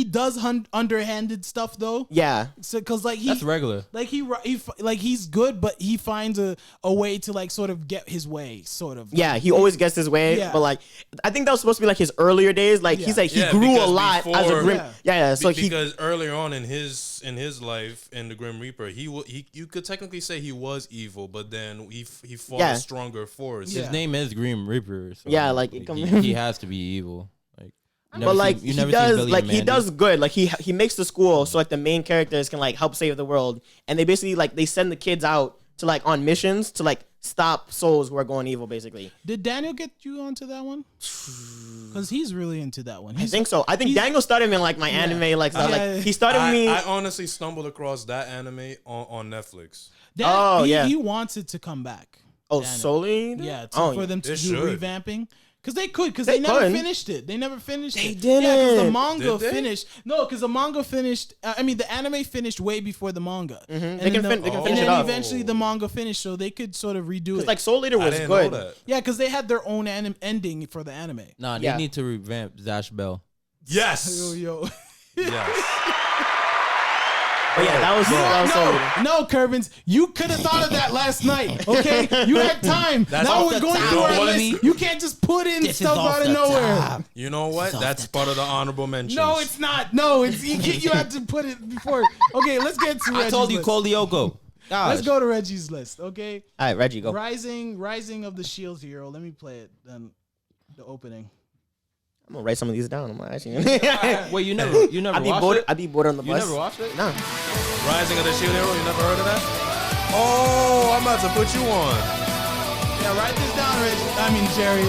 does underhanded stuff though. yeah. So because like That's regular. Like he's good, but he finds a way to like sort of get his way, sort of. Yeah, he always gets his way, Yeah. but like I think that was supposed to be like his earlier days. Like he's like he grew a because lot as a Grim. Yeah. So because earlier on in his life in the Grim Reaper, you could technically say he was evil, but then he fought a stronger force. His name is Grim Reaper. So Yeah, like, he has to be evil. Like, but like he does good. Like he makes the school so like the main characters can like help save the world, and they basically like they send the kids out to like on missions to like stop souls who are going evil. Basically, Did Daniel get you onto that one? Because he's really into that one. I think so. I think Daniel started in like my anime like stuff. Like he started me. I honestly stumbled across that anime on Netflix. He wants it to come back. Oh, Daniel. solely? Yeah, for them to They do should. revamping. Because they could, because They they never could. finished it. They never finished They it. didn't. Yeah, because the manga Did they? finished. No, because the manga finished. The anime finished way before the manga. And They can then finish and it then off. eventually the manga finished, so they could sort of redo it. Like Soul Eater I was didn't good. know that. Yeah, because they had their own ending for the anime. Nah, they Yeah. need to revamp Zash Bell. Yes. Yo. Yes. But yeah, that was Soul Eater. No, Kerbins, you could have thought of that last night. Okay, you had time. That's now off we're the going top. through You know our what? list. You can't just put in stuff out of nowhere. You know what? That's part of the honorable mentions. No, it's not. No, it's you have to put it before. Okay, let's get to Reggie's I told you, list. call Lyoko. Let's go to Reggie's list. Okay, All right, Reggie, go. Rising of the Shield Hero. Let me play it. Then the opening. I'm gonna write some of these down. I'm actually. Wait, you never watched it? I'd be bored on the You bus. never watched it? No. Rising of the Shield Hero. You never heard of that? Oh, I'm about to put you on. Yeah, write this down, Reggie. I mean, Jerry.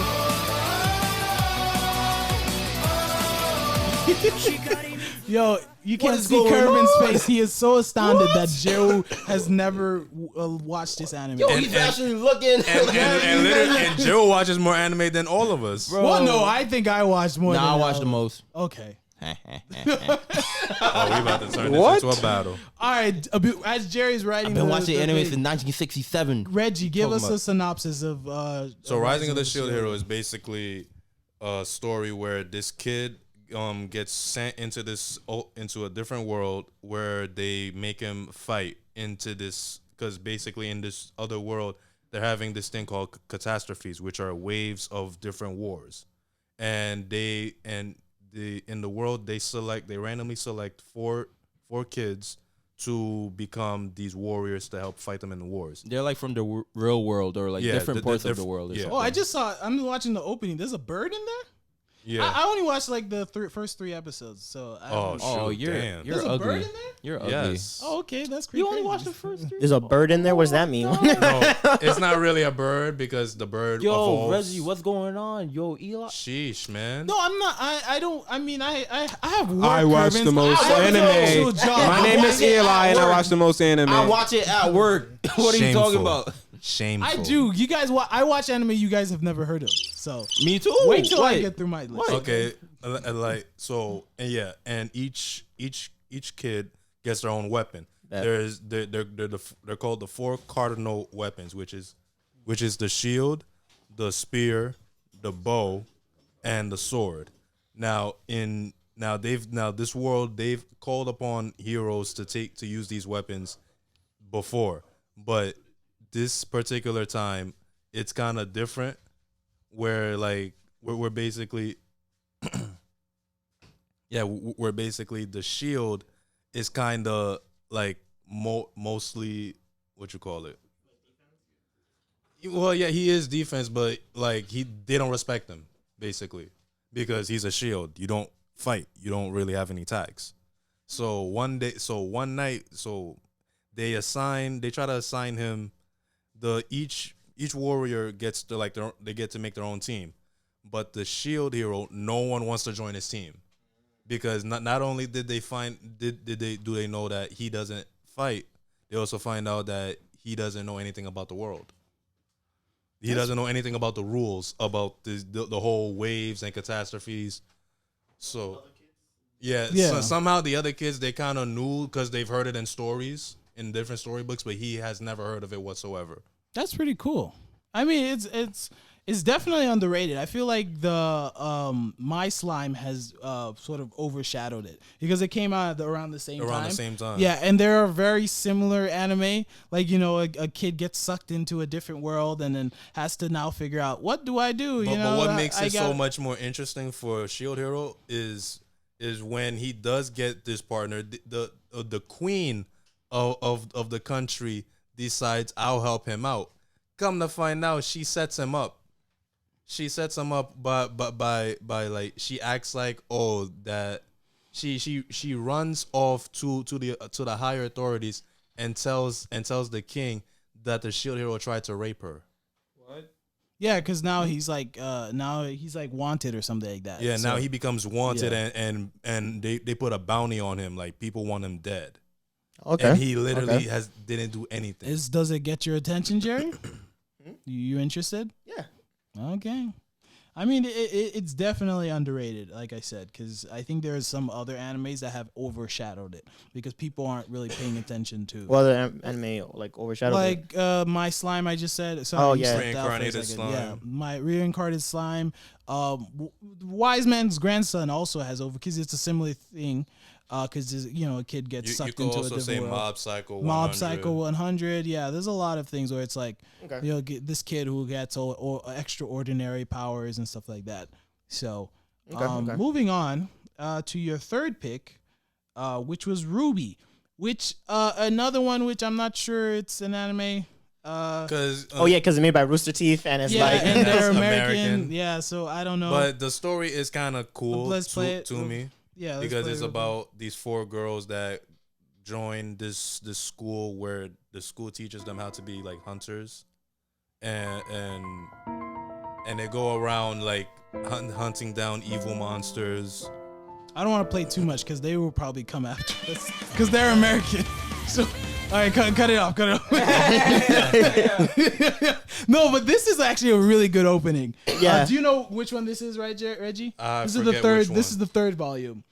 Yo, you can't see Kerbin's face. He is so astounded that Joe has never watched this anime. Yo, he's actually looking. And Joe watches more anime than all of us. Well, no, I think I watched more. Nah, than I all watched the of them. most. Okay. Oh, we about to turn What? this into a battle. All right, as Jerry's writing, I've been watching anime thing, since 1967. Reggie, give Talking us a about- synopsis of. So Rising of the Shield Hero is basically a story where this kid gets sent into into a different world where they make him fight into this, because basically in this other world they're having this thing called catastrophes, which are waves of different wars, and in the world they randomly select four kids to become these warriors to help fight them in the wars. They're like from the real world or like Yeah, different parts of diff- the world. Or yeah. something. Oh, I just saw. I'm watching the opening. There's a bird in there. Yeah. I only watched like the first 3 episodes. So. I Oh, don't- Oh, shoot, you're damn. you're There's a bird ugly. in there. You're ugly. Yes. Oh, okay, that's creepy. You only watched the first 3. There's a bird in there. What does that mean? No, it's not really a bird because the bird Yo, evolves. Reggie, what's going on? Yo, Eli. Sheesh, man. No, I'm not. I don't. I mean, I have work. I watch the Kervins. most I have an actual anime. job. My name is Eli, and I watch the most anime. I watch it at work. What are you talking Shameful. about? Shameful. I do. You guys, I watch anime you guys have never heard of. So Me too. wait till I Wait. get through my list. Okay, like so, and yeah, and each kid gets their own weapon. They're called the 4 cardinal weapons, which is the shield, the spear, the bow, and the sword. Now this world they've called upon heroes to use these weapons before, but this particular time it's kind of different, where like we're basically we're basically the shield is kind of like mostly what you call it. Well, yeah, he is defense, but like they don't respect him basically because he's a shield. You don't fight. You don't really have any attacks. So one night, they try to assign him each warrior gets to they get to make their own team, but the shield hero, no one wants to join his team because not only did they know that he doesn't fight, they also find out that he doesn't know anything about the world. He doesn't know anything about the rules about the whole waves and catastrophes. So yeah. So somehow the other kids, they kind of knew because they've heard it in stories in different storybooks, but he has never heard of it whatsoever. That's pretty cool. I mean, it's definitely underrated. I feel like the My Slime has sort of overshadowed it because it came out around the same time. Yeah, and there are very similar anime. Like, you know, a kid gets sucked into a different world and then has to now figure out, what do I do? But what makes it so much more interesting for Shield Hero is when he does get this partner, the queen of the country decides, I'll help him out. Come to find out, she sets him up. She sets him up by like, she acts like, oh, that she runs off to the higher authorities and tells the king that the Shield Hero tried to rape her. Yeah, because now he's like wanted or something like that. Yeah, So- now he becomes wanted, Yeah. and they put a bounty on him. Like, people want him dead. Okay. And he literally didn't do anything. Does it get your attention, Jerry? You interested? Yeah. Okay. I mean, it's definitely underrated, like I said, because I think there's some other animes that have overshadowed it because people aren't really paying attention to. Well, the anime like overshadowed it. Like My Slime, I just said. Sorry, Oh, you yeah. stepped out for a Reincarnated second. Yeah, slime. my reincarnated slime. Wise Man's Grandson also has over because it's a similar thing. Because a kid gets You sucked could into a also different say world. Mob Psycho 100. Mob Psycho 100. Yeah, there's a lot of things where it's like, Okay. get this kid who gets extraordinary powers and stuff like that. So, Okay. moving on to your third pick, which was Ruby, which another one which I'm not sure it's an anime. Because Because it's made by Rooster Teeth, and it's Yeah, like and they're That's American. American. Yeah, so I don't know. but the story is kind of cool Let's play it. to me yeah, let's because play it's Ruby. about these 4 girls that join this school where the school teaches them how to be like hunters, and they go around like hunting down evil monsters. I don't want to play too much because they will probably come after us because they're American. So, all right, cut it off. No, but this is actually a really good opening. Yeah. Do you know which one this is, right, Reggie? I This is the forget third. which This one. is the third volume.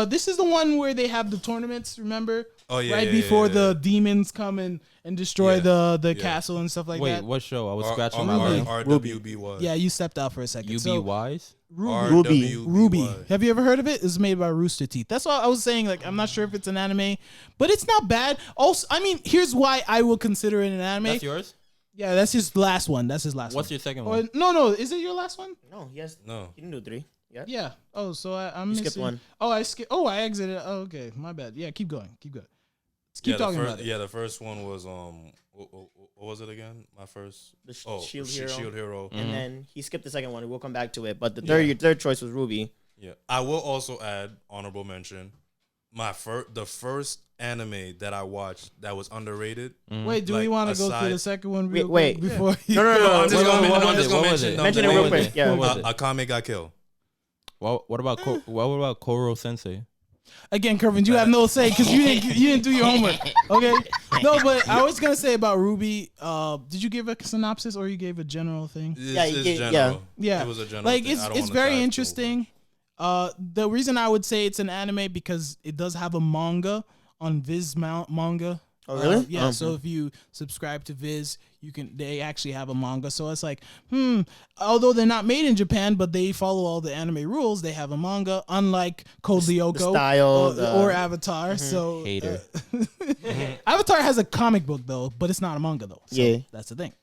This is the one where they have the tournaments. Remember? Oh yeah, right yeah, before yeah, the demons come and destroy Yeah. the Yeah. castle and stuff like Wait, that. what show? I was R- scratching R- my brain. RWBY. Yeah, you stepped out for a second. So, UBYs? Ruby. RWBY. Ruby. Have you ever heard of it? It's made by Rooster Teeth. That's why I was saying, like, I'm not sure if it's an anime, but it's not bad. Also, I mean, here's why I will consider it an anime. That's yours? Yeah, that's his last one. That's his last one. What's your second Or, one? no. Is it your last one? No, yes. No. You can do 3. Yeah. Yeah. Oh, so I'm You missing. skipped one. Oh, I skipped. Oh, I exited. Oh, okay. My bad. Yeah, keep going. Let's keep talking about it. Yeah, the first one was what was it again? My first The Shield Hero. Shield Hero. And then he skipped the second one. We'll come back to it. But your third choice was Ruby. Yeah, I will also add honorable mention. The first anime that I watched that was underrated. Wait, do we Like, want to go through aside- the second one real Wait. quick before? No. I'm just What gonna was it? mention. Mention it real quick. Yeah. What was it? Akame ga Kill. What about Koro Sensei? Again, Kervin, you have no say because you didn't do your homework. Okay, no, but I was gonna say about Ruby. Did you give a synopsis or you gave a general thing? Yeah, It's you get- general. Yeah, It was a general. like thing. I don't it's wanna very dive too interesting. The reason I would say it's an anime because it does have a manga on Viz manga. Oh, really? Yeah. Oh, So if you subscribe to Viz, they actually have a manga. So it's like, although they're not made in Japan, but they follow all the anime rules. They have a manga, unlike Code Lyoko style, or Avatar. So Hater. Avatar has a comic book though, but it's not a manga though. So Yeah. that's the thing.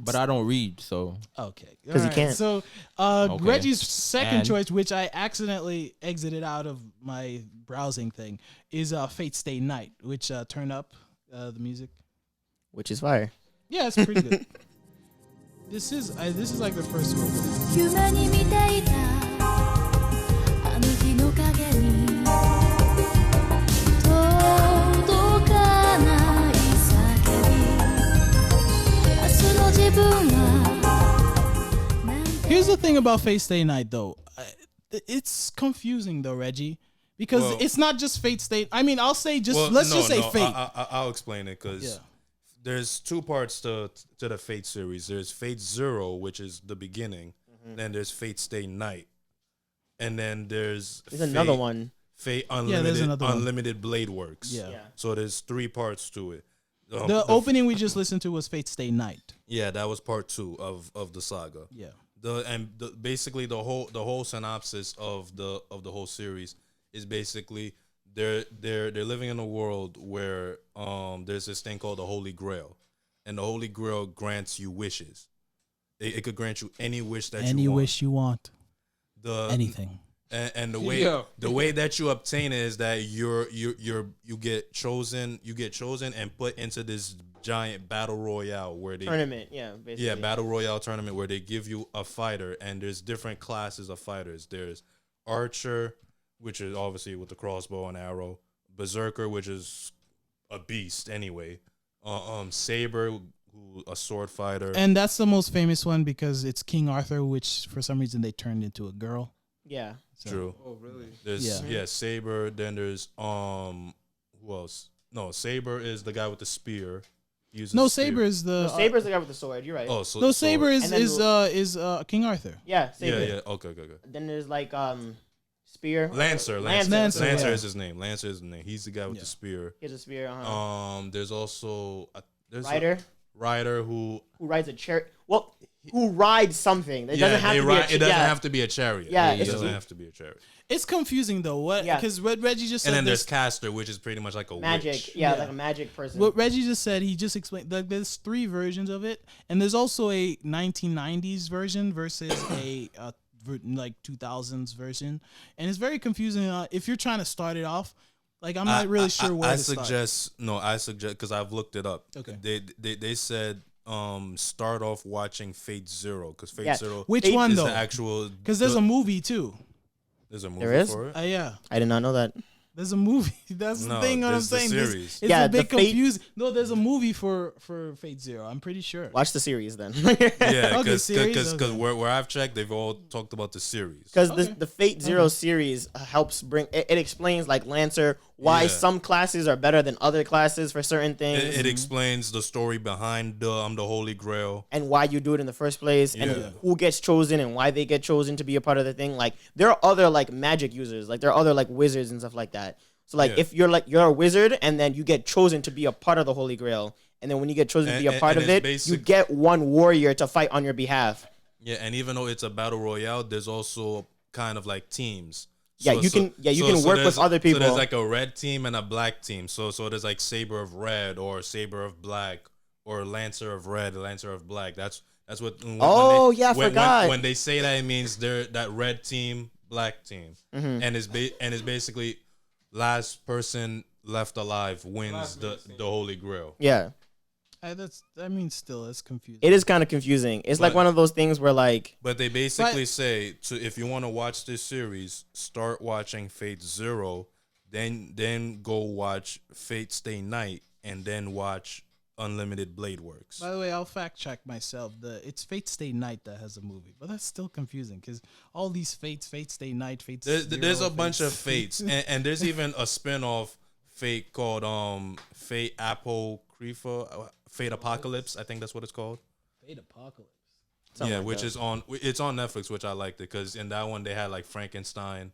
But I don't read, so Okay. 'Cause you can't. So Okay. Reggie's second And- choice, which I accidentally exited out of my browsing thing, is Fate Stay Night, which turn up the music. Which is fire. Yeah, it's pretty good. This is like the first one. 夢に見ていたあの日の影に届かない叫び明日の自分はなんて Here's the thing about Fate Stay Night, though. It's confusing, though, Reggie, because Well- it's not just Fate Stay. I mean, I'll say Well, let's just say no, Fate. I'll explain it because Yeah. there's 2 parts to the Fate series. There's Fate Zero, which is the beginning. Then there's Fate Stay Night, and then there's another one. Fate there's Unlimited, another one. Unlimited Blade Works. Yeah. So there's 3 parts to it. The opening we just listened to was Fate Stay Night. Yeah, that was part 2 of the saga. Yeah. Basically the whole synopsis of the whole series is basically they're living in a world where there's this thing called the Holy Grail, and the Holy Grail grants you wishes. It could grant you any wish that Any you want. wish you want. Anything. And the way that you obtain it is that you get chosen and put into this giant battle royale where they Tournament, yeah, basically. Yeah, battle royale tournament where they give you a fighter, and there's different classes of fighters. There's archer, which is obviously with the crossbow and arrow. Berserker, which is a beast anyway. Saber, who a sword fighter. And that's the most famous one because it's King Arthur, which for some reason they turned into a girl. Yeah. True. Oh, really? There's Saber. Then there's who else? No, Saber is the guy with the spear. He uses No, spear. Saber is the Saber's the guy with the sword. You're right. Oh, so no, Saber And then is King Arthur. Yeah, Saber. Yeah. Okay. Then there's like spear. Lancer. Lancer, yeah. is his name. Lancer is the name. He's the guy with the spear. He has a spear. There's also there's Rider. Rider who Who rides a chariot? Well, who rides something? It doesn't have to be. It doesn't have to be a chariot. Yeah, it it's doesn't true. have to be a chariot. It's confusing though. What? Yeah. Because what Reggie just said. And then this- there's Caster, which is pretty much like a magic. witch. Yeah, Yeah. like a magic person. what Reggie just said. He just explained. Like, there's 3 versions of it, and there's also a 1990s version versus a like 2000s version, and it's very confusing. If you're trying to start it off, like I'm not really sure where I to start. suggest because I've looked it up. Okay. They said start off watching Fate Zero because Fate Yeah. Zero Which Fate one is though? the actual Because there's a movie too. there's a movie There is? for it. Yeah. I did not know that. There's a movie. That's the No, thing. What I'm there's the saying. series. It's Yeah, a bit the Fate- confusing. No, there's a movie for Fate Zero. I'm pretty sure. Watch the series then. Yeah, Okay, because series, okay. where I've checked, they've all talked about the series. Because Okay. the Fate Zero series helps bring it explains like Lancer why Yeah. some classes are better than other classes for certain things, It explains the story behind the Holy Grail. and why you do it in the first place, Yeah. and who gets chosen and why they get chosen to be a part of the thing. Like there are other like magic users, like there are other like wizards and stuff like that. So like Yeah. if you're a wizard and then you get chosen to be a part of the Holy Grail, and then when you get chosen to be a part and of it's it, you get one warrior to fight on your behalf. Yeah, and even though it's a battle royale, there's also kind of like teams. Yeah, you can work with there's- other people. So there's like a red team and a black team. So there's like Saber of Red or Saber of Black or Lancer of Red, Lancer of Black. That's what. Oh, yeah, I forgot. When they say that, it means they're that red team, black team, Mm-hmm. and it's basically last person left alive wins the Holy Grail. Yeah. Still, it's confusing. It is kind of confusing. It's like But- one of those things where like But they basically say if you want to watch this series, start watching Fate Zero, then go watch Fate Stay Night, and then watch Unlimited Blade Works. By the way, I'll fact check myself. It's Fate Stay Night that has a movie, but that's still confusing because all these Fates, Fate Stay Night, Fate. There's a bunch of Fates, and there's even a spin-off Fate called Fate Apocrypha, Fate Apocalypse. I think that's what it's called. Fate Apocalypse. something Yeah, like which that. is on Netflix, which I liked it because in that one they had like Frankenstein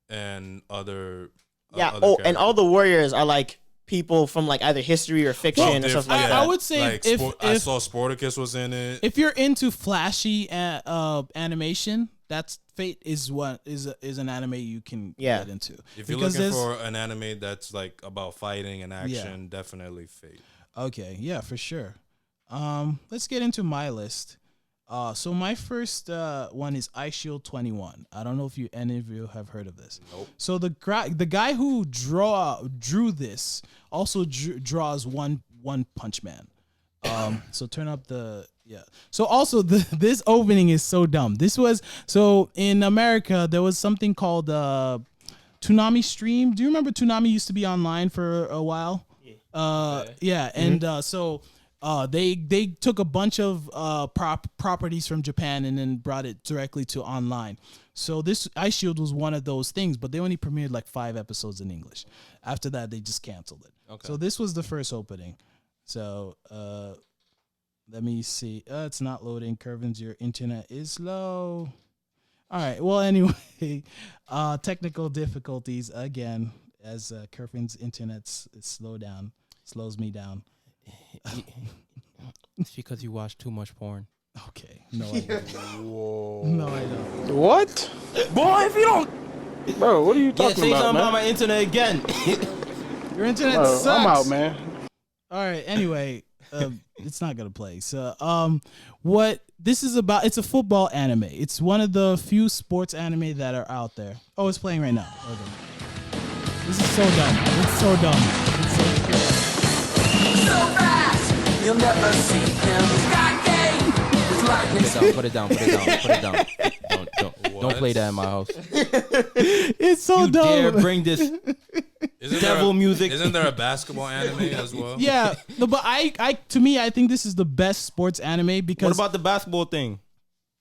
and other. Yeah. other And all the warriors are like people from like either history or fiction Well, and stuff they're- like I that. would say like if I saw Sporticus was in it. if you're into flashy animation, that's Fate is an anime you can Yeah. get into. If you're Because looking there's- for an anime that's like about fighting and action, definitely Fate. Okay, yeah, for sure. Let's get into my list. So my first one is Ice Shield 21. I don't know if any of you have heard of this. Nope. So the guy who drew this also draws One Punch Man. So turn up So also this opening is so dumb. So in America there was something called Toonami Stream. Do you remember Toonami used to be online for a while? Yeah, and so they took a bunch of properties from Japan and then brought it directly to online. So this Ice Shield was one of those things, but they only premiered like 5 episodes in English. After that, they just canceled it. Okay. So this was the first opening. So let me see. It's not loading. Curvins, your internet is slow. All right. Well, anyway, technical difficulties again as Curvin's internet slows me down. It's because you watch too much porn. Okay. No, I don't. Whoa. No, I don't. What? Boy, if you don't Bro, what are you talking say about, something about man? my internet again. Your internet Bro, sucks. I'm out, man. All right. Anyway, it's not gonna play. So, what this is about? It's a football anime. It's one of the few sports anime that are out there. Oh, it's playing right now. Hold on. This is so dumb. It's so dumb. It's so You'll never see him. Sky game. It's lightning. Put it down. Don't play that in my house. It's so You dare dumb. bring this Isn't devil music? Isn't there a basketball anime as well? Yeah, no, but to me, I think this is the best sports anime because What about the basketball thing?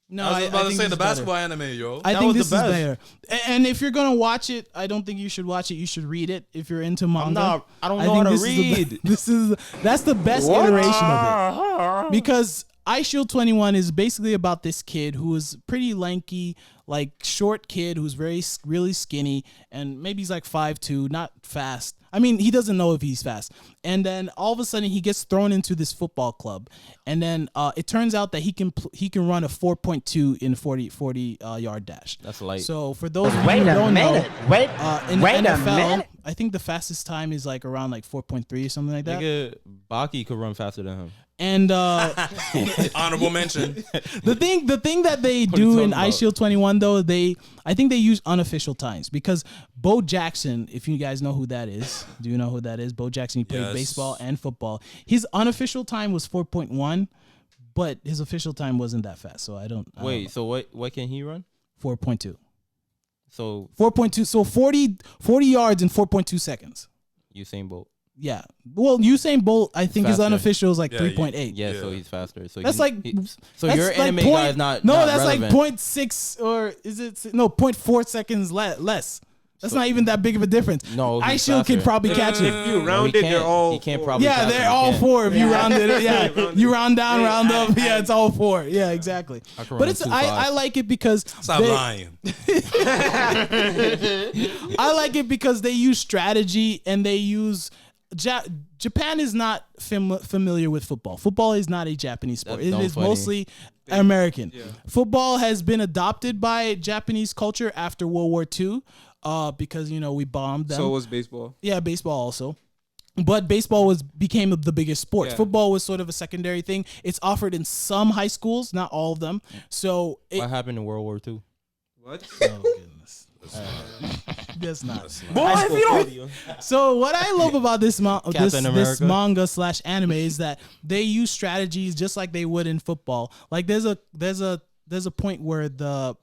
no, I was about to think say this the is better. basketball anime, yo. I That think was this the is best. better. And if you're gonna watch it, I don't think you should watch it. You should read it if you're into manga. I don't know how to read. That's the best iteration of it because Ice Shield 21 is basically about this kid who is pretty lanky, like short kid who's really skinny, and maybe he's like 5'2", not fast. I mean, he doesn't know if he's fast. And then all of a sudden he gets thrown into this football club. And then it turns out that he can run a 4.2 in 40 yard dash. That's light. So for those of you Wait who a don't minute. know, Wait. in Wait the a NFL, minute. I think the fastest time is like around like 4.3 or something like that. Nigga, Baki could run faster than him. And Honorable mention. the thing that they What are you do talking in about? Ice Shield 21 though, I think they use unofficial times because Bo Jackson, if you guys know who that is, do you know who that is? Bo Jackson, he played Yes. baseball and football. His unofficial time was 4.1, but his official time wasn't that fast. So I don't Wait, know. so what can he run? 4.2. So 4.2. So 40 yards in 4.2 seconds. Usain Bolt. Yeah. Well, Usain Bolt, I think his Faster. unofficial is like Yeah, 3.8. Yeah, Yeah. so he's faster. So That's he- like he- so that's your like anime guy is not no, not that's relevant. like 0.6 or is it no 0.4 seconds less. That's not even that big of a difference. No, he's Ice Shield can faster. probably catch it. If you No, round he it, they're can't. all. He can't four. probably. Yeah, catch they're him. He all can't. four if you rounded it. Yeah, you round down, Yeah, round up. Yeah, it's all four. Yeah, exactly. I can But run it's 2.5. I like it because Stop lying. I like it because they use strategy and they use. Japan is not familiar with football. Football is not a Japanese sport. That's It so is funny. mostly American. Football has been adopted by Japanese culture after World War II, because we bombed them. So was baseball. Yeah, baseball also. But baseball became the biggest sport. Yeah. Football was sort of a secondary thing. It's offered in some high schools, not all of them. So What happened in World War II? What? oh goodness. That's not. Boy, if you don't. So what I love about this this America. manga / anime is that they use strategies just like they would in football. Like there's a point where the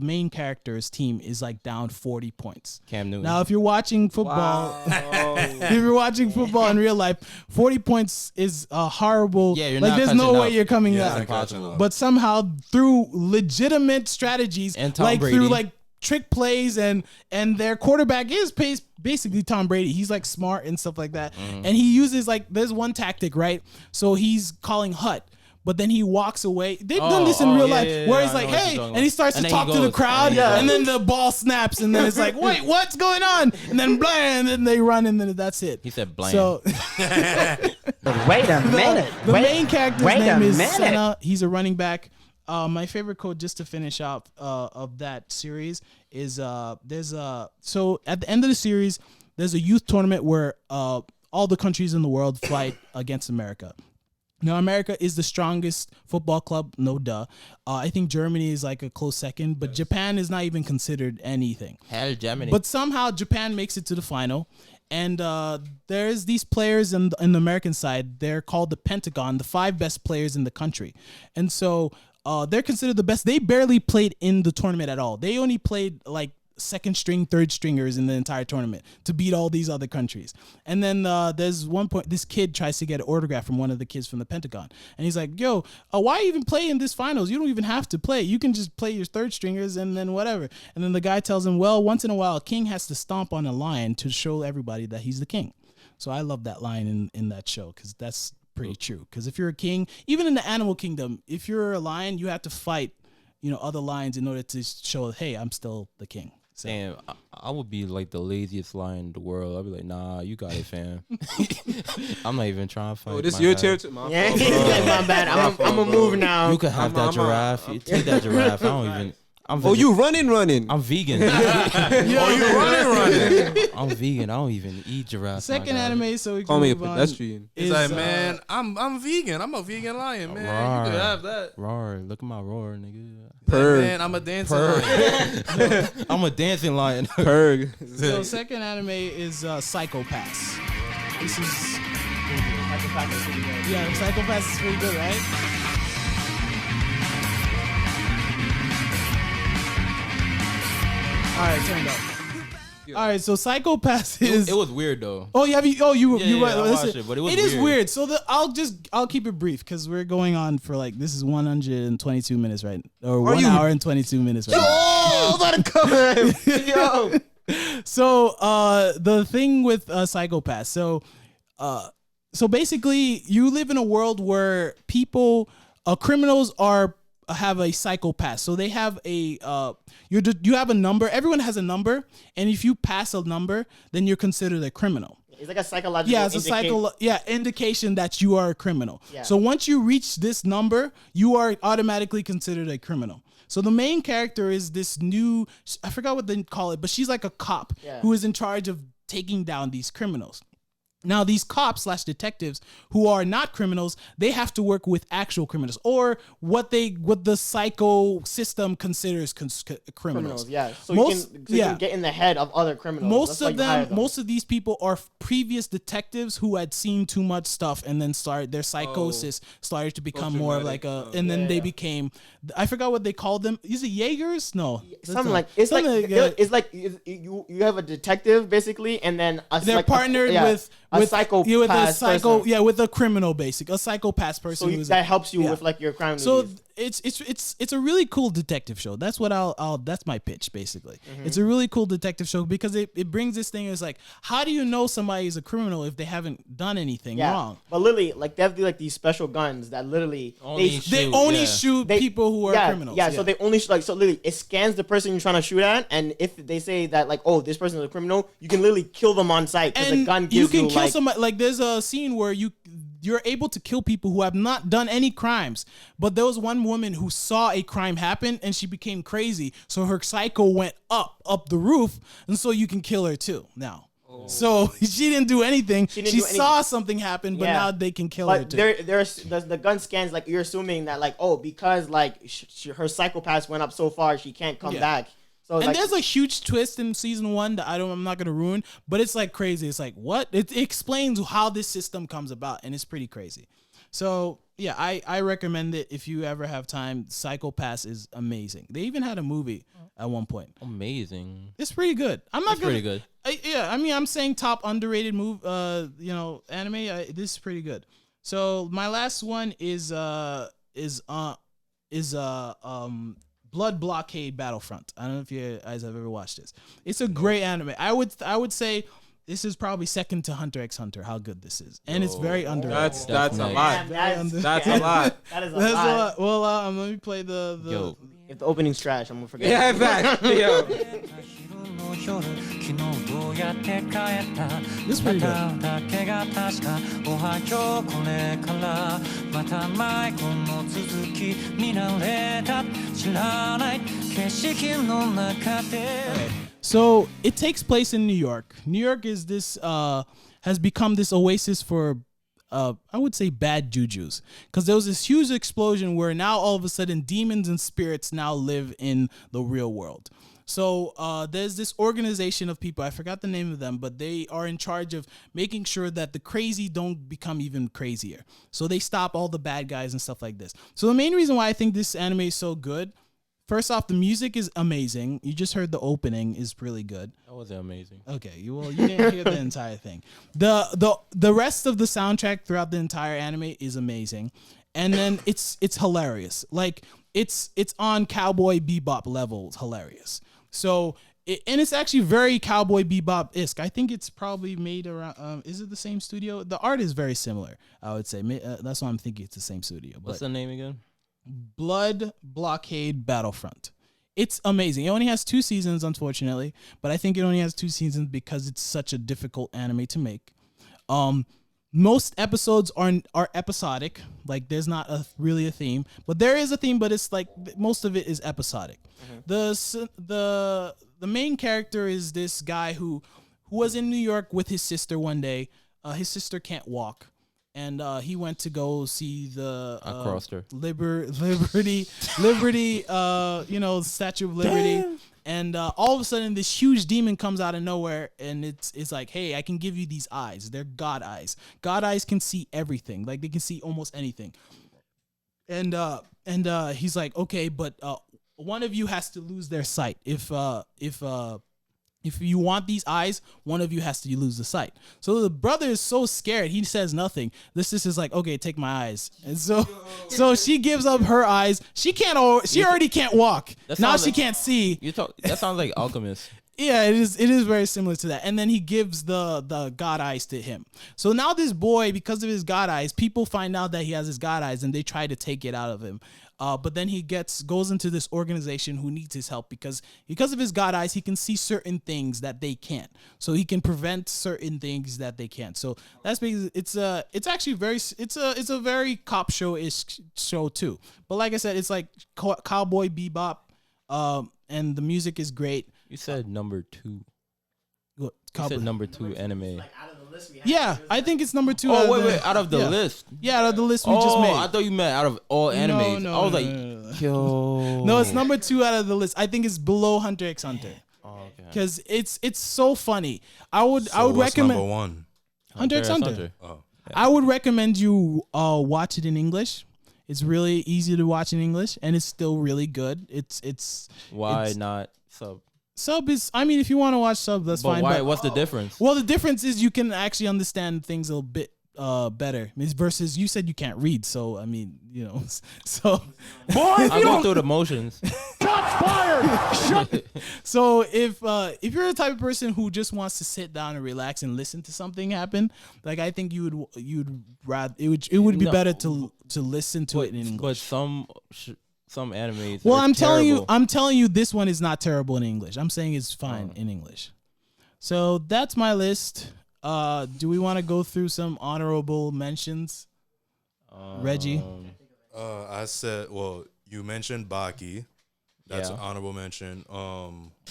main character's team is like down 40 points. Cam Newton. Now, if you're watching football, if you're watching football in real life, 40 points is a horrible. Yeah, you're like not there's no catching way up. you're coming Yeah, out. it's impossible. But somehow through legitimate strategies, And Tom like Brady. through like trick plays and their quarterback is basically Tom Brady. He's like smart and stuff like that. Mm-hmm. And he uses like there's one tactic, right? So he's calling hut. But then he walks away. They've done this in real life, where he's I like, know what "Hey," you're talking and he about. starts And to then he talk to the goes, crowd, and and then the ball snaps, and then it's like, "Wait, what's going on?" And then blah, and then they run, and then that's it. He said bland. So But wait a minute. the wait, main character's wait name a is minute. Senna. He's a running back. My favorite quote, just to finish off of that series, is so at the end of the series, there's a youth tournament where all the countries in the world fight against America. Now, America is the strongest football club, no duh. I think Germany is like a close second, but Japan is not even considered anything. Hell, Germany. But somehow Japan makes it to the final. And there's these players on the American side. They're called the Pentagon, the 5 best players in the country. And so they're considered the best. They barely played in the tournament at all. They only played like second string, third stringers in the entire tournament to beat all these other countries. And then there's one point, this kid tries to get an autograph from one of the kids from the Pentagon. And he's like, yo, why even play in this finals? You don't even have to play. You can just play your third stringers and then whatever. And then the guy tells him, well, once in a while, a king has to stomp on a lion to show everybody that he's the king. So I love that line in that show because that's pretty true. Because if you're a king, even in the animal kingdom, if you're a lion, you have to fight, other lions in order to show, hey, I'm still the king. So. Damn, I would be like the laziest lion in the world. I'd be like, nah, you got it, fam. I'm not even trying to fight. Oh, this my your guy. territory. My Yeah, fault, bro. my bad. I'm gonna move now. You could have that giraffe. You take that giraffe. I don't even. Oh, you running. I'm vegan. running. I'm vegan. I don't even eat giraffe. Second anime, so we can Call me a move on, pedestrian. He's is, like, man, I'm vegan. I'm a vegan lion, man. You could have that. Roar. Look at my roar, nigga. Purg. Man, I'm a dancing lion. I'm a dancing lion. Purg. So second anime is Psychopaths. This is yeah, Psychopaths is pretty good, right? All right, turn it up. All right, so Psychopaths is. It was weird though. Oh yeah, you Yeah, right. I Listen, watched it, but it was is weird. weird. So I'll keep it brief because we're going on for like this is 122 minutes right or 1 hour and 22 minutes right. Oh, let it come. Yo. So the thing with Psychopaths. So basically, you live in a world where criminals have a psychopath. So they have you have a number. Everyone has a number, and if you pass a number, then you're considered a criminal. It's like a psychological. Yeah, it's indication that you are a criminal. Yeah. So once you reach this number, you are automatically considered a criminal. So the main character is this new, I forgot what they call it, but she's like a cop who is in charge of taking down these criminals. Now, these cops / detectives who are not criminals, they have to work with actual criminals or what the psycho system considers criminals. Yeah, so you can get in the head of other criminals. Most of these people are previous detectives who had seen too much stuff and then their psychosis started to become more of like then they became, I forgot what they called them. Is it Jaegers? No, something like it's like you have a detective basically, and then they're partnered with a psychopath with a criminal, a psychopath person. So that helps you with like your crime. So it's a really cool detective show. That's what that's my pitch basically. It's a really cool detective show because it brings this thing. It's like, how do you know somebody is a criminal if they haven't done anything wrong? But literally, like they have like these special guns that literally they only shoot people who are criminals. Yeah, so they only so literally it scans the person you're trying to shoot at, and if they say that like, oh, this person is a criminal, you can literally kill them on sight because the gun gives you can kill somebody. Like there's a scene where you're able to kill people who have not done any crimes, but there was one woman who saw a crime happen and she became crazy, so her psycho went up the roof, and so you can kill her too now. So she didn't do anything. She saw something happen, but now they can kill her too. There's the gun scans, like you're assuming that like, oh, because like her psychopath went up so far, she can't come back. So and like, there's a huge twist in season 1 that I'm not gonna ruin, but it's like crazy. It's like what? It explains how this system comes about, and it's pretty crazy. So yeah, I recommend it if you ever have time. Psycho Pass is amazing. They even had a movie at one point. Amazing. It's pretty good. Pretty good. I'm saying top underrated anime. This is pretty good. So my last one is Blood Blockade Battlefront. I don't know if you guys have ever watched this. It's a great anime. I would say this is probably second to Hunter x Hunter. How good this is, and it's very underrated. That's a lot. That's a lot. That is a lot. Well, let me play the. If the opening's trash, I'm gonna forget. Yeah, exactly. Yo. This is pretty good. Okay. So it takes place in New York. New York is this has become this oasis for I would say bad jujus, because there was this huge explosion where now all of a sudden demons and spirits now live in the real world. So there's this organization of people, I forgot the name of them, but they are in charge of making sure that the crazy don't become even crazier. So they stop all the bad guys and stuff like this. So the main reason why I think this anime is so good, first off, the music is amazing. You just heard the opening is really good. That wasn't amazing. Okay, you didn't hear the entire thing. The rest of the soundtrack throughout the entire anime is amazing, and then it's hilarious. Like it's on Cowboy Bebop levels hilarious. So and it's actually very Cowboy Bebop-esque. I think it's probably made around. Is it the same studio? The art is very similar. I would say that's why I'm thinking it's the same studio. What's the name again? Blood Blockade Battlefront. It's amazing. It only has 2 seasons, unfortunately, but I think it only has 2 seasons because it's such a difficult anime to make. Most episodes are episodic. Like there's not really a theme, but there is a theme. But it's like most of it is episodic. The main character is this guy who was in New York with his sister one day. His sister can't walk. And he went to go see the Liberty, Statue of Liberty. Damn. And all of a sudden, this huge demon comes out of nowhere, and it's like, hey, I can give you these eyes. They're God eyes. God eyes can see everything. Like they can see almost anything. And he's like, okay, but one of you has to lose their sight. If you want these eyes, one of you has to lose the sight. So the brother is so scared, he says nothing. The sister's like, okay, take my eyes. And so she gives up her eyes. She already can't walk. Now she can't see. That sounds like Alchemist. Yeah, it is very similar to that. And then he gives the God eyes to him. So now this boy, because of his God eyes, people find out that he has his God eyes and they try to take it out of him. But then he goes into this organization who needs his help because of his God eyes, he can see certain things that they can't. So he can prevent certain things that they can't. So that's because it's a very cop show-ish show too. But like I said, it's like Cowboy Bebop, and the music is great. You said number 2. What? You said number 2 anime. Yeah, I think it's number 2. Out of the list. Yeah, out of the list we just made. I thought you meant out of all animes. No, I was like, yo. No, it's number 2 out of the list. I think it's below Hunter x Hunter. Oh, okay. Because it's so funny. I would what's recommend number 1? Hunter x Hunter. Oh. Yeah. I would recommend you watch it in English. It's really easy to watch in English, and it's still really good. Why not sub? Sub is, I mean, if you want to watch sub, that's fine. But why? What's the difference? Well, the difference is you can actually understand things a bit better. It's versus you said you can't read, so I mean, so I go through the motions. so if you're the type of person who just wants to sit down and relax and listen to something happen, like I think you'd rather it would be better to listen to it in English. But some animes. Well, are I'm terrible. telling you, this one is not terrible in English. I'm saying it's fine in English. So that's my list. Do we want to go through some honorable mentions? Reggie? I said, well, you mentioned Baki. That's Yeah. an honorable mention.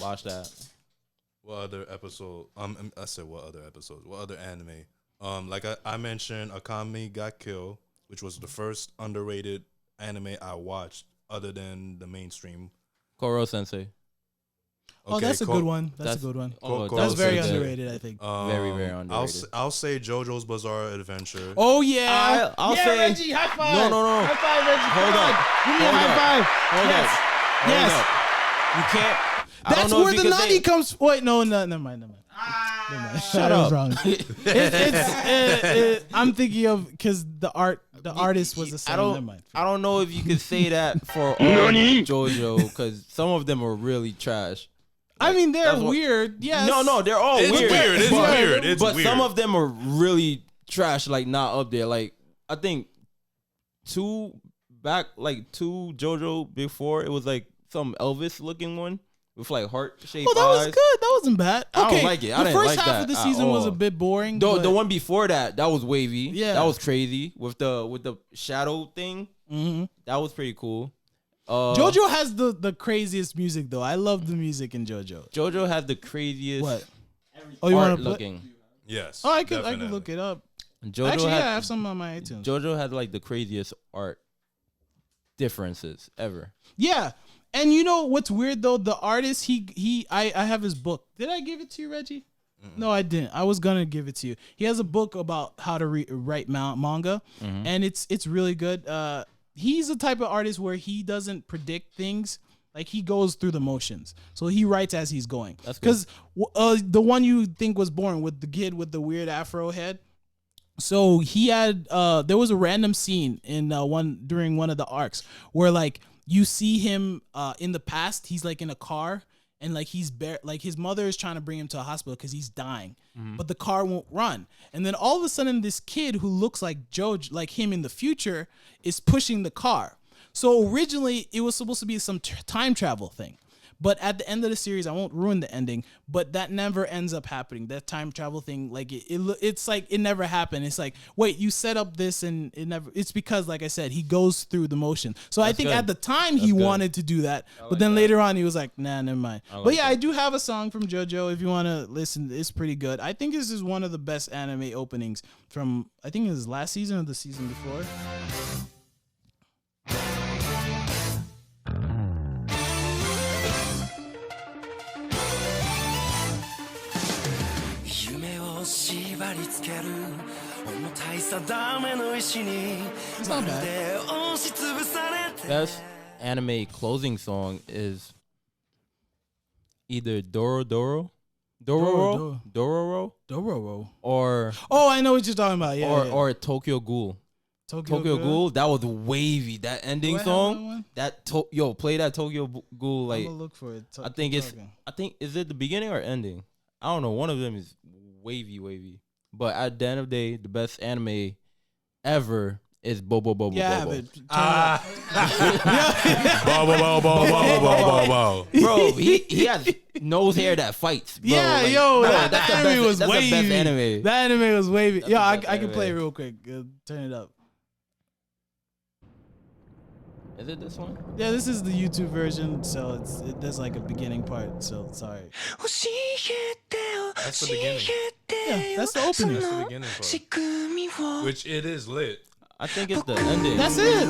Watch that. What other episode? I said what other episodes? What other anime? Like I mentioned, Akame ga Kill, which was the first underrated anime I watched other than the mainstream. Koro Sensei. Oh, that's a good one. That's a good one. That's very underrated, I think. Very, very underrated. I'll say JoJo's Bizarre Adventure. Oh yeah, I'll say Reggie, high five. No. High five, Reggie. Hold Come up. on. Give me a Hold high up. five. Hold Yes. up. Yes. Hold up. You can't. I That's don't know where if you the can naughty say- comes. Wait, no, never mind. Shut I was up. wrong. I'm thinking of because the artist was the same. Never mind. I don't know if you could say that for all JoJo because some of them are really trash. I mean, they're that's what- weird. Yes. No, they're all It's weird. weird. It's but, weird. It's but weird. some of them are really trash, like not up there. Like I think two JoJo before it was like some Elvis looking one with like heart shaped Oh, that was eyes. good. That wasn't bad. I don't Okay, like it. I the didn't first like half that of the at season was a all. bit boring. The but- one before that was wavy. Yeah. That was crazy with the shadow thing. Mhm. That was pretty cool. JoJo has the craziest music though. I love the music in JoJo. JoJo had the craziest What? Oh, you art want to looking. Yes. Oh, I could definitely. look it up. JoJo Actually, had, yeah, I have some on my iTunes. JoJo had like the craziest art differences ever. Yeah. And you know what's weird though? The artist, I have his book. Did I give it to you, Reggie? No, I didn't. I was gonna give it to you. He has a book about how to write manga, and it's really good. He's the type of artist where he doesn't predict things. Like he goes through the motions, so he writes as he's going. That's Because the one you think was boring with the kid with the weird afro head. So he had there was a random scene in during one of the arcs where like you see him in the past. He's like in a car and like like his mother is trying to bring him to a hospital because he's dying, but the car won't run. And then all of a sudden, this kid who looks like like him in the future, is pushing the car. So originally, it was supposed to be some time travel thing. But at the end of the series, I won't ruin the ending, but that never ends up happening. That time travel thing, like it's like it never happened. It's like, wait, you set up this and it never. It's because, like I said, he goes through the motion. So I think good. at the time he wanted to do that, but then later on he was like, nah, never mind. But yeah, I do have a song from JoJo. If you want to listen, it's pretty good. I think this is one of the best anime openings from. I think it was last season or the season before. It's not bad. Best anime closing song is either Dororo, Dororo. or Oh, I know what you're talking about. Yeah, or Tokyo Ghoul. Tokyo Ghoul, that was wavy. That ending Do I have that song, one? play that Tokyo Ghoul. I'm Like gonna look for it. I think is it the beginning or ending? I don't know. One of them is wavy. But at the end of the day, the best anime ever is Bobo. Yeah, Bobo. but Bow. Bro, he has nose hair that fights. Bro. yeah, Like, yo, bro, that that's the anime best- was that's wavy. the best anime. That anime was wavy. That's Yeah, the I best can anime. play it real quick. Turn it up. Is it this one? Yeah, this is the YouTube version, so there's like a beginning part. So sorry. That's the beginning. Yeah, that's the opening. That's the beginning part. Which it is lit. I think it's the ending. That's it.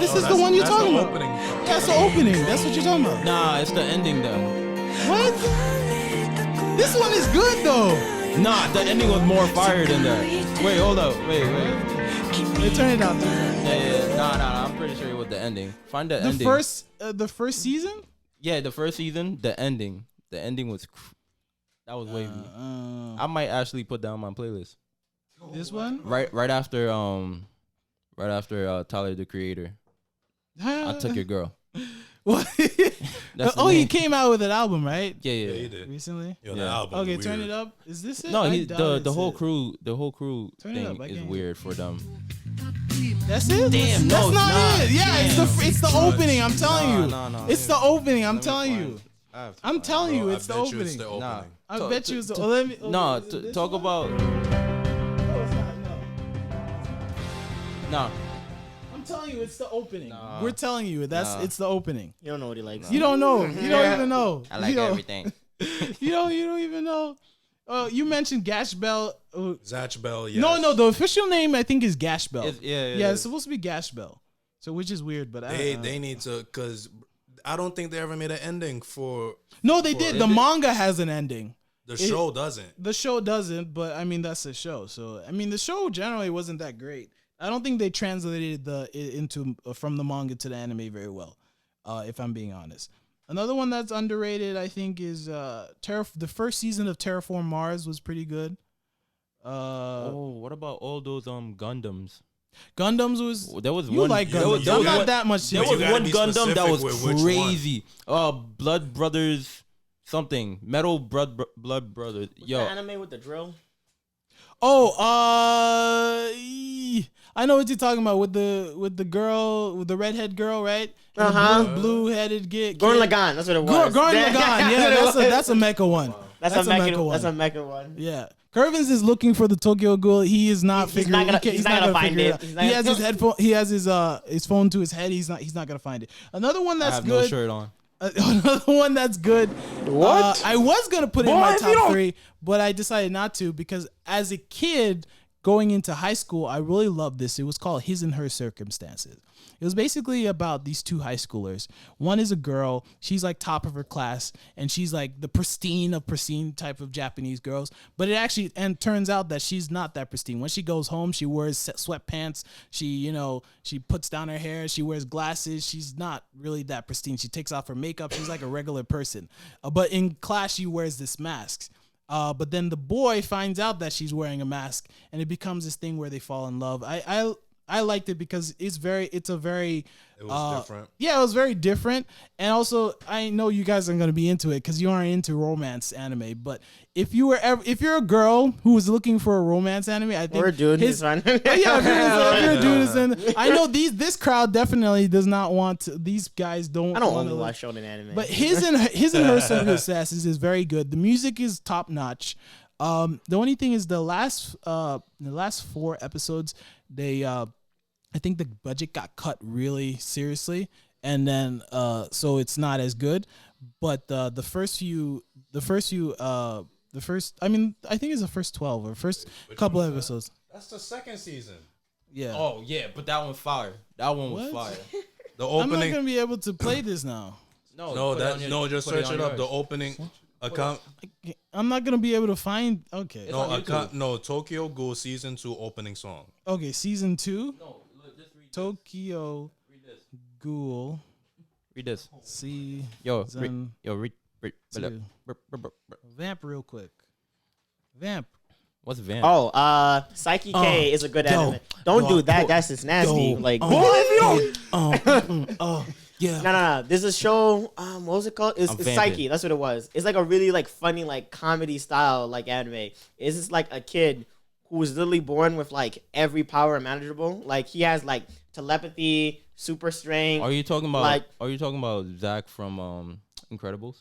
This is the one you're That's talking the about. opening part. That's the opening. That's what you're talking about. Nah, it's the ending though. What? This one is good though. Nah, the ending was more fire than that. Wait, hold up. Wait. Hey, turn it down. Yeah. Nah. I'm pretty sure it was the ending. Find the ending. The first season. Yeah, the first season, the ending. The ending was that was wavy. I might actually put that on my playlist. This one? Right after Tyler the Creator. I Took Your Girl. What? That's the Oh, he name. came out with an album, right? Yeah. Yeah, he did. Recently. Yo, Yeah. that album. Okay, weird. turn it up. Is this it? No, I he, doubt the it's whole it. crew Turn it up, thing I is can't weird for them. That's it. Damn, that's no, not it's not. it. Yeah, it's the opening. I'm telling you. No. It's the opening. I'm telling you. I'm telling you, Bro, it's the I bet you opening. it's the opening. I To- bet to- you it's the. to- Oh, let me. No, is it this talk one? about No, it's not. No. no. I'm telling you, it's the opening. Nah. We're telling you, it's the opening. You don't know what he likes. You don't know. You don't even know. I like you don't, everything. You don't even know. Oh, you mentioned Gash Bell. Zach Bell, yes. No, the official name I think is Gash Bell. Yeah, it's supposed to be Gash Bell. So which is weird, but They need to, because I don't think they ever made an ending for. No, they did. The manga has an ending. The show doesn't. The show doesn't, but I mean that's the show. So I mean the show generally wasn't that great. I don't think they translated into from the manga to the anime very well. If I'm being honest. Another one that's underrated, I think, is the first season of Terraform Mars was pretty good. What about all those Gundams? Gundams was. There was You one. like there Gundams? was- there I'm was not one- that much. There But was you gotta one be Gundam that specific was with which one. crazy. Blood Brothers something. Metal Blood Brothers. Yo, The anime with the drill. Oh, I know what you're talking about with the girl, with the redhead girl, right? And the blue headed kid. Gurren Lagann. That's what it was. Gurren Lagann. Yeah, that's a mecha one. That's a mecha one. Yeah. Curvins is looking for the Tokyo Ghoul. He is not He's figuring. not gonna find figure it. out. He's not He gonna- has his headphone. He has his phone to his head. He's not gonna find it. Another one I that's have good. no shirt on. Another one that's good. What? I was gonna put it in my top 3, but I decided not to because as a kid going into high school, I really loved this. It was called His and Her Circumstances. It was basically about these two high schoolers. One is a girl. She's like top of her class, and she's like the pristine type of Japanese girls. But it actually turns out that she's not that pristine. When she goes home, she wears sweatpants. She puts down her hair. She wears glasses. She's not really that pristine. She takes off her makeup. She's like a regular person. But in class, she wears this mask. But then the boy finds out that she's wearing a mask, and it becomes this thing where they fall in love. I liked it because it was very different. Yeah, it was very different. And also, I know you guys are going to be into it because you aren't into romance anime. But if you're a girl who was looking for a romance anime, I think Or a dude. It's fine. if you're a dude, I know this crowd definitely does not want to. These guys don't. I don't want only to watch shonen anime. But his and her circumstances is very good. The music is top notch. The only thing is the last 4 episodes, I think the budget got cut really seriously, and then so it's not as good. But the first I think it's the first 12 or first couple episodes. That's the second season. Yeah. Oh yeah, but that one's fire. That one was What? fire. The I'm not opening. gonna be able to play this now. Just search it up. The opening account. I'm not gonna be able to find. Okay. Tokyo Ghoul season 2 opening song. Okay, season 2. No, look, just read Tokyo Read this. Ghoul. Read this. See. Yo, Zen read. two. Vamp real quick. Vamp. What's Vamp? Psyche K is a good anime. Don't do that. That's just nasty. Yeah. No. There's a show. What was it called? It's vamping. Psyche. That's what it was. It's like a really like funny like comedy style like anime. It's just like a kid who was literally born with like every power imaginable. Like he has like telepathy, super strength. Are you talking about? like- Are you talking about Zach from Incredibles?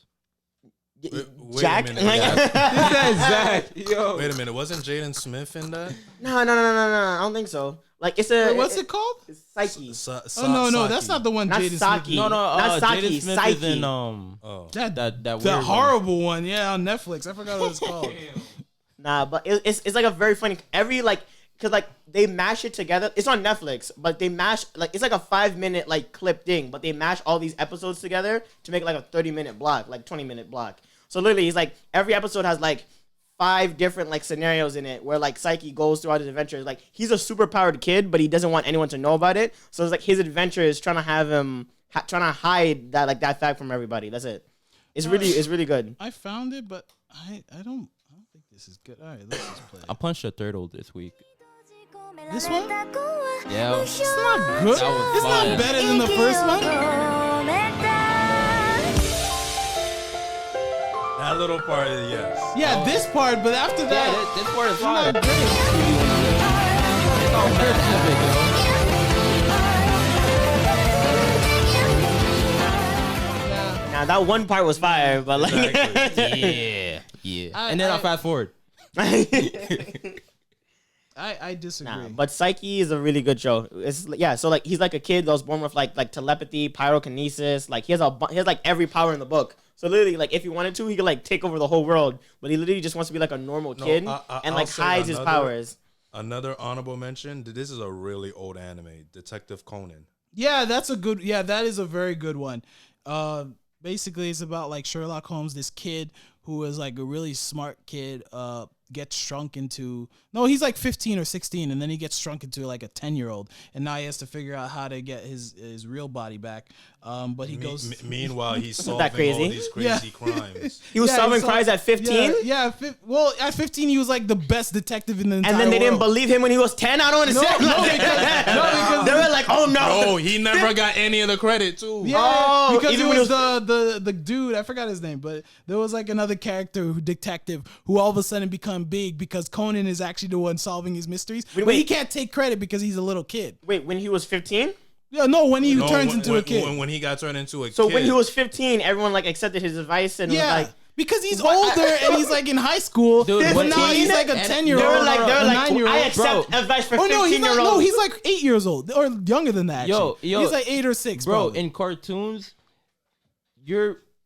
Wait Jack? a minute. Zach, yo. Wait a minute. Wasn't Jaden Smith in that? No. I don't think so. Like it's a. Wait, what's it called? It's Psyche. Oh no, that's not the one. Not Jaden Saki. Smith. No, Not Saki, Jaden Smith Psyche. is in That weird horrible one. Yeah, on Netflix. I forgot what it's called. Nah, but it's like a very funny cause like they mash it together. It's on Netflix, but they mash like it's like a 5-minute like clip thing, but they mash all these episodes together to make like a 30-minute block, like 20-minute block. So literally, it's like every episode has like 5 different like scenarios in it where like Psyche goes throughout his adventures. Like he's a super powered kid, but he doesn't want anyone to know about it. So it's like his adventure is trying to have him trying to hide that fact from everybody. That's it. It's really good. I found it, but I don't think This is good. All right, let's just play. I punched a turtle this week. This one? Yeah. It's not good. That was It's fire. not better than the first one. That little part, yes. Yeah, this part, but after Yeah, that, this part is it's fire. not great. Oh, that's epic, Now that one part was fire, but like, Exactly. yo. Yeah. And then I fast forward. I disagree. Nah, but Psyche is a really good show. It's yeah, so like he's like a kid that was born with like telepathy, pyrokinesis. Like he has like every power in the book. So literally, like if he wanted to, he could like take over the whole world. But he literally just wants to be like a normal kid and like I'll say hides his powers. Another honorable mention. This is a really old anime, Detective Conan. Yeah, that's a good. Yeah, that is a very good one. Basically, it's about like Sherlock Holmes, this kid who is like a really smart kid. Gets shrunk into he's like 15 or 16, and then he gets shrunk into like a 10-year-old, and now he has to figure out how to get his real body back. But he goes. Meanwhile, he's solving that crazy? all these crazy crimes. He was solving crimes at 15, Yeah, well, at 15 he was like the best detective in the entire and then they didn't world. believe him when he was 10. I don't understand. because They were like, "Oh no!" No, he never got any of the credit too. Yeah, Oh, because even it when was it the dude, I forgot his name, but there was like another character detective who all of a sudden become big because Conan is actually the one solving his mysteries. But he can't take credit because he's a little kid. Wait, when he was 15? Yeah, no, when he turns when- into a kid. When he got turned into a kid. So when he was 15, everyone like accepted his advice and was like, because he's older and he's like in high school. Dude, but when now he- he's like a and 10-year-old. they were like, a 9-year-old. I accept Bro. advice for Oh no, he's 15-year-olds. not. No, he's like 8 years old or younger than that. Yo, Actually. yo, he's like 8 or 6, Bro, probably. in cartoons,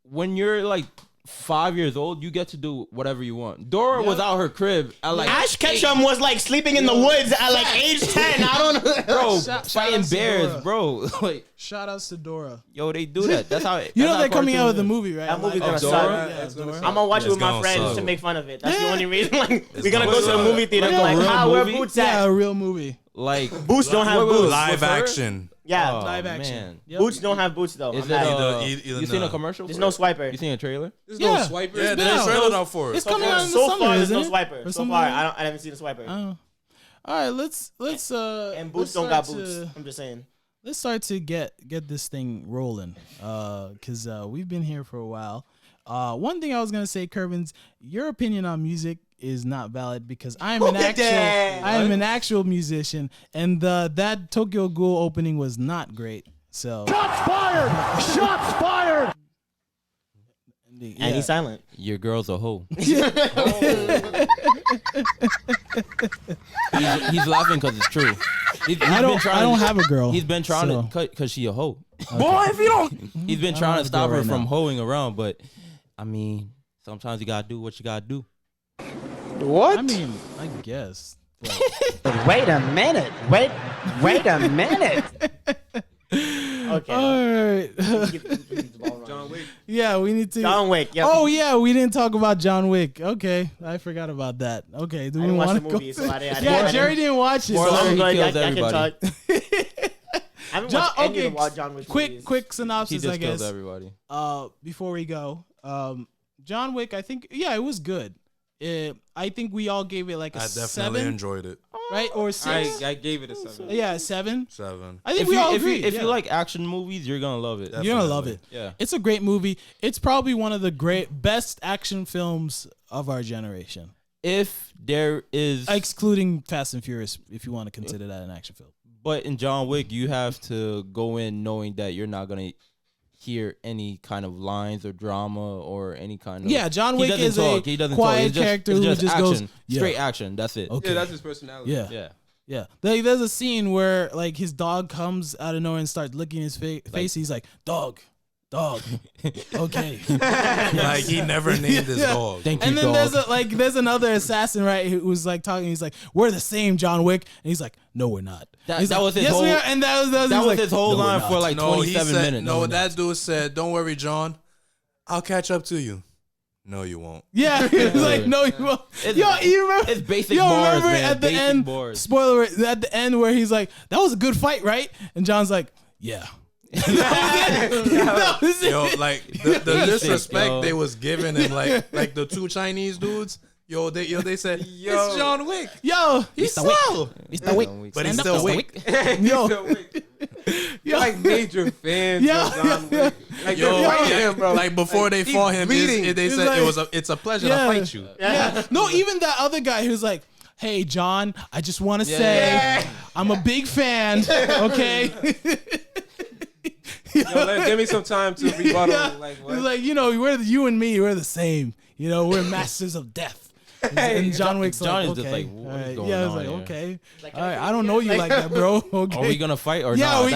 when you're like 5 years old, you get to do whatever you want. Dora was out her crib at like Ash Ketchum was like sleeping in the woods at like age 10. I don't know. bro, Shout fighting outs to bears, Dora. bro. Like, Shout outs to Dora. yo, they do that. That's how. You know that's they're how coming out with a cartoons movie, right? That movie's Like- gonna Dora? suck. Yeah, It's gonna Dora. suck. I'm gonna watch it It's with my gonna friends suck. to make fun of it. That's the Yeah. only reason. Like, we're gonna gonna go to the suck. movie theater and be Like like, a "Ah, real where movie? Boots Yeah, at?" a real movie. Like Boots don't have boots. live with her? action. Yeah, Oh, Live action. man. Yep. Boots don't have boots though. Is I'm it? mad. Either You seen a nah. commercial? There's for no it? swiper. You seen a trailer? There's Yeah. no swiper. Yeah, been there's a out. trailer out for it. It's coming out in the So summer, far, there's isn't no it? swiper. Or So something far, like that? I haven't seen a swiper. Oh. All right, let's And boots let's don't got start boots. to- I'm just saying. Let's start to get this thing rolling, because we've been here for a while. One thing I was gonna say, Kervins, your opinion on music is not valid because I'm an actual musician, and that Tokyo Ghoul opening was not great. So Shots fired! Shots fired! And he's silent. Your girl's a hoe. he's laughing because it's true. I don't have a girl. He's been trying so. to cut because she a hoe. Boy, if you don't... He's been I trying don't to stop have a her girl from right hoeing around, but I mean, sometimes you gotta do what you gotta do. What? I mean, I guess. Wait a minute. Wait a minute. Okay. All right. John Wick. Yeah, we need to. John Wick. Yep. Oh yeah, we didn't talk about John Wick. Okay, I forgot about that. Okay, do I we didn't watch want the to go? movie, so I didn't. Yeah, Jerry didn't watch it. Spoiler, so- he Good, kills I can everybody. talk. I haven't watched any of the John Wick movies. quick He synopsis, just I kills guess. everybody. Before we go, John Wick, I think, yeah, it was good. I think we all gave it like a I definitely 7, enjoyed it. right? Or 6. I gave it a 7. Yeah, 7. 7. I think we all agree. If you like action movies, you're gonna love it. you're gonna love it. Yeah. It's a great movie. It's probably one of the best action films of our generation, If there is, excluding Fast and Furious, if you want to consider that an action film. but in John Wick, you have to go in knowing that you're not gonna hear any kind of lines or drama or any kind of. Yeah, John He Wick doesn't is talk. a He doesn't quiet talk. It's character it's who just just action. goes, yeah. Straight action. That's it. Okay. Yeah, that's his personality. Yeah. Yeah. Yeah, there's a scene where like his dog comes out of nowhere and starts licking his face. He's like, dog. Okay. Like he never named his dog. Thank you, And then dog. there's another assassin, right, who's like talking. He's like, we're the same, John Wick, and he's like, no, we're not. That- He's that like, was his yes, whole- we are. And that was that was like, his whole "No, we're line not." for like No, he 27 said, minutes. no, that dude said, "Don't worry, John. I'll catch up to you." No, you won't. Yeah, he was like, no, you won't. It's- Yo, you remember? it's basic Yo, bars, remember man. at the Basic end? bars. Spoiler at the end where he's like, "That was a good fight, right?" And John's like, "Yeah." That was it. Yo, like the Basic, disrespect yo. they was giving him, like the two Chinese dudes, They said Yo. it's John Wick. Yo, He's slow, Mr. Wick. but he's Stand still up, Mr. Wick. Yo, Like major fans Yo, of John Wick. Like Yo, they're fighting him, bro. like before they he's fought him, bleeding. they He's said like- it's a pleasure Yeah. to fight you. yeah. No, even that other guy who's like, "Hey, John, I just want to say I'm a big fan." Okay. Yo, give me some time to rebuttal. Like what? He's like, you and me, we're the same. We're masters of death. And John Wick's John like, is just okay. like, what All is right. going Yeah, I was on like, here? okay. All right, I don't know you like that, bro. Okay. Are we gonna fight or Yeah, not? we're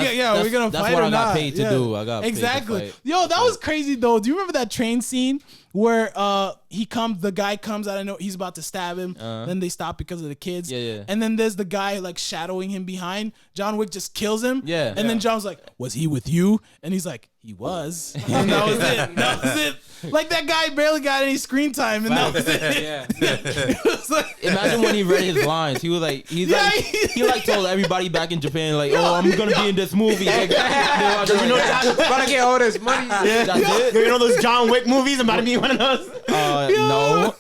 gonna that's fight what or I got not. paid to Yeah. do. I got exactly. paid to fight. Yo, that was crazy though. Do you remember that train scene where the guy comes out of nowhere, he's about to stab him, then they stop because of the kids. Yeah. And then there's the guy like shadowing him behind. John Wick just kills him. Yeah. And then John's like, "Was he with you?" And he's like, "He was." And that was it. That was it. Like that guy barely got any screen time, and that was it. Yeah. It was like, Imagine when he read his lines. He was like, he told everybody back in Japan, like, "Oh, I'm gonna be in this movie." Like, About to get all this money. that's it. You know those John Wick movies? I'm about to be one of those. No.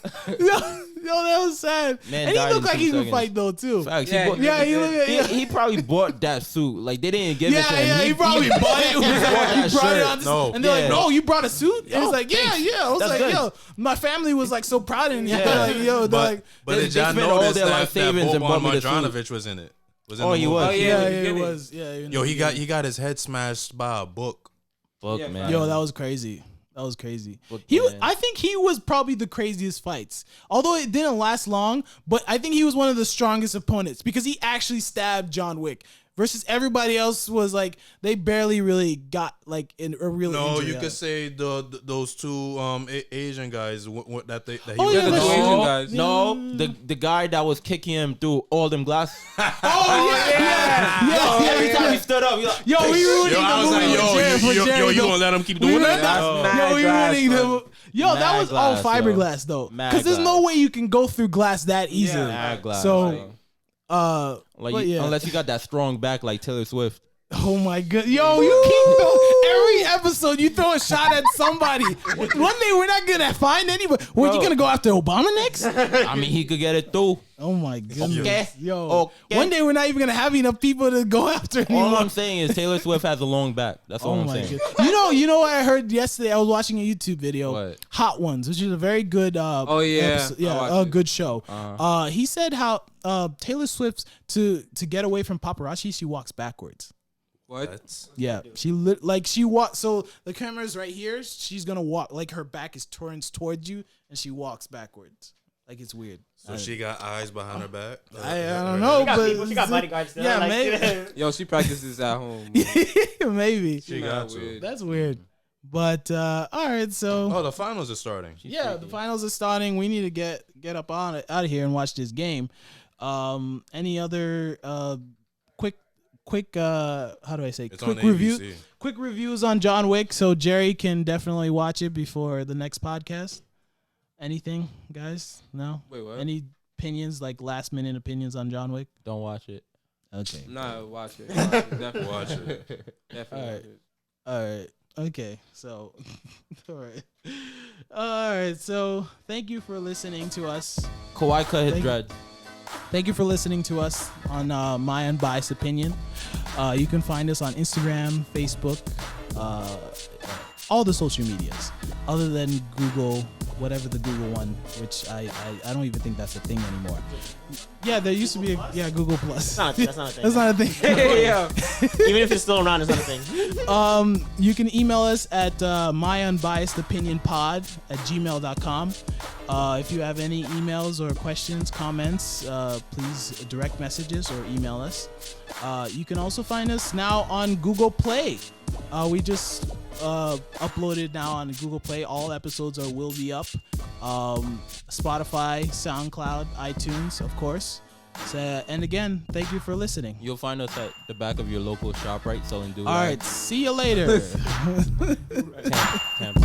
Yo, that was sad. Man and he died looked in like 2 he could seconds. fight though too. Facts. Yeah, He looked. He probably bought that suit. Like they didn't give it to him. Yeah, he probably bought it. He that brought it shirt. on this, No. and they're Yeah. like, "No, you brought a suit." And he's like, "Yeah." I was That's like, good. "Yo, my family was like so proud of him." Yeah. Like, yo, they're like, But They did y'all spent all notice their that life savings and Boban bought me the suit. Marjanovic was in it? Was in Oh, the he movie. was. Oh, yeah. yeah, It it was. was. Yeah, Yo, he got his head smashed by a book. Fuck, Yeah, man. Yo, that was crazy. That was crazy. But, man. I think he was probably the craziest fights. Although it didn't last long, but I think he was one of the strongest opponents because he actually stabbed John Wick. Versus everybody else was like they barely really got like in a real. No, injury you out could of it. say those two Asian guys that he Oh, was yeah, the that's Asian true. guys. No, the guy that was kicking him through all them glass. Oh yeah. Every time he stood up, he like, Yo, we ruining Yo, I the was movie like, for Jerry, you though. gonna let him keep We doing ruined that? That's Yo, mad we glass, ruining bro. the. Yo, that Mad was all glass, fiberglass though, Mad because there's no glass. way you can go through glass that easily. mad glass. So, like but yeah. unless you got that strong back like Taylor Swift. Oh my god, yo, you keep every episode you throw a shot at somebody. One day we're not gonna find anybody. What, you gonna go after Obama next? I mean, he could get it through. Oh my goodness, Okay. yo. Okay. One day we're not even gonna have enough people to go after All anymore. I'm saying is Taylor Swift has a long back. That's all Oh I'm my saying. god. You know what I heard yesterday? I was watching a YouTube video, What? Hot Ones, which is a very good Oh, yeah. episode. I Yeah, watched a it. good show. He said how Taylor Swift to get away from paparazzi, she walks backwards. What? Yeah, she walks. So the camera's right here. She's gonna walk like her back is turns towards you, and she walks backwards. Like it's weird. So she got eyes behind her back. I don't know, She got but people, she got bodyguards still. Yeah, like, maybe. Yo, she practices at home. Maybe She got to. that's weird. But all right, so Oh, the finals are starting. yeah, the finals are starting. We need to get up on it out of here and watch this game. Any other quick how do I say It's quick on review? ABC. Quick reviews on John Wick, so Jerry can definitely watch it before the next podcast. Anything, guys? No. Wait, what? Any opinions, like last minute opinions on John Wick? Don't watch it. Okay. Nah, watch it. Definitely Watch it. Definitely All watch right. it. All right. Okay. So, all right. So, thank you for listening to us. Kawhi cut his Thank- dreads. Thank you for listening to us on My Unbiased Opinion. You can find us on Instagram, Facebook, all the social medias, other than Google, whatever the Google one, which I don't even think that's a thing anymore. Yeah, there used to be a Google Plus. That's not a thing. That's not a thing. Yeah. Even if it's still around, it's not a thing. You can email us at myunbiasedopinionpod@gmail.com. If you have any emails or questions, comments, please direct messages or email us. You can also find us now on Google Play. We just uploaded now on Google Play. All episodes will be up. Spotify, SoundCloud, iTunes, of course. So, and again, thank you for listening. You'll find us at the back of your local shop, right? Selling do. All right, see you later. Tampa.